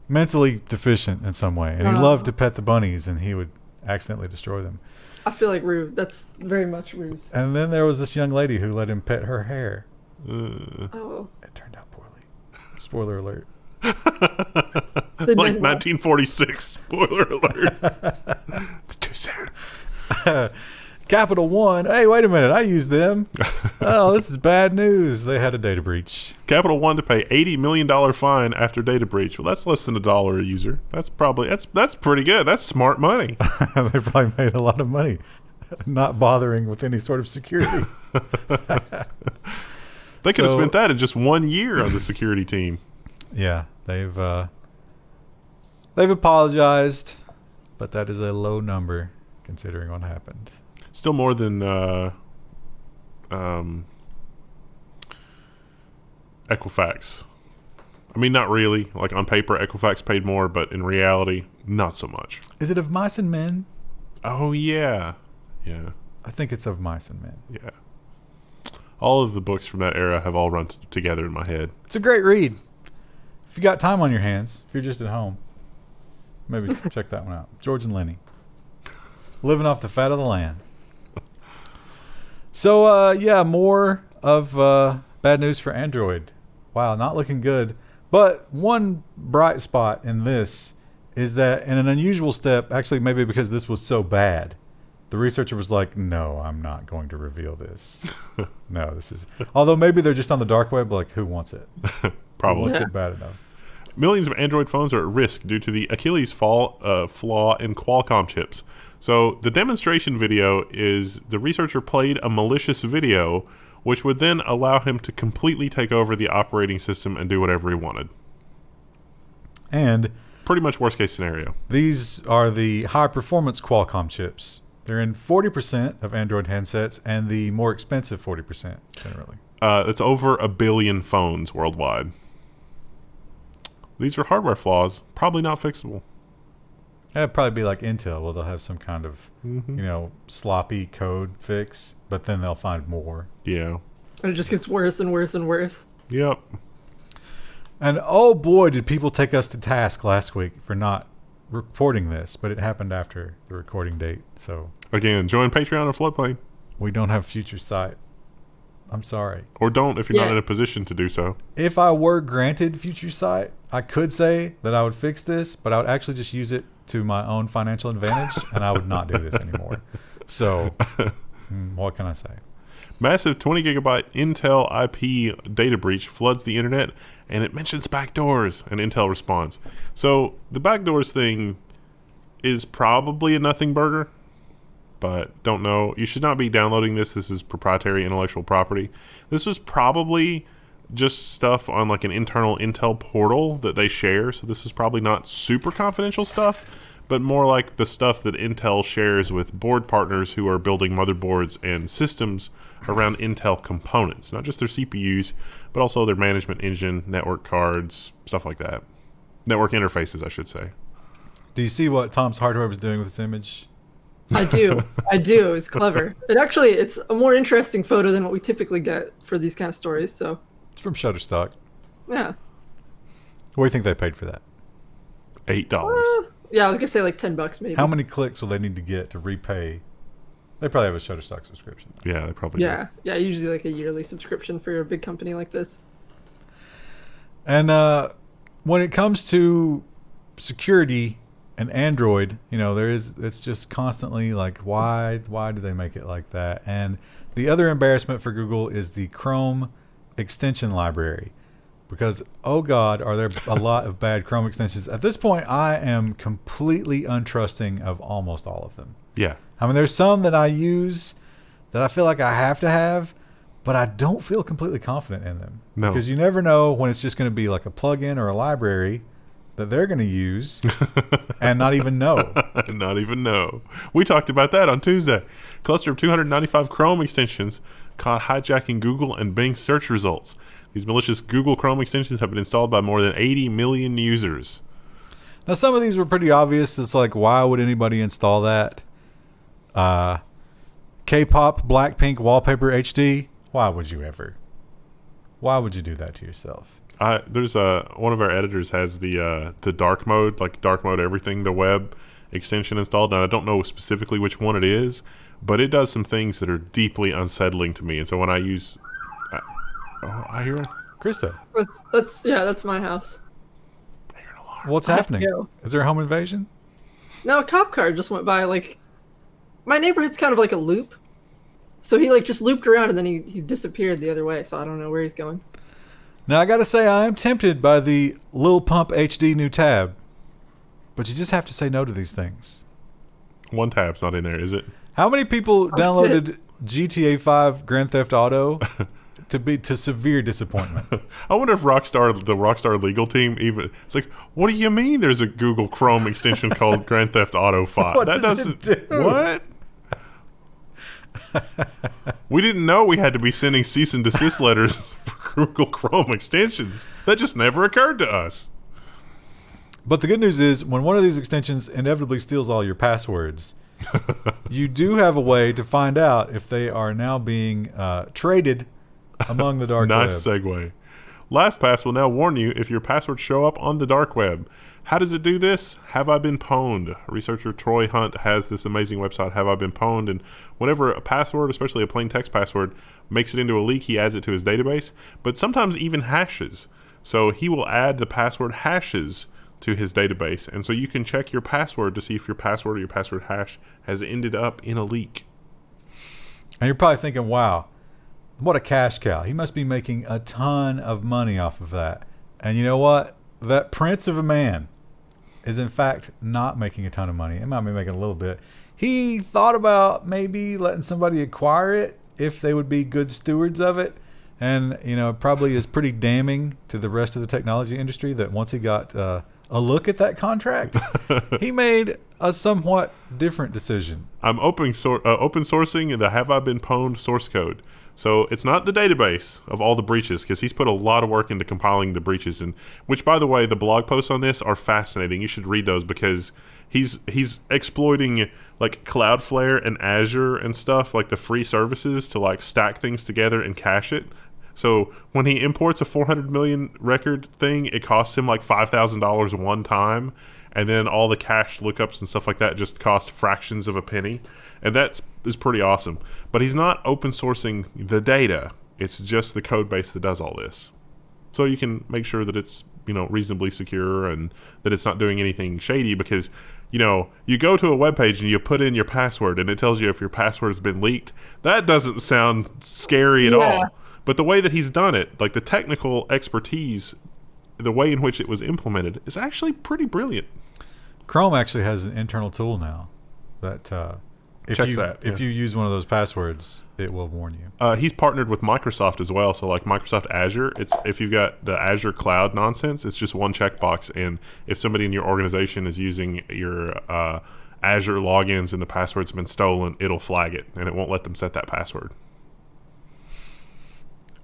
Mentally deficient in some way. And he loved to pet the bunnies, and he would accidentally destroy them. I feel like that's very much ruse. And then there was this young lady who let him pet her hair. Oh. It turned out poorly. Spoiler alert. Like 1946. Spoiler alert. It's too soon. Capital One. Hey, wait a minute. I used them. Oh, this is bad news. They had a data breach. Capital One to pay $80 million fine after data breach. Well, that's less than $1 a user. That's pretty good. That's smart money. They probably made a lot of money. not bothering with any sort of security. They could have spent that in just 1 year on the security team. Yeah, they've apologized, but that is a low number considering what happened. Still more than Equifax. I mean, not really. Like on paper, Equifax paid more, but in reality, not so much. Is it of Mice and Men? Oh, yeah. Yeah. I think it's of Mice and Men. Yeah. All of the books from that era have all run together in my head. It's a great read. If you got time on your hands, if you're just at home, maybe check that one out. George and Lenny. Living off the fat of the land. So, yeah, more of bad news for Android. Wow, not looking good. But one bright spot in this is that in an unusual step, actually maybe because this was so bad, the researcher was like, no, I'm not going to reveal this. No, this is... Although maybe they're just on the dark web, like, who wants it? Probably. Who wants it bad enough? Millions of Android phones are at risk due to the Achilles flaw in Qualcomm chips. So the demonstration video is the researcher played a malicious video, which would then allow him to completely take over the operating system and do whatever he wanted. And pretty much worst case scenario. These are the high-performance Qualcomm chips. They're in 40% of Android handsets and the more expensive 40% generally. It's over 1 billion phones worldwide. These are hardware flaws, probably not fixable. That'd probably be like Intel, where they'll have some kind of, sloppy code fix, but then they'll find more. Yeah. And it just gets worse and worse and worse. Yep. And oh boy, did people take us to task last week for not reporting this, but it happened after the recording date, so... Again, join Patreon or Floodplain. We don't have future sight. I'm sorry. Or don't if you're not in a position to do so. If I were granted future sight, I could say that I would fix this, but I would actually just use it to my own financial advantage, and I would not do this anymore. So, what can I say? Massive 20 gigabyte Intel IP data breach floods the internet, and it mentions backdoors, and Intel responds. So, the backdoors thing is probably a nothing burger, but don't know. You should not be downloading this. This is proprietary intellectual property. This was probably just stuff on like an internal Intel portal that they share. So this is probably not super confidential stuff, but more like the stuff that Intel shares with board partners who are building motherboards and systems around Intel components. Not just their CPUs, but also their management engine, network cards, stuff like that. Network interfaces, I should say. Do you see what Tom's Hardware was doing with this image? I do. It's clever. It's a more interesting photo than what we typically get for these kind of stories. So it's from Shutterstock. Yeah. What do you think they paid for that? $8. Yeah, I was gonna say like $10 maybe. How many clicks will they need to get to repay? They probably have a Shutterstock subscription. Yeah, they probably do. Yeah, usually like a yearly subscription for a big company like this. And when it comes to security and Android, it's just constantly like, why do they make it like that? And the other embarrassment for Google is the Chrome extension library, because oh god, are there a lot of bad Chrome extensions. At this point, I am completely untrusting of almost all of them. Yeah. I mean, there's some that I use that I feel like I have to have, but I don't feel completely confident in them. No. Because you never know when it's just going to be like a plugin or a library that they're going to use and not even know. Not even know. We talked about that on Tuesday. Cluster of 295 Chrome extensions caught hijacking Google and Bing search results. These malicious Google Chrome extensions have been installed by more than 80 million users. Now, some of these were pretty obvious. It's like, why would anybody install that? K-pop Blackpink wallpaper HD. Why would you ever? Why would you do that to yourself? There's one of our editors has the dark mode, like dark mode everything, the web extension installed. And I don't know specifically which one it is, but it does some things that are deeply unsettling to me. And so when I use, I hear it. Krista. That's my house. I hear an alarm. What's happening? Is there a home invasion? No, a cop car just went by. Like, my neighborhood's kind of like a loop, so he like just looped around and then he disappeared the other way. So I don't know where he's going. Now, I gotta say, I am tempted by the Lil Pump HD new tab, but you just have to say no to these things. One tab's not in there, is it? How many people Oh, downloaded GTA 5 Grand Theft Auto to severe disappointment? I wonder if the Rockstar legal team even. It's like, what do you mean? There's a Google Chrome extension called Grand Theft Auto 5. What that does it doesn't. do? What? We didn't know we had to be sending cease and desist letters for Google Chrome extensions. That just never occurred to us. But the good news is, when one of these extensions inevitably steals all your passwords, you do have a way to find out if they are now being traded among the dark web. Nice segue. LastPass will now warn you if your passwords show up on the dark web. How does it do this? Have I Been Pwned? Researcher Troy Hunt has this amazing website, Have I Been Pwned? And whenever a password, especially a plain text password, makes it into a leak, he adds it to his database, but sometimes even hashes. So he will add the password hashes to his database. And so you can check your password to see if your password or your password hash has ended up in a leak. And you're probably thinking, wow, what a cash cow. He must be making a ton of money off of that. And you know what? That prince of a man is in fact not making a ton of money. It might be making a little bit. He thought about maybe letting somebody acquire it if they would be good stewards of it. And, you know, it probably is pretty damning to the rest of the technology industry that once he got a look at that contract, he made a somewhat different decision. I'm open sourcing the Have I Been Pwned source code. So it's not the database of all the breaches, because he's put a lot of work into compiling the breaches, and which, by the way, the blog posts on this are fascinating. You should read those, because he's exploiting like Cloudflare and Azure and stuff, like the free services, to like stack things together and cache it. So when he imports a 400 million record thing, it costs him like $5,000 one time, and then all the cached lookups and stuff like that just cost fractions of a penny. And that is pretty awesome. But he's not open sourcing the data. It's just the code base that does all this. So you can make sure that it's, you know, reasonably secure and that it's not doing anything shady, because, you know, you go to a web page and you put in your password and it tells you if your password has been leaked. That doesn't sound scary at all. But the way that he's done it, like the technical expertise, the way in which it was implemented, is actually pretty brilliant. Chrome actually has an internal tool now that if you use one of those passwords, it will warn you. He's partnered with Microsoft as well. So like Microsoft Azure, it's if you've got the Azure cloud nonsense, it's just one checkbox. And if somebody in your organization is using your Azure logins and the password's been stolen, it'll flag it and it won't let them set that password.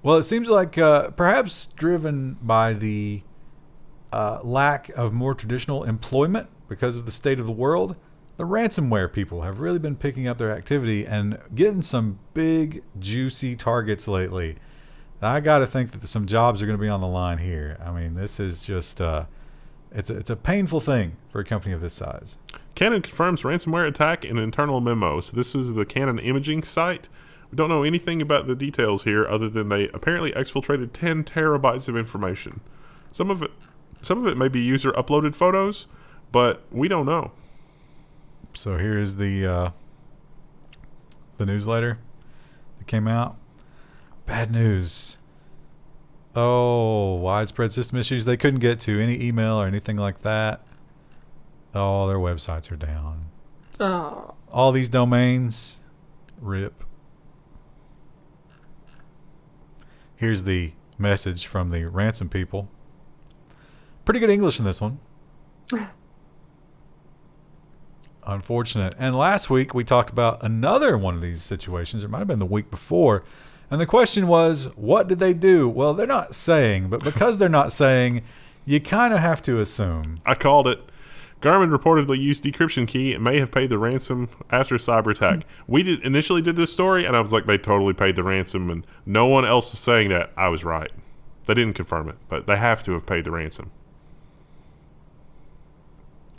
Well, it seems like perhaps driven by the lack of more traditional employment because of the state of the world, the ransomware people have really been picking up their activity and getting some big, juicy targets lately. I got to think that some jobs are going to be on the line here. I mean, this is just it's a painful thing for a company of this size. Canon confirms ransomware attack in internal memo. So this is the Canon imaging site. We don't know anything about the details here other than they apparently exfiltrated 10 terabytes of information. Some of it may be user uploaded photos, but we don't know. So here's the newsletter that came out. Bad news. Oh, widespread system issues. They couldn't get to any email or anything like that. Oh, their websites are down. Oh. All these domains, rip. Here's the message from the ransom people. Pretty good English in this one. Unfortunate. And last week we talked about another one of these situations. It might have been the week before. And the question was, what did they do? Well, they're not saying, but because they're not saying, you kind of have to assume. I called it. Garmin reportedly used decryption key and may have paid the ransom after a cyber attack. We initially did this story, and I was like, they totally paid the ransom, and no one else is saying that. I was right. They didn't confirm it, but they have to have paid the ransom.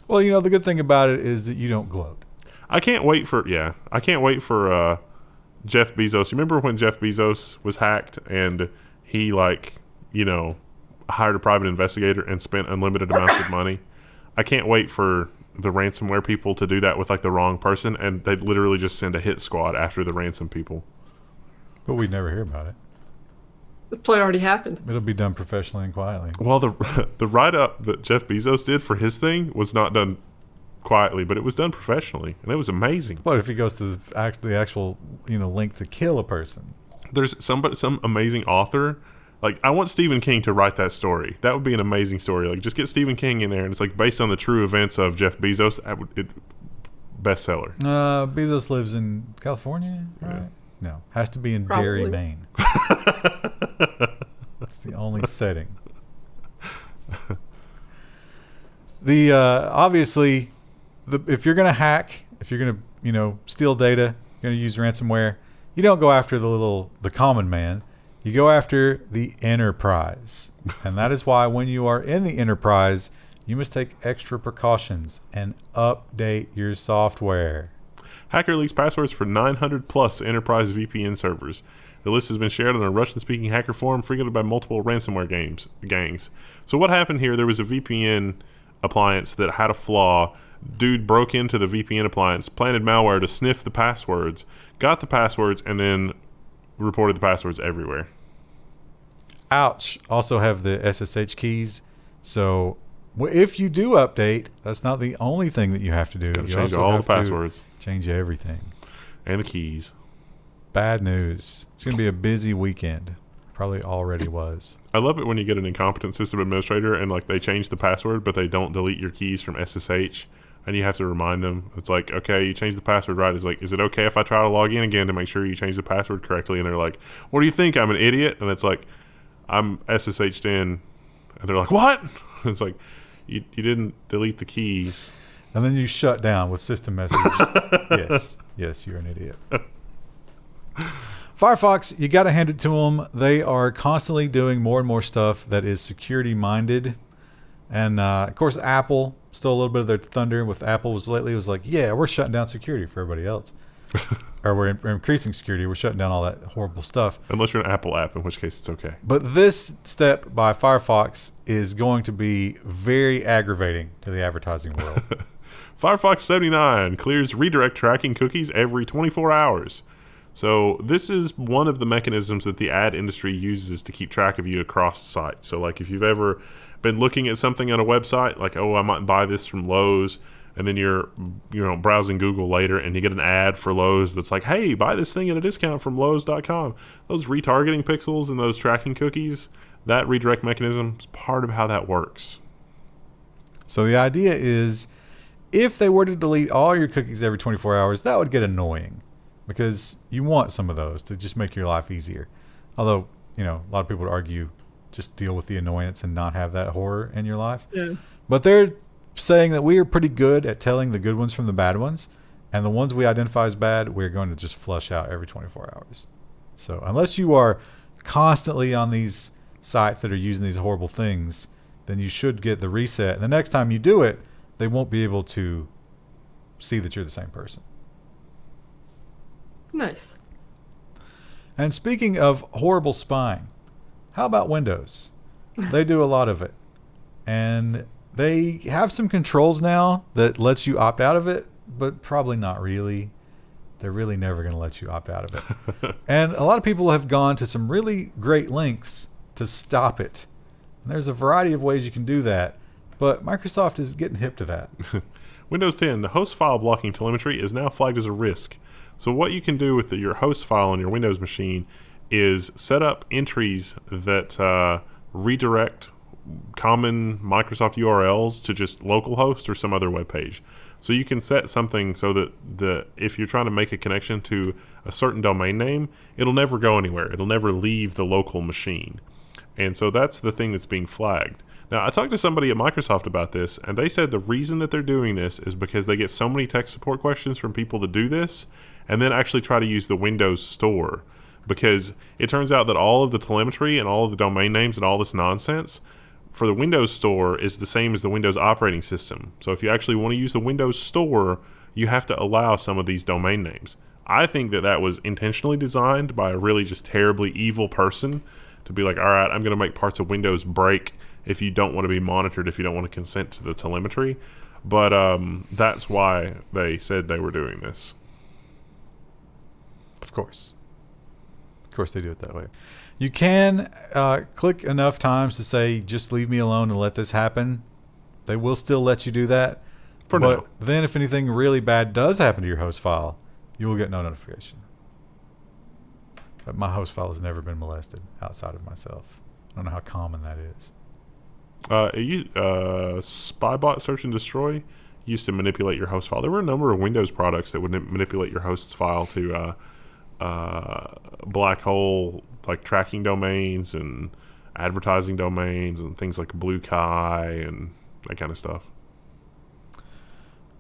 Well, you know, the good thing about it is that you don't gloat. I can't wait for Jeff Bezos. You remember when Jeff Bezos was hacked and he, like, you know, hired a private investigator and spent unlimited amounts of money? I can't wait for the ransomware people to do that with like the wrong person, and they'd literally just send a hit squad after the ransom people. But we'd never hear about it. The play already happened. It'll be done professionally and quietly. Well, the write-up that Jeff Bezos did for his thing was not done quietly, but it was done professionally, and it was amazing. What if he goes to the actual link to kill a person? There's some amazing author. Like, I want Stephen King to write that story. That would be an amazing story. Like, just get Stephen King in there, and it's like based on the true events of Jeff Bezos. Bestseller. Bezos lives in California, right? Yeah. No, has to be in Derry, Maine. That's the only setting. The obviously, if you're gonna hack, if you're gonna steal data, you're gonna use ransomware. You don't go after the common man. You go after the enterprise. And that is why when you are in the enterprise, you must take extra precautions and update your software. Hacker leaks passwords for 900 plus enterprise VPN servers. The list has been shared on a Russian-speaking hacker forum frequented by multiple ransomware gangs. So what happened here, there was a VPN appliance that had a flaw. Dude broke into the VPN appliance, planted malware to sniff the passwords, got the passwords, and then reported the passwords everywhere. Ouch. Also have the SSH keys. So if you do update, that's not the only thing that you have to do. Gotta you change also all have the passwords. Change everything. And the keys. Bad news. It's going to be a busy weekend. Probably already was. I love it when you get an incompetent system administrator and like they change the password, but they don't delete your keys from SSH. And you have to remind them. It's like, okay, you changed the password, right? It's like, is it okay if I try to log in again to make sure you change the password correctly? And they're like, what do you think? I'm an idiot? And it's like, I'm SSH'd in. And they're like, what? It's like, you didn't delete the keys. And then you shut down with system message. Yes, you're an idiot. Firefox, you got to hand it to them. They are constantly doing more and more stuff that is security minded. And of course, Apple stole a little bit of their thunder. With Apple was like, yeah, we're shutting down security for everybody else. Or we're increasing security. We're shutting down all that horrible stuff. Unless you're an Apple app, in which case it's okay. But this step by Firefox is going to be very aggravating to the advertising world. Firefox 79 clears redirect tracking cookies every 24 hours. So this is one of the mechanisms that the ad industry uses to keep track of you across the site. So like if you've ever been looking at something on a website, like, oh, I might buy this from Lowe's, and then you're browsing Google later and you get an ad for Lowe's that's like, hey, buy this thing at a discount from Lowe's.com. Those retargeting pixels and those tracking cookies, that redirect mechanism is part of how that works. So the idea is if they were to delete all your cookies every 24 hours, that would get annoying because you want some of those to just make your life easier. Although, a lot of people would argue just deal with the annoyance and not have that horror in your life. Yeah. But they're saying that we are pretty good at telling the good ones from the bad ones, and the ones we identify as bad, we're going to just flush out every 24 hours. So unless you are constantly on these sites that are using these horrible things, then you should get the reset. And the next time you do it, they won't be able to see that you're the same person. Nice. And speaking of horrible spying, how about Windows? They do a lot of it. And they have some controls now that lets you opt out of it, but probably not really. They're really never going to let you opt out of it. And a lot of people have gone to some really great lengths to stop it. And there's a variety of ways you can do that, but Microsoft is getting hip to that. Windows 10, the host file blocking telemetry is now flagged as a risk. So what you can do with your host file on your Windows machine is set up entries that redirect common Microsoft URLs to just localhost or some other web page. So you can set something so that if you're trying to make a connection to a certain domain name, it'll never go anywhere. It'll never leave the local machine. And so that's the thing that's being flagged. Now, I talked to somebody at Microsoft about this, and they said the reason that they're doing this is because they get so many tech support questions from people that do this, and then actually try to use the Windows Store. Because it turns out that all of the telemetry and all of the domain names and all this nonsense for the Windows Store is the same as the Windows operating system. So if you actually want to use the Windows Store, you have to allow some of these domain names. I think that was intentionally designed by a really just terribly evil person to be like, all right, I'm going to make parts of Windows break if you don't want to be monitored, if you don't want to consent to the telemetry. But that's why they said they were doing this. Of course they do it that way. You can click enough times to say, just leave me alone and let this happen. They will still let you do that. For but now. then if anything really bad does happen to your host file, you will get no notification. But my host file has never been molested outside of myself. I don't know how common that is. Spybot Search and Destroy used to manipulate your host file. There were a number of Windows products that would manipulate your host's file to black hole, like tracking domains and advertising domains and things like Blue Kai and that kind of stuff.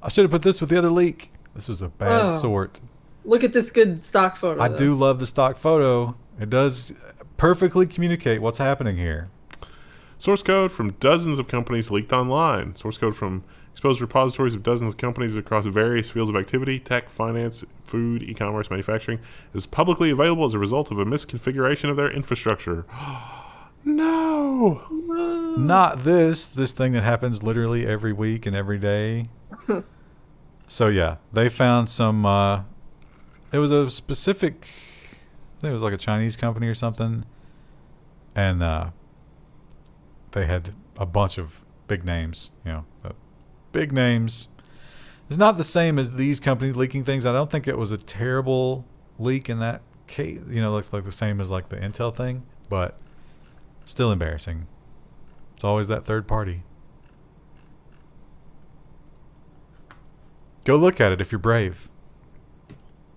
I should have put this with the other leak. This was a bad sort. Look at this good stock photo. I do love the stock photo. It does perfectly communicate what's happening here. Source code from dozens of companies leaked online. Source code from exposed repositories of dozens of companies across various fields of activity, tech, finance, food, e-commerce, manufacturing, is publicly available as a result of a misconfiguration of their infrastructure. No! Not this thing that happens literally every week and every day. So yeah, they found some, it was a specific, I think it was like a Chinese company or something. And they had a bunch of big names, big names. It's not the same as these companies leaking things. I don't think it was a terrible leak in that case. Looks like the same as like the Intel thing, but still embarrassing. It's always that third party. Go look at it if you're brave.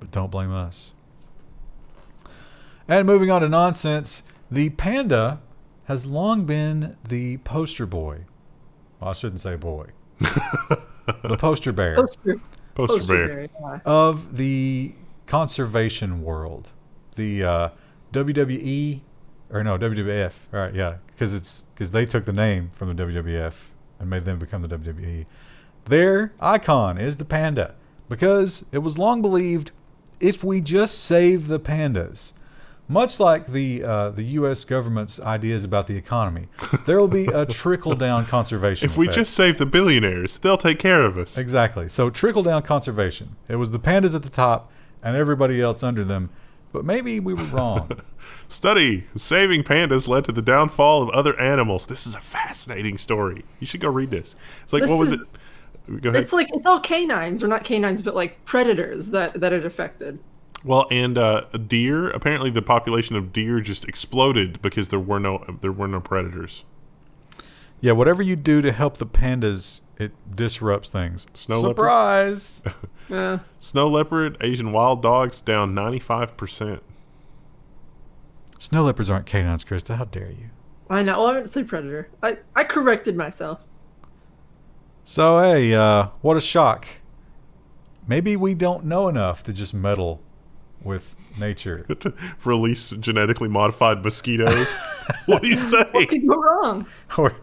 But don't blame us. And moving on to nonsense, the Panda has long been the poster boy. Well, I shouldn't say boy. The poster bear. Poster bear. Of the conservation world. The WWE, or no, WWF. All right, yeah. Because they took the name from the WWF and made them become the WWE. Their icon is the panda because it was long believed if we just save the pandas, much like the U.S. government's ideas about the economy, there will be a trickle-down conservation If we effect. just save the billionaires, they'll take care of us. Exactly. So trickle-down conservation. It was the pandas at the top and everybody else under them, but maybe we were wrong. Study. Saving pandas led to the downfall of other animals. This is a fascinating story. You should go read this. It's like, what was it? Go ahead. It's all canines, or not canines, but like predators that it affected. Well, and deer. Apparently, the population of deer just exploded because there were no predators. Yeah, whatever you do to help the pandas, it disrupts things. Surprise! Yeah. Snow leopard, Asian wild dogs down 95%. Snow leopards aren't canines, Krista. How dare you? I know. Well, I meant to say predator. I corrected myself. So, hey, what a shock. Maybe we don't know enough to just meddle with nature. To release genetically modified mosquitoes. What do you say? What could go wrong? Or,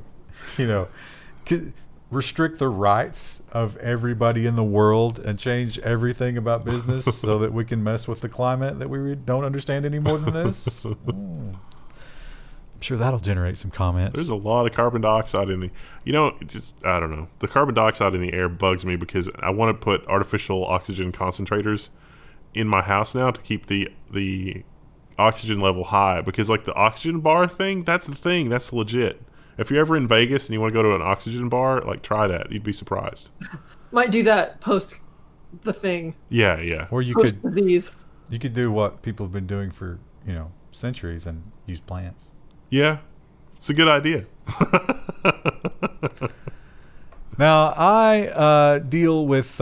restrict the rights of everybody in the world and change everything about business so that we can mess with the climate that we don't understand any more than this. I'm sure that'll generate some comments. There's a lot of carbon dioxide in the, I don't know. The carbon dioxide in the air bugs me because I want to put artificial oxygen concentrators in my house now to keep the oxygen level high, because like the oxygen bar thing, that's the thing. That's legit. If you're ever in Vegas and you want to go to an oxygen bar, like try that. You'd be surprised. Might do that post the thing. Yeah. Or you post disease. You could do what people have been doing for, centuries and use plants. Yeah. It's a good idea. Now, I deal with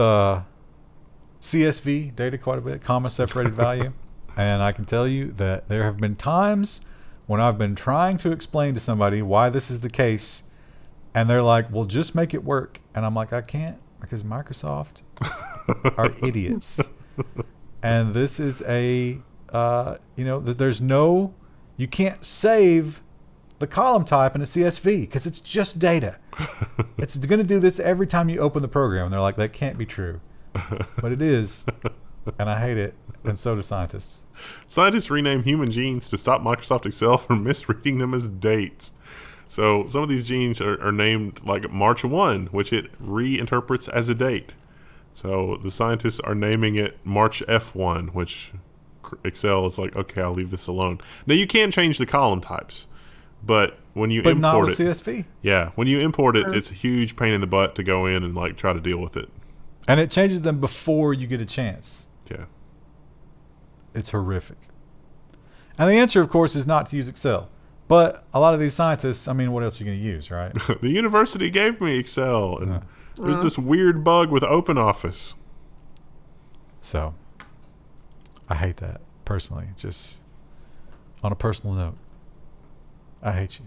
CSV data quite a bit, comma separated value. And I can tell you that there have been times when I've been trying to explain to somebody why this is the case, and they're like, well, just make it work. And I'm like, I can't, because Microsoft are idiots. And this is you can't save the column type in a CSV because it's just data. It's going to do this every time you open the program. And they're like, that can't be true. But it is. And I hate it. And so do scientists. Scientists rename human genes to stop Microsoft Excel from misreading them as dates. So some of these genes are named like March 1, which it reinterprets as a date. So the scientists are naming it March F1, which Excel is like, okay, I'll leave this alone. Now you can change the column types, but when you but not import with it. CSV. Yeah, when you import it, it's a huge pain in the butt to go in and like try to deal with it. And it changes them before you get a chance. Yeah. It's horrific. And the answer, of course, is not to use Excel. But a lot of these scientists, I mean, what else are you going to use, right? The university gave me Excel, and there's this weird bug with OpenOffice. So, I hate that, personally. Just on a personal note, I hate you,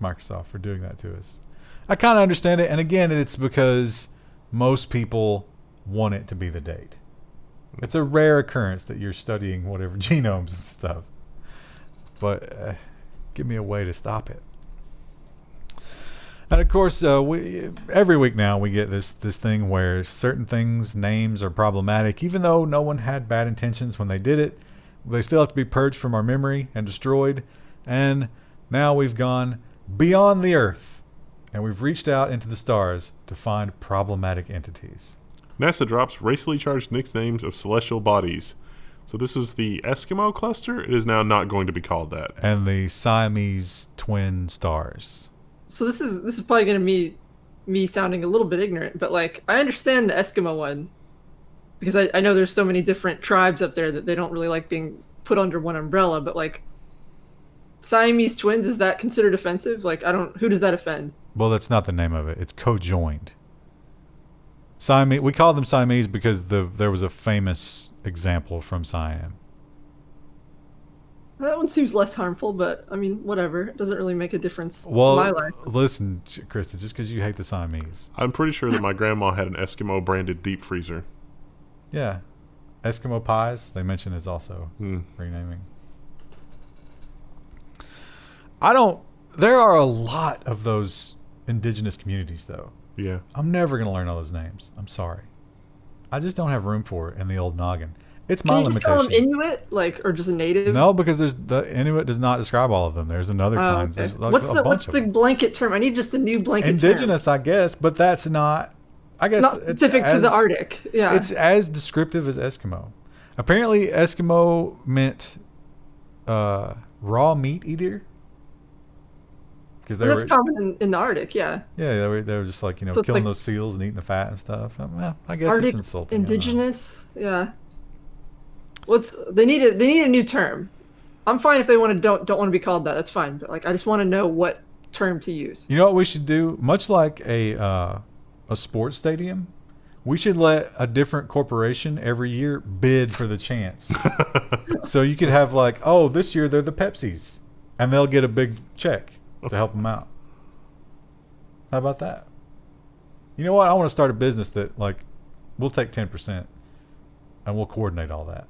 Microsoft, for doing that to us. I kind of understand it, and again, it's because most people want it to be the date. It's a rare occurrence that you're studying whatever genomes and stuff. But give me a way to stop it. And of course, every week now we get this thing where certain things, names are problematic. Even though no one had bad intentions when they did it, they still have to be purged from our memory and destroyed. And now we've gone beyond the Earth, and we've reached out into the stars to find problematic entities. NASA drops racially charged nicknames of celestial bodies. So this is the Eskimo cluster. It is now not going to be called that. And the Siamese twin stars. So this is probably going to be me sounding a little bit ignorant, but like I understand the Eskimo one because I know there's so many different tribes up there that they don't really like being put under one umbrella. But like Siamese twins, is that considered offensive? Like who does that offend? Well, that's not the name of it. It's co-joined. Siamese. We call them Siamese because there was a famous example from Siam. That one seems less harmful, but I mean, whatever. It doesn't really make a difference to Well, my life. listen, Krista, just because you hate the Siamese. I'm pretty sure that my grandma had an Eskimo branded deep freezer. Yeah. Eskimo pies, they mention, is also renaming. There are a lot of those indigenous communities, though. Yeah. I'm never going to learn all those names. I'm sorry. I just don't have room for it in the old noggin. It's my Can you just call them limitation. Inuit, or just a native? No, because the Inuit does not describe all of them. There's another kind. Okay. There's like What's a the bunch of them. blanket term? I need just a new blanket Indigenous, I guess, but that's not. I guess term. Not specific to the Arctic. Yeah. It's as descriptive as Eskimo. Apparently, Eskimo meant raw meat eater. Because that's common in the Arctic. Yeah. Yeah, they were just like So it's killing like those seals and eating the fat and stuff. Well, I guess Arctic it's insulting. I don't know. indigenous. Yeah. They need a new term. I'm fine if they don't want to be called that. That's fine. But like I just want to know what term to use. You know what we should do? Much like a sports stadium, we should let a different corporation every year bid for the chance. So you could have like, oh, this year they're the Pepsis, and they'll get a big check to help them out. How about that? You know what? I want to start a business that like we'll take 10% and we'll coordinate all that.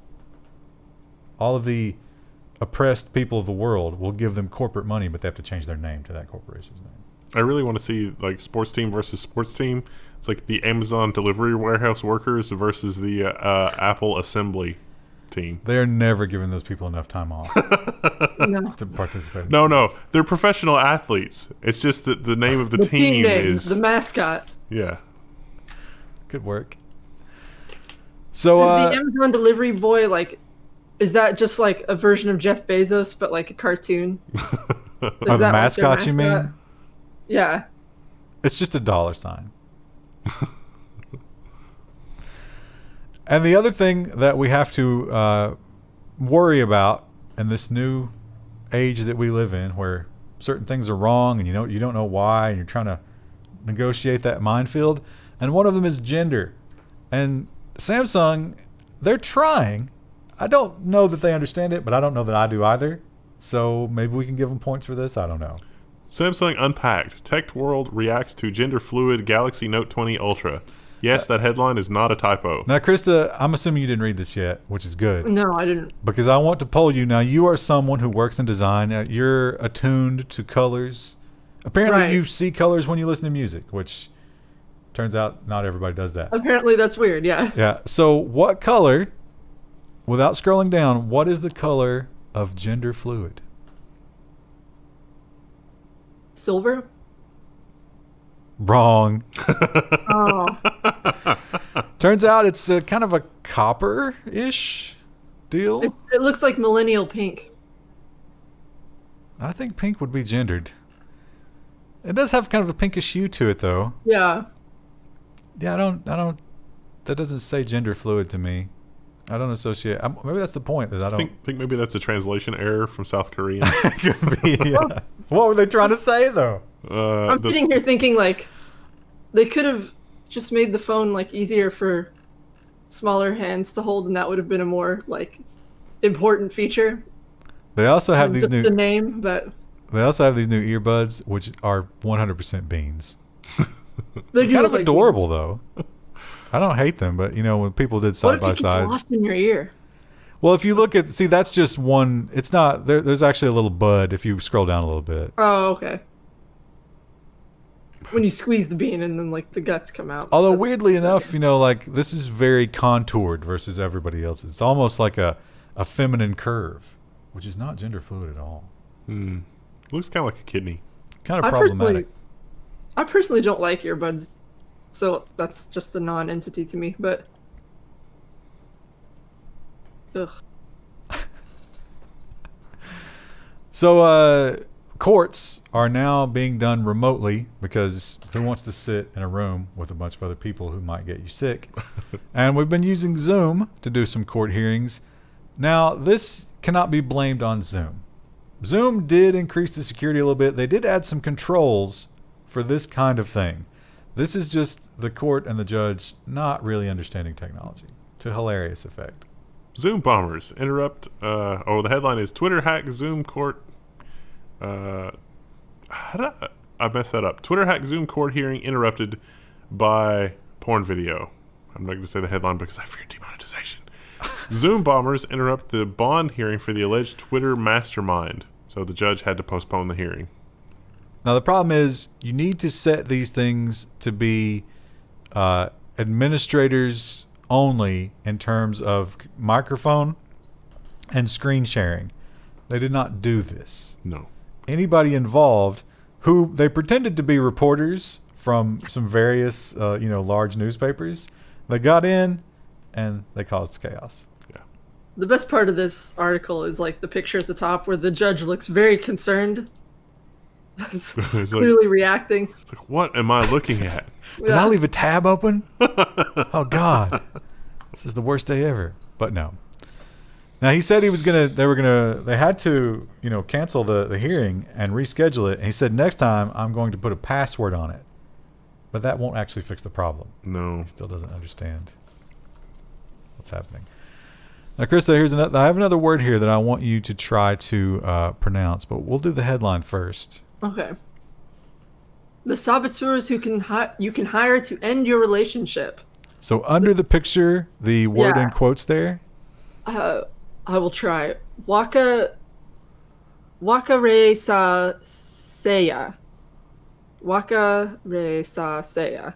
All of the oppressed people of the world will give them corporate money, but they have to change their name to that corporation's name. I really want to see like sports team versus sports team. It's like the Amazon delivery warehouse workers versus the Apple assembly team. They're never giving those people enough time off No. to participate. No, they're professional athletes. It's just that the name of the team name, is the mascot. yeah. Good work. So Is the Amazon delivery boy is that just like a version of Jeff Bezos but like a cartoon? Is the that their mascot, you mean? mascot? Yeah. It's just a $sign. And the other thing that we have to worry about in this new age that we live in, where certain things are wrong and you don't know why, and you're trying to negotiate that minefield, and one of them is gender. And Samsung, they're trying. I don't know that they understand it, but I don't know that I do either. So maybe we can give them points for this. I don't know. Samsung Unpacked. Tech World reacts to gender fluid Galaxy Note 20 Ultra. Yes, that headline is not a typo. Now, Krista, I'm assuming you didn't read this yet, which is good. No, I didn't. Because I want to poll you. Now, you are someone who works in design. You're attuned to colors. Apparently, Right. you see colors when you listen to music, which turns out not everybody does that. Apparently that's weird, yeah. Yeah. So what color, without scrolling down, what is the color of gender fluid? Silver? Wrong. Oh. Turns out it's a kind of a copper-ish deal. It looks like millennial pink. I think pink would be gendered. It does have kind of a pinkish hue to it, though. Yeah. Yeah, I don't. That doesn't say gender fluid to me. I don't associate. Maybe that's the point. That I don't think maybe that's a translation error from South Korean. Could be. Yeah. What were they trying to say, though? I'm sitting here thinking like they could have just made the phone like easier for smaller hands to hold, and that would have been a more like important feature. They also have these new the name, but they also have these new earbuds, which are 100% beans. They Kind of adorable, though. I don't hate them, but when people did side by what if it side. gets lost in your ear? Well, if you look at that's just one. It's not there's actually a little bud if you scroll down a little bit. Oh, okay. When you squeeze the bean and then like the guts come out. Although weirdly enough, like this is very contoured versus everybody else. It's almost like a feminine curve, which is not gender fluid at all. Looks kind of like a kidney. Kind of problematic. I personally don't like earbuds, so that's just a non-entity to me. But ugh. So courts are now being done remotely because who wants to sit in a room with a bunch of other people who might get you sick? And we've been using Zoom to do some court hearings. Now, this cannot be blamed on Zoom. Zoom did increase the security a little bit. They did add some controls for this kind of thing. This is just the court and the judge not really understanding technology to hilarious effect. Zoom bombers interrupt. The headline is Twitter hack Zoom court. How did I messed that up? Twitter hack Zoom court hearing interrupted by porn video. I'm not going to say the headline because I fear demonetization. Zoom bombers interrupt the bond hearing for the alleged Twitter mastermind. So the judge had to postpone the hearing. Now, the problem is you need to set these things to be administrators only in terms of microphone and screen sharing. They did not do this. No. Anybody involved who they pretended to be reporters from some various, large newspapers, they got in and they caused chaos. Yeah. The best part of this article is like the picture at the top where the judge looks very concerned. It's clearly reacting. It's like, what am I looking at? Did I leave a tab open? Oh, God. This is the worst day ever. But no. Now, he said they had to, cancel the hearing and reschedule it. And he said, next time I'm going to put a password on it. But that won't actually fix the problem. No. He still doesn't understand what's happening. Now, Krista, I have another word here that I want you to try to pronounce, but we'll do the headline first. Okay. The saboteurs you can hire to end your relationship. So under the picture, the word in quotes there. I will try. Waka re sa seya. Waka re sa seya.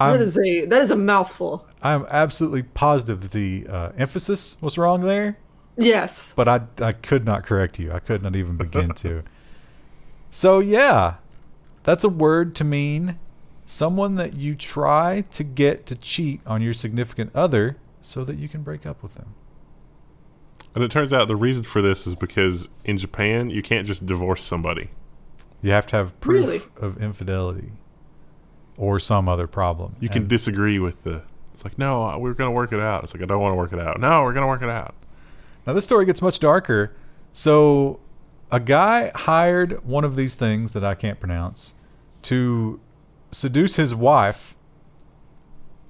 That is a mouthful. I'm absolutely positive that the emphasis was wrong there. Yes. But I could not correct you. I could not even begin to. So yeah, that's a word to mean someone that you try to get to cheat on your significant other so that you can break up with them. And it turns out the reason for this is because in Japan, you can't just divorce somebody. You have to have proof of infidelity or some other problem. You can disagree with it's like, no, we're going to work it out. It's like, I don't want to work it out. No, we're going to work it out. Now, this story gets much darker. So a guy hired one of these things that I can't pronounce to seduce his wife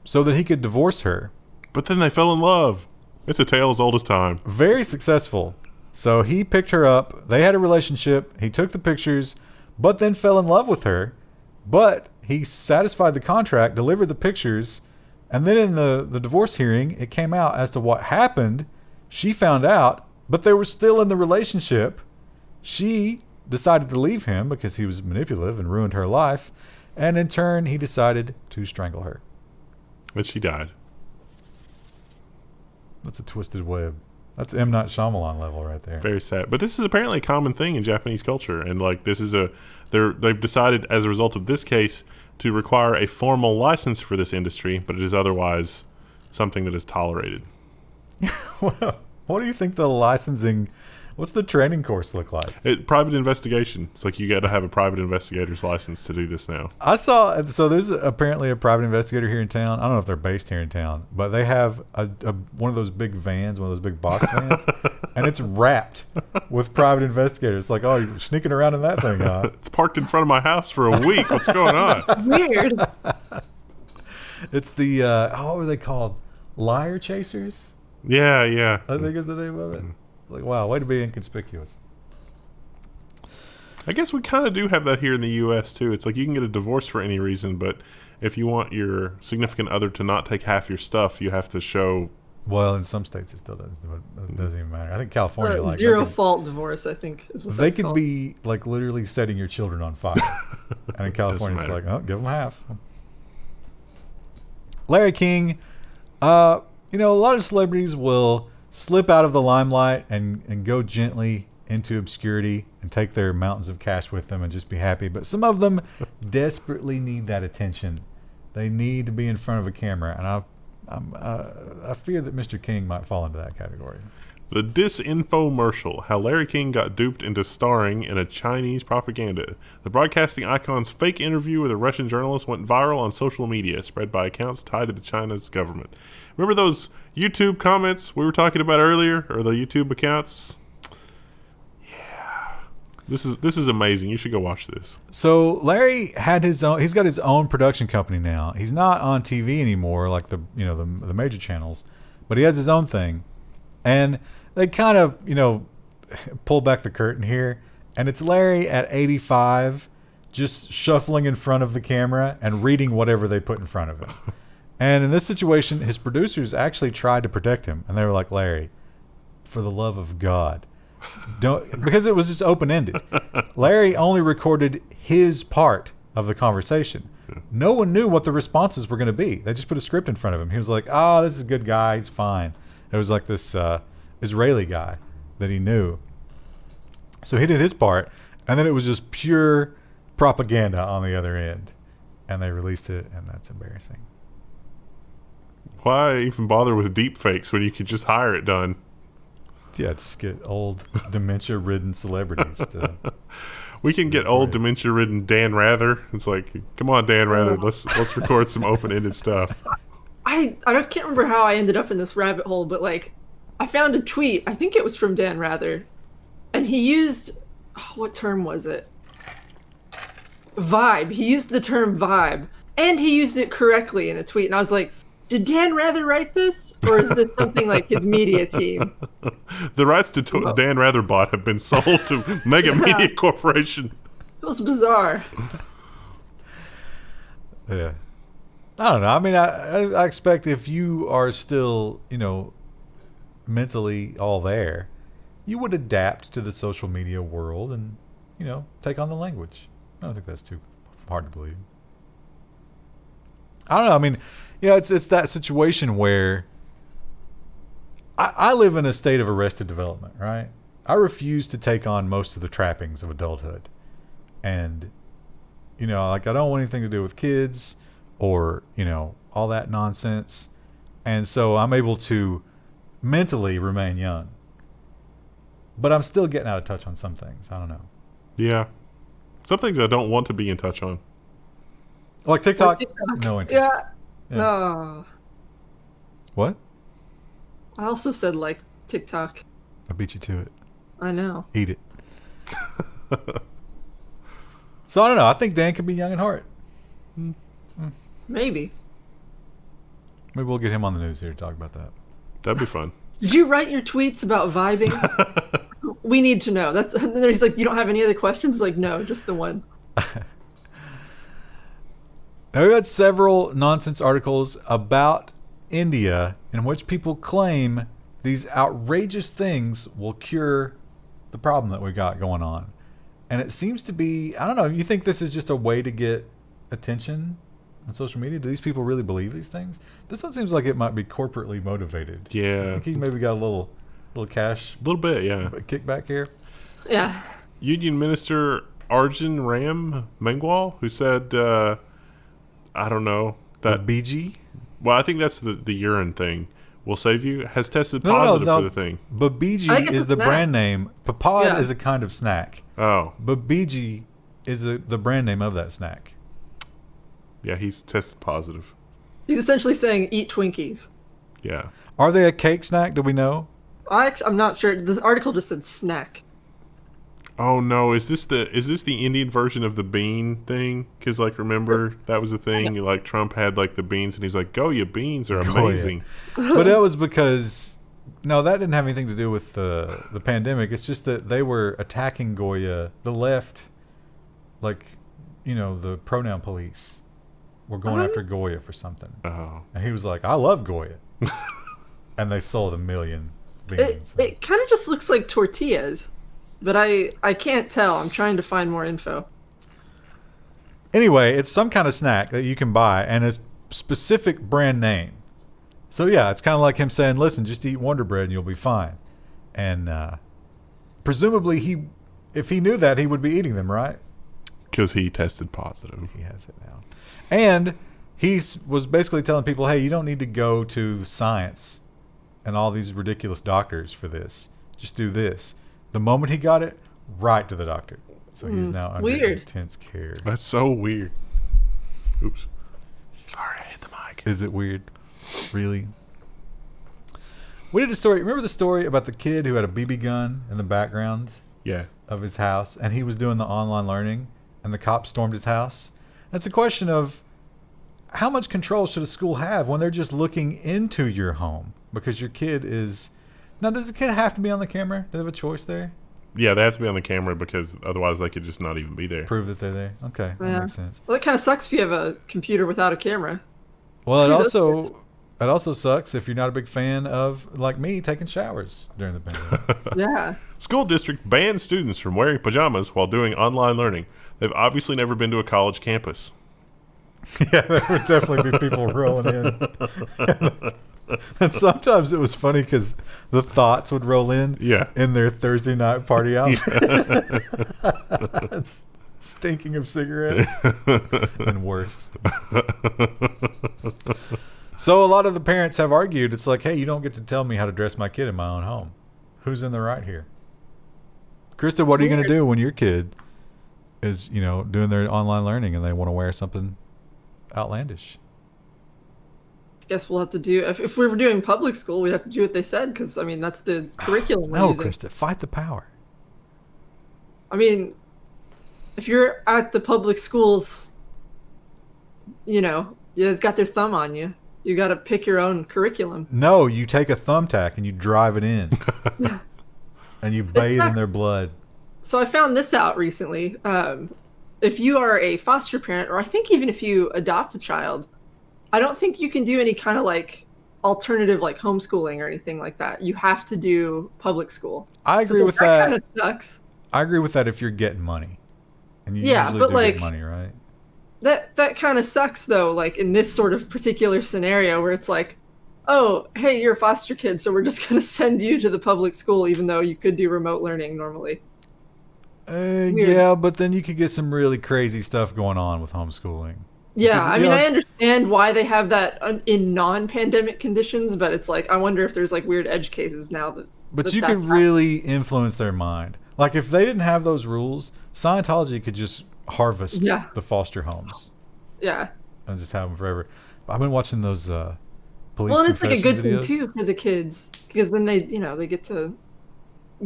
so that he could divorce her. But then they fell in love. It's a tale as old as time. Very successful. So he picked her up. They had a relationship. He took the pictures, but then fell in love with her. But he satisfied the contract, delivered the pictures, and then in the divorce hearing, it came out as to what happened. She found out, but they were still in the relationship. She decided to leave him because he was manipulative and ruined her life. And in turn, he decided to strangle her. But she died. That's a twisted web. That's M. Night Shyamalan level right there. Very sad. But this is apparently a common thing in Japanese culture. And like this is they've decided as a result of this case to require a formal license for this industry, but it is otherwise something that is tolerated. What do you think the licensing What's the training course look like? Private investigation. It's like you got to have a private investigator's license to do this now. I saw, so there's apparently a private investigator here in town. I don't know if they're based here in town, but they have one of those big vans, one of those big box vans, and it's wrapped with private investigators. It's like, oh, you're sneaking around in that thing, huh? It's parked in front of my house for a week. What's going on? Weird. It's the, what were they called? Liar chasers? Yeah. I think is the name of it. Like, wow, way to be inconspicuous. I guess we kind of do have that here in the U.S. too. It's like you can get a divorce for any reason, but if you want your significant other to not take half your stuff, you have to show. Well, in some states it still does. It doesn't even matter. I think California, like zero fault divorce, I think is what they that's could called. be like literally setting your children on fire, and in California it's like, oh, give them half. Larry King, a lot of celebrities will slip out of the limelight and go gently into obscurity and take their mountains of cash with them and just be happy. But some of them desperately need that attention. They need to be in front of a camera, and I fear that Mr. King might fall into that category. The disinfomercial, how Larry King got duped into starring in a Chinese propaganda. The broadcasting icon's fake interview with a Russian journalist went viral on social media, spread by accounts tied to the China's government. Remember those YouTube comments we were talking about earlier, or the YouTube accounts? Yeah. This is amazing. You should go watch this. So Larry had his own. He's got his own production company now. He's not on TV anymore, like the major channels, but he has his own thing, and they kind of pull back the curtain here, and it's Larry at 85, just shuffling in front of the camera and reading whatever they put in front of him. And in this situation, his producers actually tried to protect him, and they were like, Larry, for the love of God, don't, because it was just open-ended. Larry only recorded his part of the conversation. No one knew what the responses were going to be. They just put a script in front of him. He was like, oh, this is a good guy. He's fine. It was like this Israeli guy that he knew. So he did his part, and then it was just pure propaganda on the other end. And they released it, and that's embarrassing. Why even bother with deepfakes when you could just hire it done? Yeah, just get old, dementia-ridden celebrities to... We can get old, dementia-ridden Dan Rather. It's like, come on, Dan Rather, let's record some open-ended stuff. I can't remember how I ended up in this rabbit hole, but like, I found a tweet. I think it was from Dan Rather, and he used what term was it? Vibe. He used the term vibe, and he used it correctly in a tweet. And I was like, did Dan Rather write this, or is this something like his media team? The rights to Dan Rather bot have been sold to Mega Media Corporation. It was bizarre. Yeah. I don't know. I mean, I expect if you are still, mentally all there, you would adapt to the social media world and, take on the language. I don't think that's too hard to believe. I don't know. I mean, it's that situation where I live in a state of arrested development, right? I refuse to take on most of the trappings of adulthood. And, I don't want anything to do with kids or, all that nonsense. And so I'm able to mentally remain young. But I'm still getting out of touch on some things. I don't know. Yeah. Some things I don't want to be in touch on. Like TikTok? No interest. Yeah. No. What? I also said like TikTok. I beat you to it. I know. Eat it. So I don't know. I think Dan could be young at heart. Maybe. Maybe we'll get him on the news here to talk about that. That'd be fun. Did you write your tweets about vibing? We need to know. That's. And then he's like, you don't have any other questions? Like, no, just the one. Now, we've had several nonsense articles about India in which people claim these outrageous things will cure the problem that we got going on. And it seems to be, I don't know, you think this is just a way to get attention on social media? Do these people really believe these things? This one seems like it might be corporately motivated. Yeah. I think he maybe got a little cash. A little bit, yeah. Kickback here. Yeah. Union Minister Arjun Ram Mengwal, who said, I don't know, that BG? Well, I think that's the urine thing. will save you has tested No, positive no, for no. the thing. I think Babiji it's is a the snack. brand name. Papad Yeah. is a kind of snack. Oh, Babiji is the brand name of that snack. yeah, he's tested positive. He's essentially saying eat Twinkies. Yeah. Are they a cake snack? Do we know? I'm not sure. This article just said snack. Oh no, is this the Indian version of the bean thing? Because like, remember that was a thing. Like Trump had like the beans, and he's like, "Goya beans are Goya. amazing." But that was because no, that didn't have anything to do with the pandemic. It's just that they were attacking Goya. The left, like, the pronoun police, were going after Goya for something, Oh, and he was like, "I love Goya," and they sold 1 million beans. It kind of just looks like tortillas, but I can't tell. I'm trying to find more info. Anyway, it's some kind of snack that you can buy, and it's specific brand name. So yeah, it's kind of like him saying, "Listen, just eat Wonder Bread and you'll be fine." And presumably, if he knew that, he would be eating them, right? because he tested positive. He has it now, and he was basically telling people, "Hey, you don't need to go to science and all these ridiculous doctors for this. Just do this." The moment he got it, right to the doctor. So he's now under weird. intense care. That's so weird. Oops. Sorry, I hit the mic. Is it weird? Really? We did a story. Remember the story about the kid who had a BB gun in the background Yeah. of his house, and he was doing the online learning, and the cops stormed his house? It's a question of how much control should a school have when they're just looking into your home because your kid is. Now, does the kid have to be on the camera? Do they have a choice there? Yeah, they have to be on the cammer because otherwise they could just not even be there. Prove that they're there. Okay, Yeah. that makes sense. Well, it kind of sucks if you have a computer without a camera. Well, Screw those kids. it also sucks if you're not a big fan of, like me, taking showers during the pandemic. Yeah. School district bans students from wearing pajamas while doing online learning. They've obviously never been to a college campus. Yeah, there would definitely be people rolling in. And sometimes it was funny because the thoughts would roll in Yeah. in their Thursday night party outfit. It's stinking of cigarettes and worse. So a lot of the parents have argued, it's like, hey, you don't get to tell me how to dress my kid in my own home. Who's in the right here? Krista, what are you going to do when your kid is, doing their online learning and they want to wear something outlandish? I guess we'll have to do, if we were doing public school, we'd have to do what they said, because, I mean, that's the curriculum we're No, using. Krista, fight the power. I mean, if you're at the public schools, you've got their thumb on you. You got to pick your own curriculum. No, you take a thumbtack and you drive it in. And you bathe in their blood. So I found this out recently. If you are a foster parent, or I think even if you adopt a child, I don't think you can do any kind of like alternative like homeschooling or anything like that. You have to do public school. I agree So with that. that. Kind of sucks. I agree with that if you're getting money. And you Yeah, usually but do like- get money, right? That kind of sucks though, like in this sort of particular scenario where it's like, oh, hey, you're a foster kid, so we're just going to send you to the public school even though you could do remote learning normally. Weird. Yeah, but then you could get some really crazy stuff going on with homeschooling. Yeah, I mean, Yeah. I understand why they have that in non-pandemic conditions, but it's like, I wonder if there's like weird edge cases now that. But you could really influence their mind. Like if they didn't have those rules, Scientology could just harvest Yeah. the foster homes Yeah. and just have them forever. I've been watching those police Well, and it's like a confession good videos. thing too for the kids because then they get to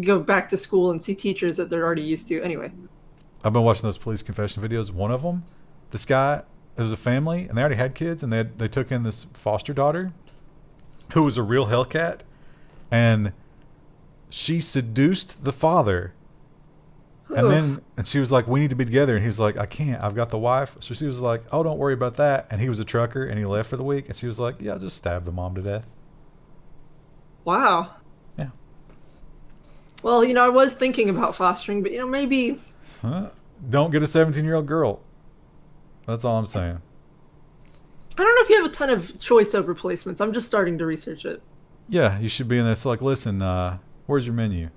go back to school and see teachers that they're already used to. Anyway. I've been watching those police confession videos. One of them, this guy, there was a family, and they already had kids, and they took in this foster daughter, who was a real Hellcat, and she seduced the father, and she was like, "We need to be together," and he was like, "I can't. I've got the wife." So she was like, "Oh, don't worry about that." And he was a trucker, and he left for the week, and she was like, "Yeah, just stab the mom to death." Wow. Yeah. Well, I was thinking about fostering, but maybe. Huh? Don't get a 17-year-old girl. That's all I'm saying. I don't know if you have a ton of choice over placements. I'm just starting to research it. Yeah, you should be in there. So like, listen, where's your menu?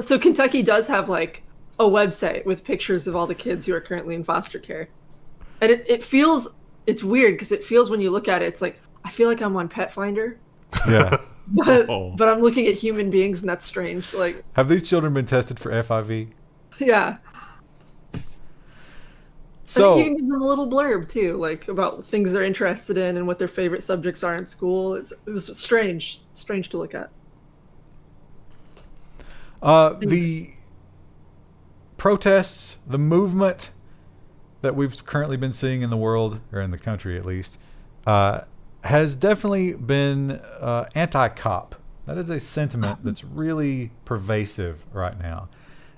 So Kentucky does have like a website with pictures of all the kids who are currently in foster care. And it's weird because it feels when you look at it, it's like, I feel like I'm on Pet Finder, Yeah. but I'm looking at human beings, and that's strange. Like, Have these children been tested for FIV? yeah. So you can give them a little blurb too, like about things they're interested in and what their favorite subjects are in school. It was strange to look at. the protests, the movement that we've currently been seeing in the world, or in the country at least, has definitely been anti-cop. That is a sentiment that's really pervasive right now.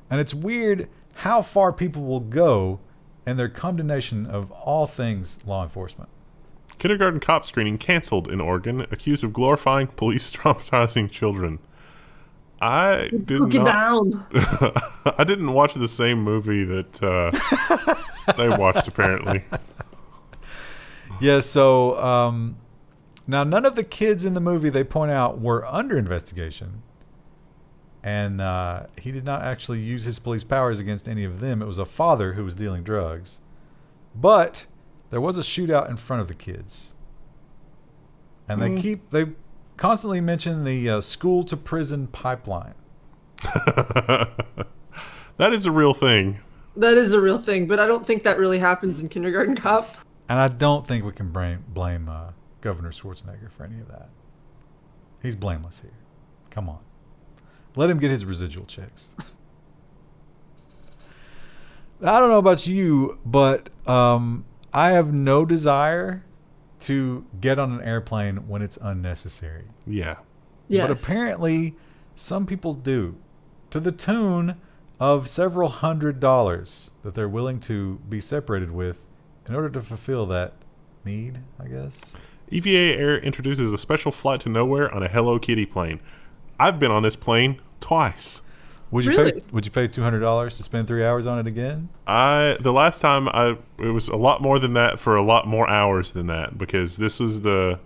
And it's weird how far people will go in their condemnation of all things law enforcement. Kindergarten cop screening canceled in Oregon, accused of glorifying police traumatizing children. I did Get not. down. I didn't watch the same movie that they watched. Apparently, Yeah. So now none of the kids in the movie they point out were under investigation, and he did not actually use his police powers against any of them. It was a father who was dealing drugs, but there was a shootout in front of the kids, and they constantly mention the school to prison pipeline. that is a real thing. That is a real thing, but I don't think that really happens in Kindergarten Cop. And I don't think we can blame Governor Schwarzenegger for any of that. He's blameless here. Come on. Let him get his residual checks. I don't know about you, but I have no desire to get on an airplane when it's unnecessary. Yeah. Yes. But apparently some people do, to the tune of several $100s that they're willing to be separated with in order to fulfill that need, I guess. EVA Air introduces a special flight to nowhere on a Hello Kitty plane. I've been on this plane twice. Would you Really? pay $200 to spend 3 hours on it again? The last time it was a lot more than that for a lot more hours than that, because this was the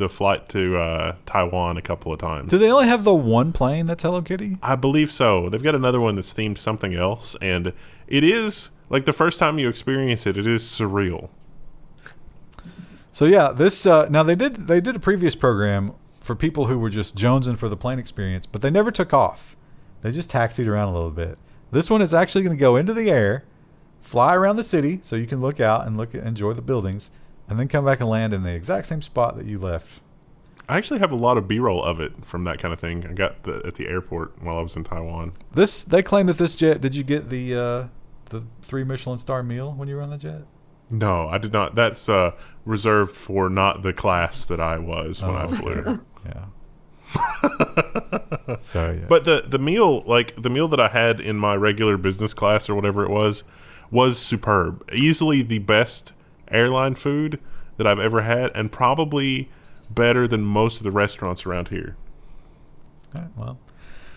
flight to Taiwan a couple of times. Do they only have the one plane that's Hello Kitty? I believe so. They've got another one that's themed something else, and it is like the first time you experience it, it is surreal. So yeah, this now they did a previous program for people who were just jonesing for the plane experience, but they never took off. They just taxied around a little bit. This one is actually going to go into the air, fly around the city so you can look out and enjoy the buildings, and then come back and land in the exact same spot that you left. I actually have a lot of B-roll of it from that kind of thing. I got at the airport while I was in Taiwan. They claim that this jet. Did you get the 3 Michelin star meal when you were on the jet? No, I did not. That's reserved for not the class that I was when I flew. Yeah. So yeah. But the meal, like the meal that I had in my regular business class or whatever it was superb. Easily the best airline food that I've ever had, and probably better than most of the restaurants around here. All right, well,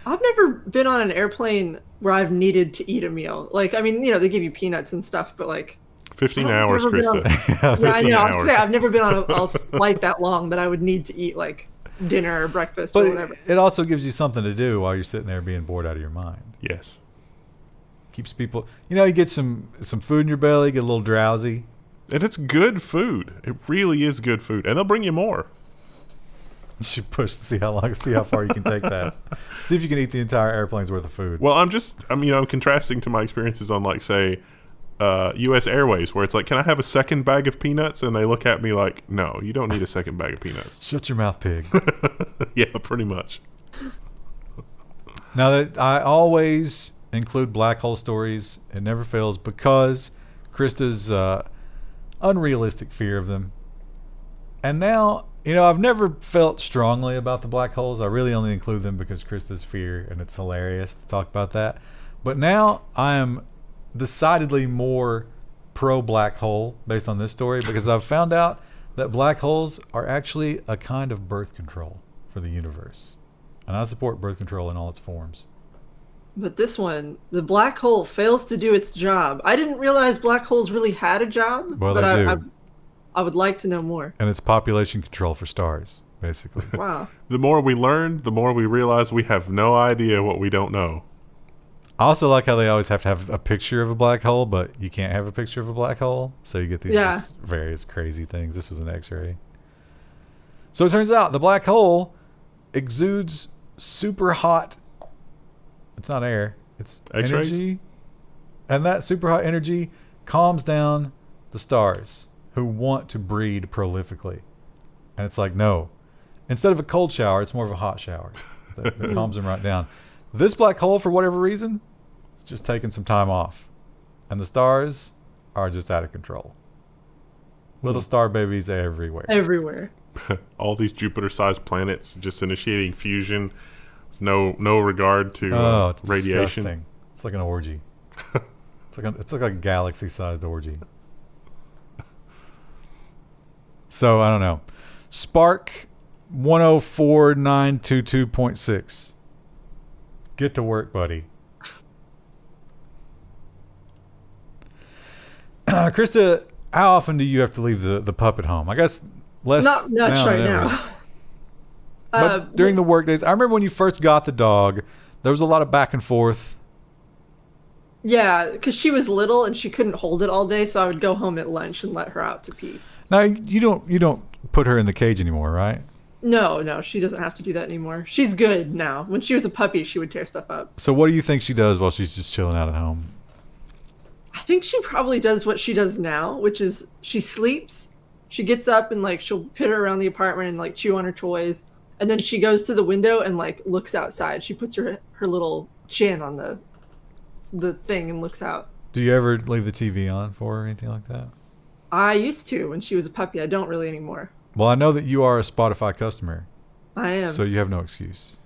I've never been on an airplane where I've needed to eat a meal. Like, I mean, they give you peanuts and stuff, but like 15 hours, Krista. Yeah, I 15 know. hours. I've never been on a flight that long that I would need to eat like dinner or breakfast but or whatever. it also gives you something to do while you're sitting there being bored out of your mind. Yes. Keeps people, you get some food in your belly, get a little drowsy. And it's good food. It really is good food. And they'll bring you more. You should push to see how far you can take that. See if you can eat the entire airplane's worth of food. Well, I'm contrasting to my experiences on, like, say, U.S. Airways, where it's like, can I have a second bag of peanuts? And they look at me like, no, you don't need a second bag of peanuts. Shut your mouth, pig. Yeah, pretty much. Now, that I always include black hole stories. It never fails because Krista's unrealistic fear of them. And now, I've never felt strongly about the black holes. I really only include them because Krista's fear, and it's hilarious to talk about that. But now I am decidedly more pro black hole based on this story, because I've found out that black holes are actually a kind of birth control for the universe. And I support birth control in all its forms. But this one, the black hole fails to do its job. I didn't realize black holes really had a job, Well, but they do. I would like to know more. And it's population control for stars, basically. Wow. The more we learn, the more we realize we have no idea what we don't know. I also like how they always have to have a picture of a black hole, but you can't have a picture of a black hole. So you get these just various crazy things. This was an X-ray. So it turns out the black hole exudes super hot. It's not air. It's X-rays? energy. And that super hot energy calms down the stars who want to breed prolifically. And it's like, no. Instead of a cold shower, it's more of a hot shower that calms them right down. This black hole, for whatever reason, it's just taking some time off. And the stars are just out of control. Little star babies everywhere. Everywhere. All these Jupiter-sized planets just initiating fusion. No regard to It's radiation. disgusting. It's like an orgy. It's like a galaxy-sized orgy. So I don't know. Spark 104922.6. Get to work, buddy. Krista, how often do you have to leave the puppet home? I guess less. Not much right than ever. now. But during the work days, I remember when you first got the dog, there was a lot of back and forth. Yeah, because she was little and she couldn't hold it all day, so I would go home at lunch and let her out to pee. Now you don't put her in the cage anymore, right? No, she doesn't have to do that anymore. She's good now. When she was a puppy, she would tear stuff up. So what do you think she does while she's just chilling out at home? I think she probably does what she does now, which is she sleeps, she gets up and like she'll pitter around the apartment and like chew on her toys, and then she goes to the window and like looks outside. She puts her little chin on the thing and looks out. Do you ever leave the TV on for her or anything like that? I used to when she was a puppy. I don't really anymore. Well, I know that you are a Spotify customer, I am. so you have no excuse.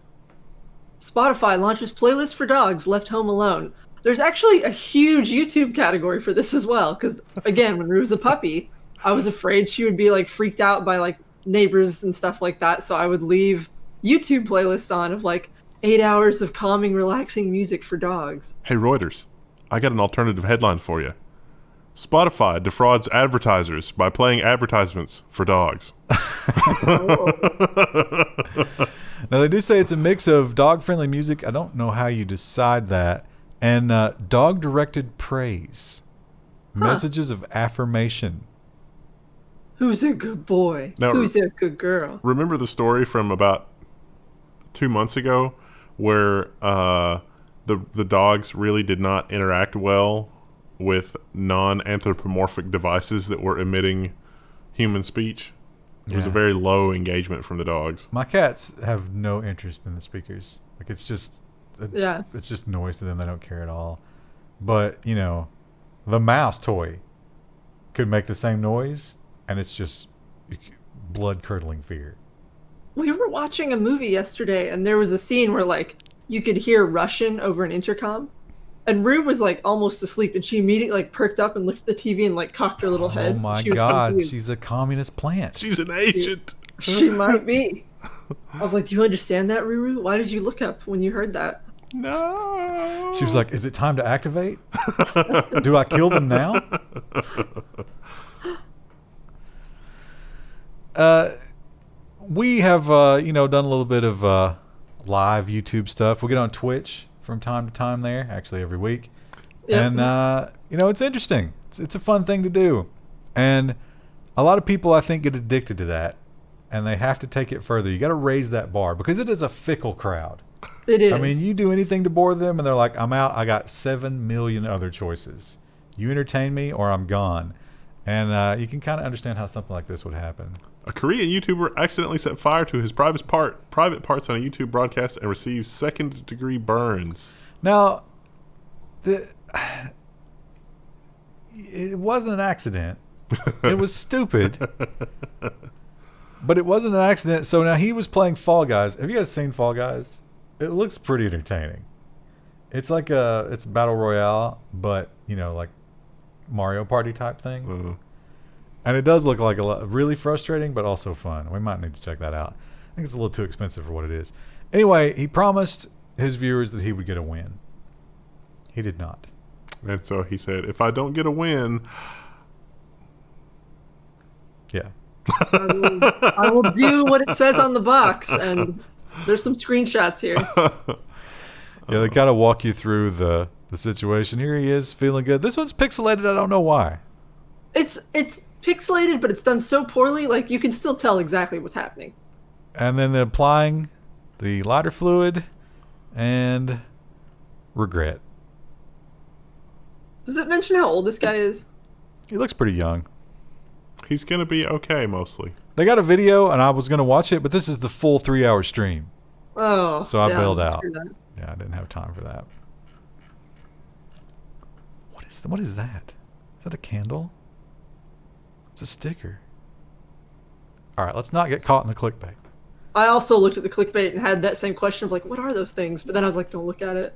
Spotify launches playlist for dogs left home alone. There's actually a huge YouTube category for this as well, because again, when Rue was a puppy, I was afraid she would be like freaked out by like neighbors and stuff like that, so I would leave YouTube playlists on of like 8 hours of calming, relaxing music for dogs. Hey, Reuters, I got an alternative headline for you. Spotify defrauds advertisers by playing advertisements for dogs. Now, they do say it's a mix of dog-friendly music. I don't know how you decide that. And dog-directed praise. Messages of affirmation. Who's a good boy? Now, Who's a good girl? Remember the story from about 2 months ago where the dogs really did not interact well with non-anthropomorphic devices that were emitting human speech? It was a very low engagement from the dogs. My cats have no interest in the speakers. Like, it's just noise to them. They don't care at all. But, you know, the mouse toy could make the same noise, and it's just blood-curdling fear. We were watching a movie yesterday, and there was a scene where, like, you could hear Russian over an intercom. And Rue was, like, almost asleep, and she immediately, like, perked up and looked at the TV and, like, cocked her little head. Oh, my She was God. confused. She's a communist plant. She's an agent. She might be. I was like, do you understand that, Ruru? Why did you look up when you heard that? No. She was like, is it time to activate? Do I kill them now? We have, done a little bit of live YouTube stuff. We get on Twitch from time to time there, actually every week. Yep. And, it's interesting. It's a fun thing to do. And a lot of people, I think, get addicted to that. And they have to take it further. You got to raise that bar because it is a fickle crowd. It is. I mean, you do anything to bore them, and they're like, I'm out. I got 7 million other choices. You entertain me, or I'm gone. And you can kind of understand how something like this would happen. A Korean YouTuber accidentally set fire to his private parts on a YouTube broadcast and received second-degree burns. Now, it wasn't an accident. It was stupid. But it wasn't an accident. So now he was playing Fall Guys. Have you guys seen Fall Guys? It looks pretty entertaining. It's like it's Battle Royale, but, like Mario Party type thing. Uh-huh. And it does look like really frustrating, but also fun. We might need to check that out. I think it's a little too expensive for what it is. Anyway, he promised his viewers that he would get a win. He did not. And so he said, if I don't get a win... Yeah. I will do what it says on the box, and there's some screenshots here. Yeah, they kind of walk you through the situation. Here he is, feeling good. This one's pixelated. I don't know why. It's pixelated, but it's done so poorly, like you can still tell exactly what's happening. And then they're applying the lighter fluid and regret. Does it mention how old this guy is? He looks pretty young. He's going to be okay, mostly. They got a video, and I was going to watch it, but this is the full 3-hour stream. Oh. So I bailed out. That. Yeah, I didn't have time for that. What is that? Is that a candle? It's a sticker. All right, let's not get caught in the clickbait. I also looked at the clickbait and had that same question of like, what are those things? But then I was like, don't look at it.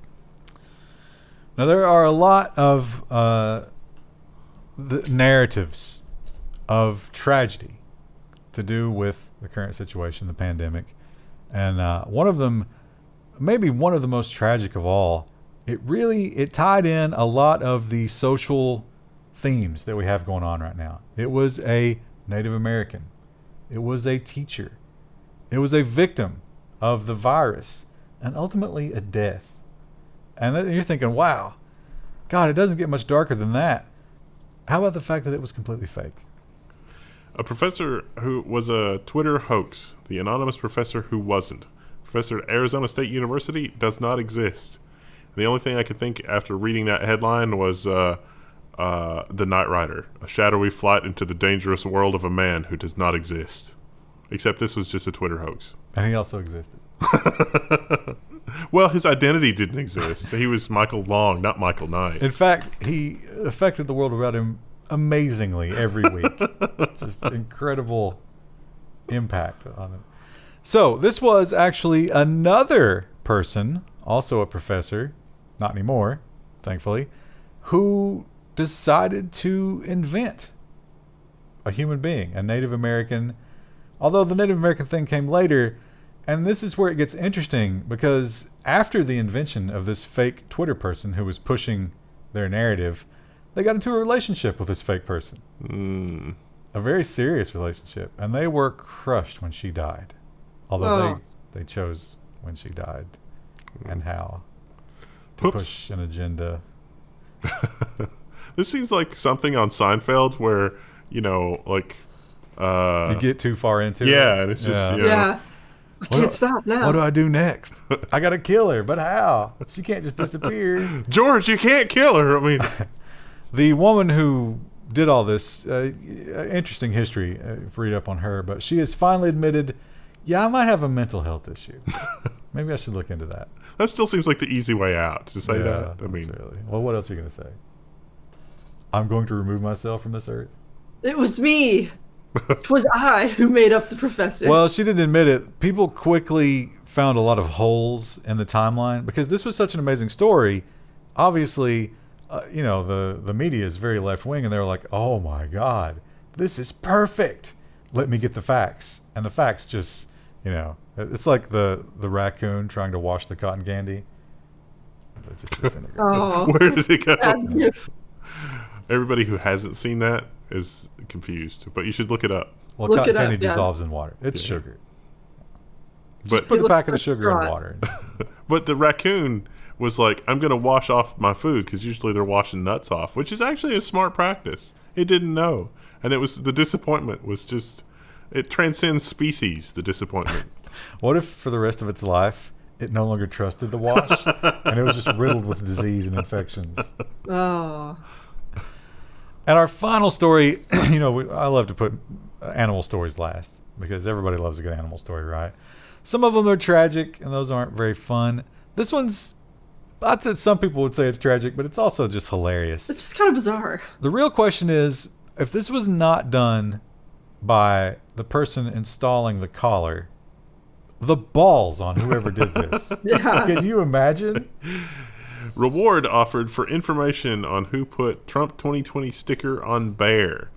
Now, there are a lot of the narratives of tragedy to do with the current situation, the pandemic. And one of them, maybe one of the most tragic of all, it tied in a lot of the social themes that we have going on right now. It was a Native American. It was a teacher. It was a victim of the virus and ultimately a death. And then you're thinking, wow, God, it doesn't get much darker than that. How about the fact that it was completely fake? A professor who was a Twitter hoax, the anonymous professor who wasn't. Professor at Arizona State University does not exist. The only thing I could think after reading that headline was The Knight Rider, a shadowy flight into the dangerous world of a man who does not exist. Except this was just a Twitter hoax. And he also existed. Well, his identity didn't exist. He was Michael Long, not Michael Knight. In fact, he affected the world around him amazingly every week. Just incredible impact on it. So this was actually another person, also a professor, not anymore, thankfully, who decided to invent a human being, a Native American. Although the Native American thing came later, and this is where it gets interesting, because after the invention of this fake Twitter person who was pushing their narrative, they got into a relationship with this fake person. A very serious relationship. And they were crushed when she died. Although they chose when she died and how to push an agenda. This seems like something on Seinfeld where, like... you get too far into it. Yeah, and it's just, Yeah. I can't stop now. What do I do next? I got to kill her, but how? She can't just disappear. George, you can't kill her. I mean... The woman who did all this, interesting history, read up on her, but she has finally admitted, I might have a mental health issue. Maybe I should look into that. That still seems like the easy way out to say that. I mean, really. Well, what else are you going to say? I'm going to remove myself from this earth? It was me. It was I who made up the professor. Well, she didn't admit it. People quickly found a lot of holes in the timeline because this was such an amazing story. Obviously, the media is very left-wing, and they're like, oh my God, this is perfect. Let me get the facts. And the facts just, it's like the raccoon trying to wash the cotton candy. It just disintegrates. Oh, where did it go? Everybody who hasn't seen that is confused, but you should look it up. Well, cotton candy dissolves in water. It's sugar. But put a packet of sugar in water. But the raccoon was like, I'm going to wash off my food, because usually they're washing nuts off, which is actually a smart practice. It didn't know. And the disappointment was just, it transcends species, the disappointment. What if for the rest of its life, it no longer trusted the wash, and it was just riddled with disease and infections? Oh. And our final story, I love to put animal stories last, because everybody loves a good animal story, right? Some of them are tragic, and those aren't very fun. This one's, some people would say it's tragic, but it's also just hilarious. It's just kind of bizarre. The real question is, if this was not done by the person installing the collar, the balls on whoever did this. Yeah. Can you imagine? Reward offered for information on who put Trump 2020 sticker on bear.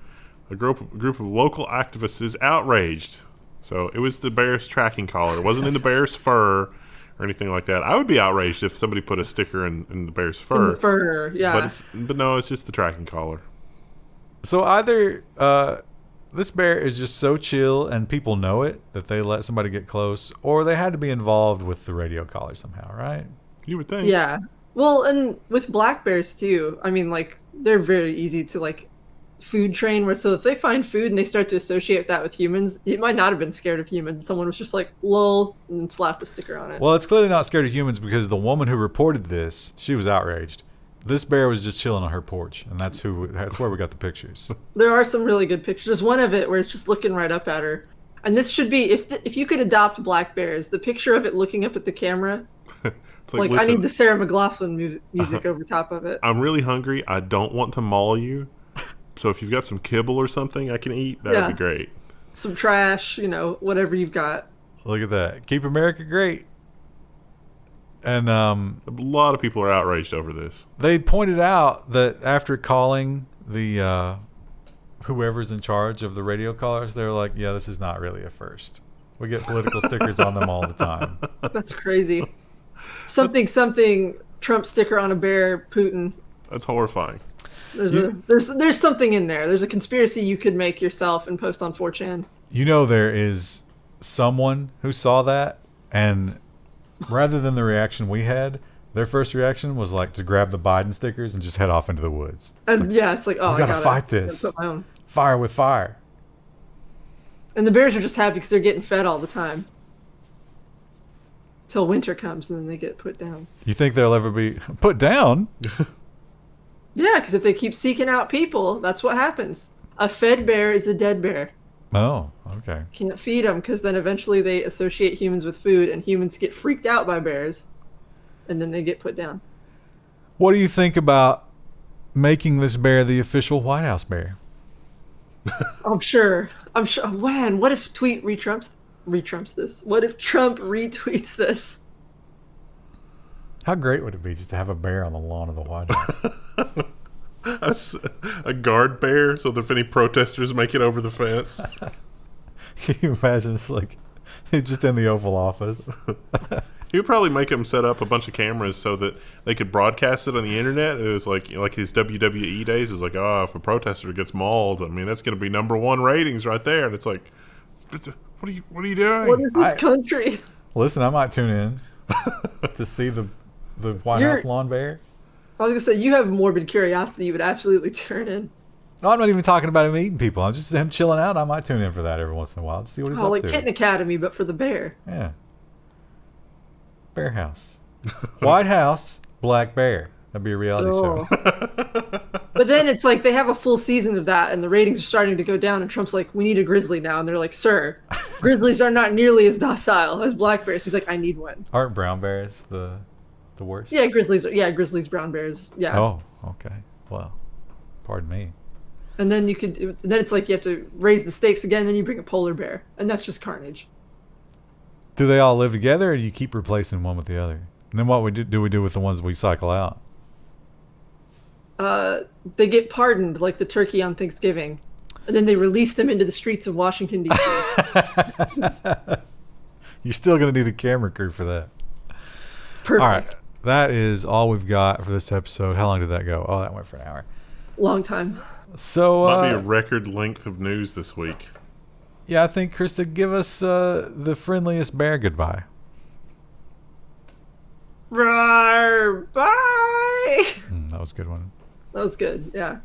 A group of local activists is outraged. So it was the bear's tracking collar. It wasn't in the bear's fur or anything like that. I would be outraged if somebody put a sticker in the bear's fur. In the fur, yeah. But no, it's just the tracking collar. So either this bear is just so chill and people know it that they let somebody get close, or they had to be involved with the radio collar somehow, right? You would think. Yeah. Well, and with black bears too, I mean, like, they're very easy to, like, food train where so if they find food and they start to associate that with humans, it might not have been scared of humans. Someone was just like, lol, and then slapped a sticker on it. Well, it's clearly not scared of humans because the woman who reported this, she was outraged. This bear was just chilling on her porch, and that's where we got the pictures. There are some really good pictures. There's one of it where it's just looking right up at her. And this should be, if you could adopt black bears, the picture of it looking up at the camera, like listen, I need the Sarah McLachlan music over top of it. I'm really hungry. I don't want to maul you. So if you've got some kibble or something I can eat, that would be great. Some trash, whatever you've got. Look at that. Keep America great. And a lot of people are outraged over this. They pointed out that after calling the whoever's in charge of the radio callers, they're like, yeah, this is not really a first. We get political stickers on them all the time. That's crazy. Something Trump sticker on a bear, Putin. That's horrifying. There's something in there. There's a conspiracy you could make yourself and post on 4chan. There is someone who saw that, and rather than the reaction we had, their first reaction was like to grab the Biden stickers and just head off into the woods. It's like, oh, I gotta fight this. Put my own. Fire with fire. And the bears are just happy because they're getting fed all the time. Till winter comes and then they get put down. You think they'll ever be put down? Yeah, because if they keep seeking out people, that's what happens. A fed bear is a dead bear. Oh, okay. Can't feed them because then eventually they associate humans with food and humans get freaked out by bears and then they get put down. What do you think about making this bear the official White House bear? I'm sure. Man, what if tweet retrumps this? What if Trump retweets this? How great would it be just to have a bear on the lawn of the White House? A guard bear, so that if any protesters make it over the fence. Can you imagine? It's like he's just in the Oval Office. He would probably make him set up a bunch of cameras so that they could broadcast it on the internet. It was like his WWE days. It's like, if a protester gets mauled, I mean, that's going to be #1 ratings right there. And it's like, what are you doing? What is this country? Listen, I might tune in to see the White House lawn bear. I was gonna say you have morbid curiosity. You would absolutely turn in. Oh, I'm not even talking about him eating people. I'm just him chilling out. I might tune in for that every once in a while to see what he's up like to. Kitten Academy, but for the bear. Yeah. Bear House. White House, Black Bear. That'd be a reality show. But then it's like they have a full season of that, and the ratings are starting to go down. And Trump's like, "We need a grizzly now," and they're like, "Sir, grizzlies are not nearly as docile as black bears." He's like, "I need one." Aren't brown bears the worst? Yeah, grizzlies, brown bears. Yeah. Oh, okay. Well, pardon me. And then then it's like you have to raise the stakes again. Then you bring a polar bear, and that's just carnage. Do they all live together, or do you keep replacing one with the other? And then what do we do with the ones we cycle out? They get pardoned like the turkey on Thanksgiving, and then they release them into the streets of Washington D.C. You're still gonna need a camera crew for that. Perfect. All right, that is all we've got for this episode. How long did that go? Oh, that went for an hour. Long time. So might be a record length of news this week. Yeah, I think Krista, give us the friendliest bear goodbye. Rawr, bye. That was a good one. That was good. Yeah.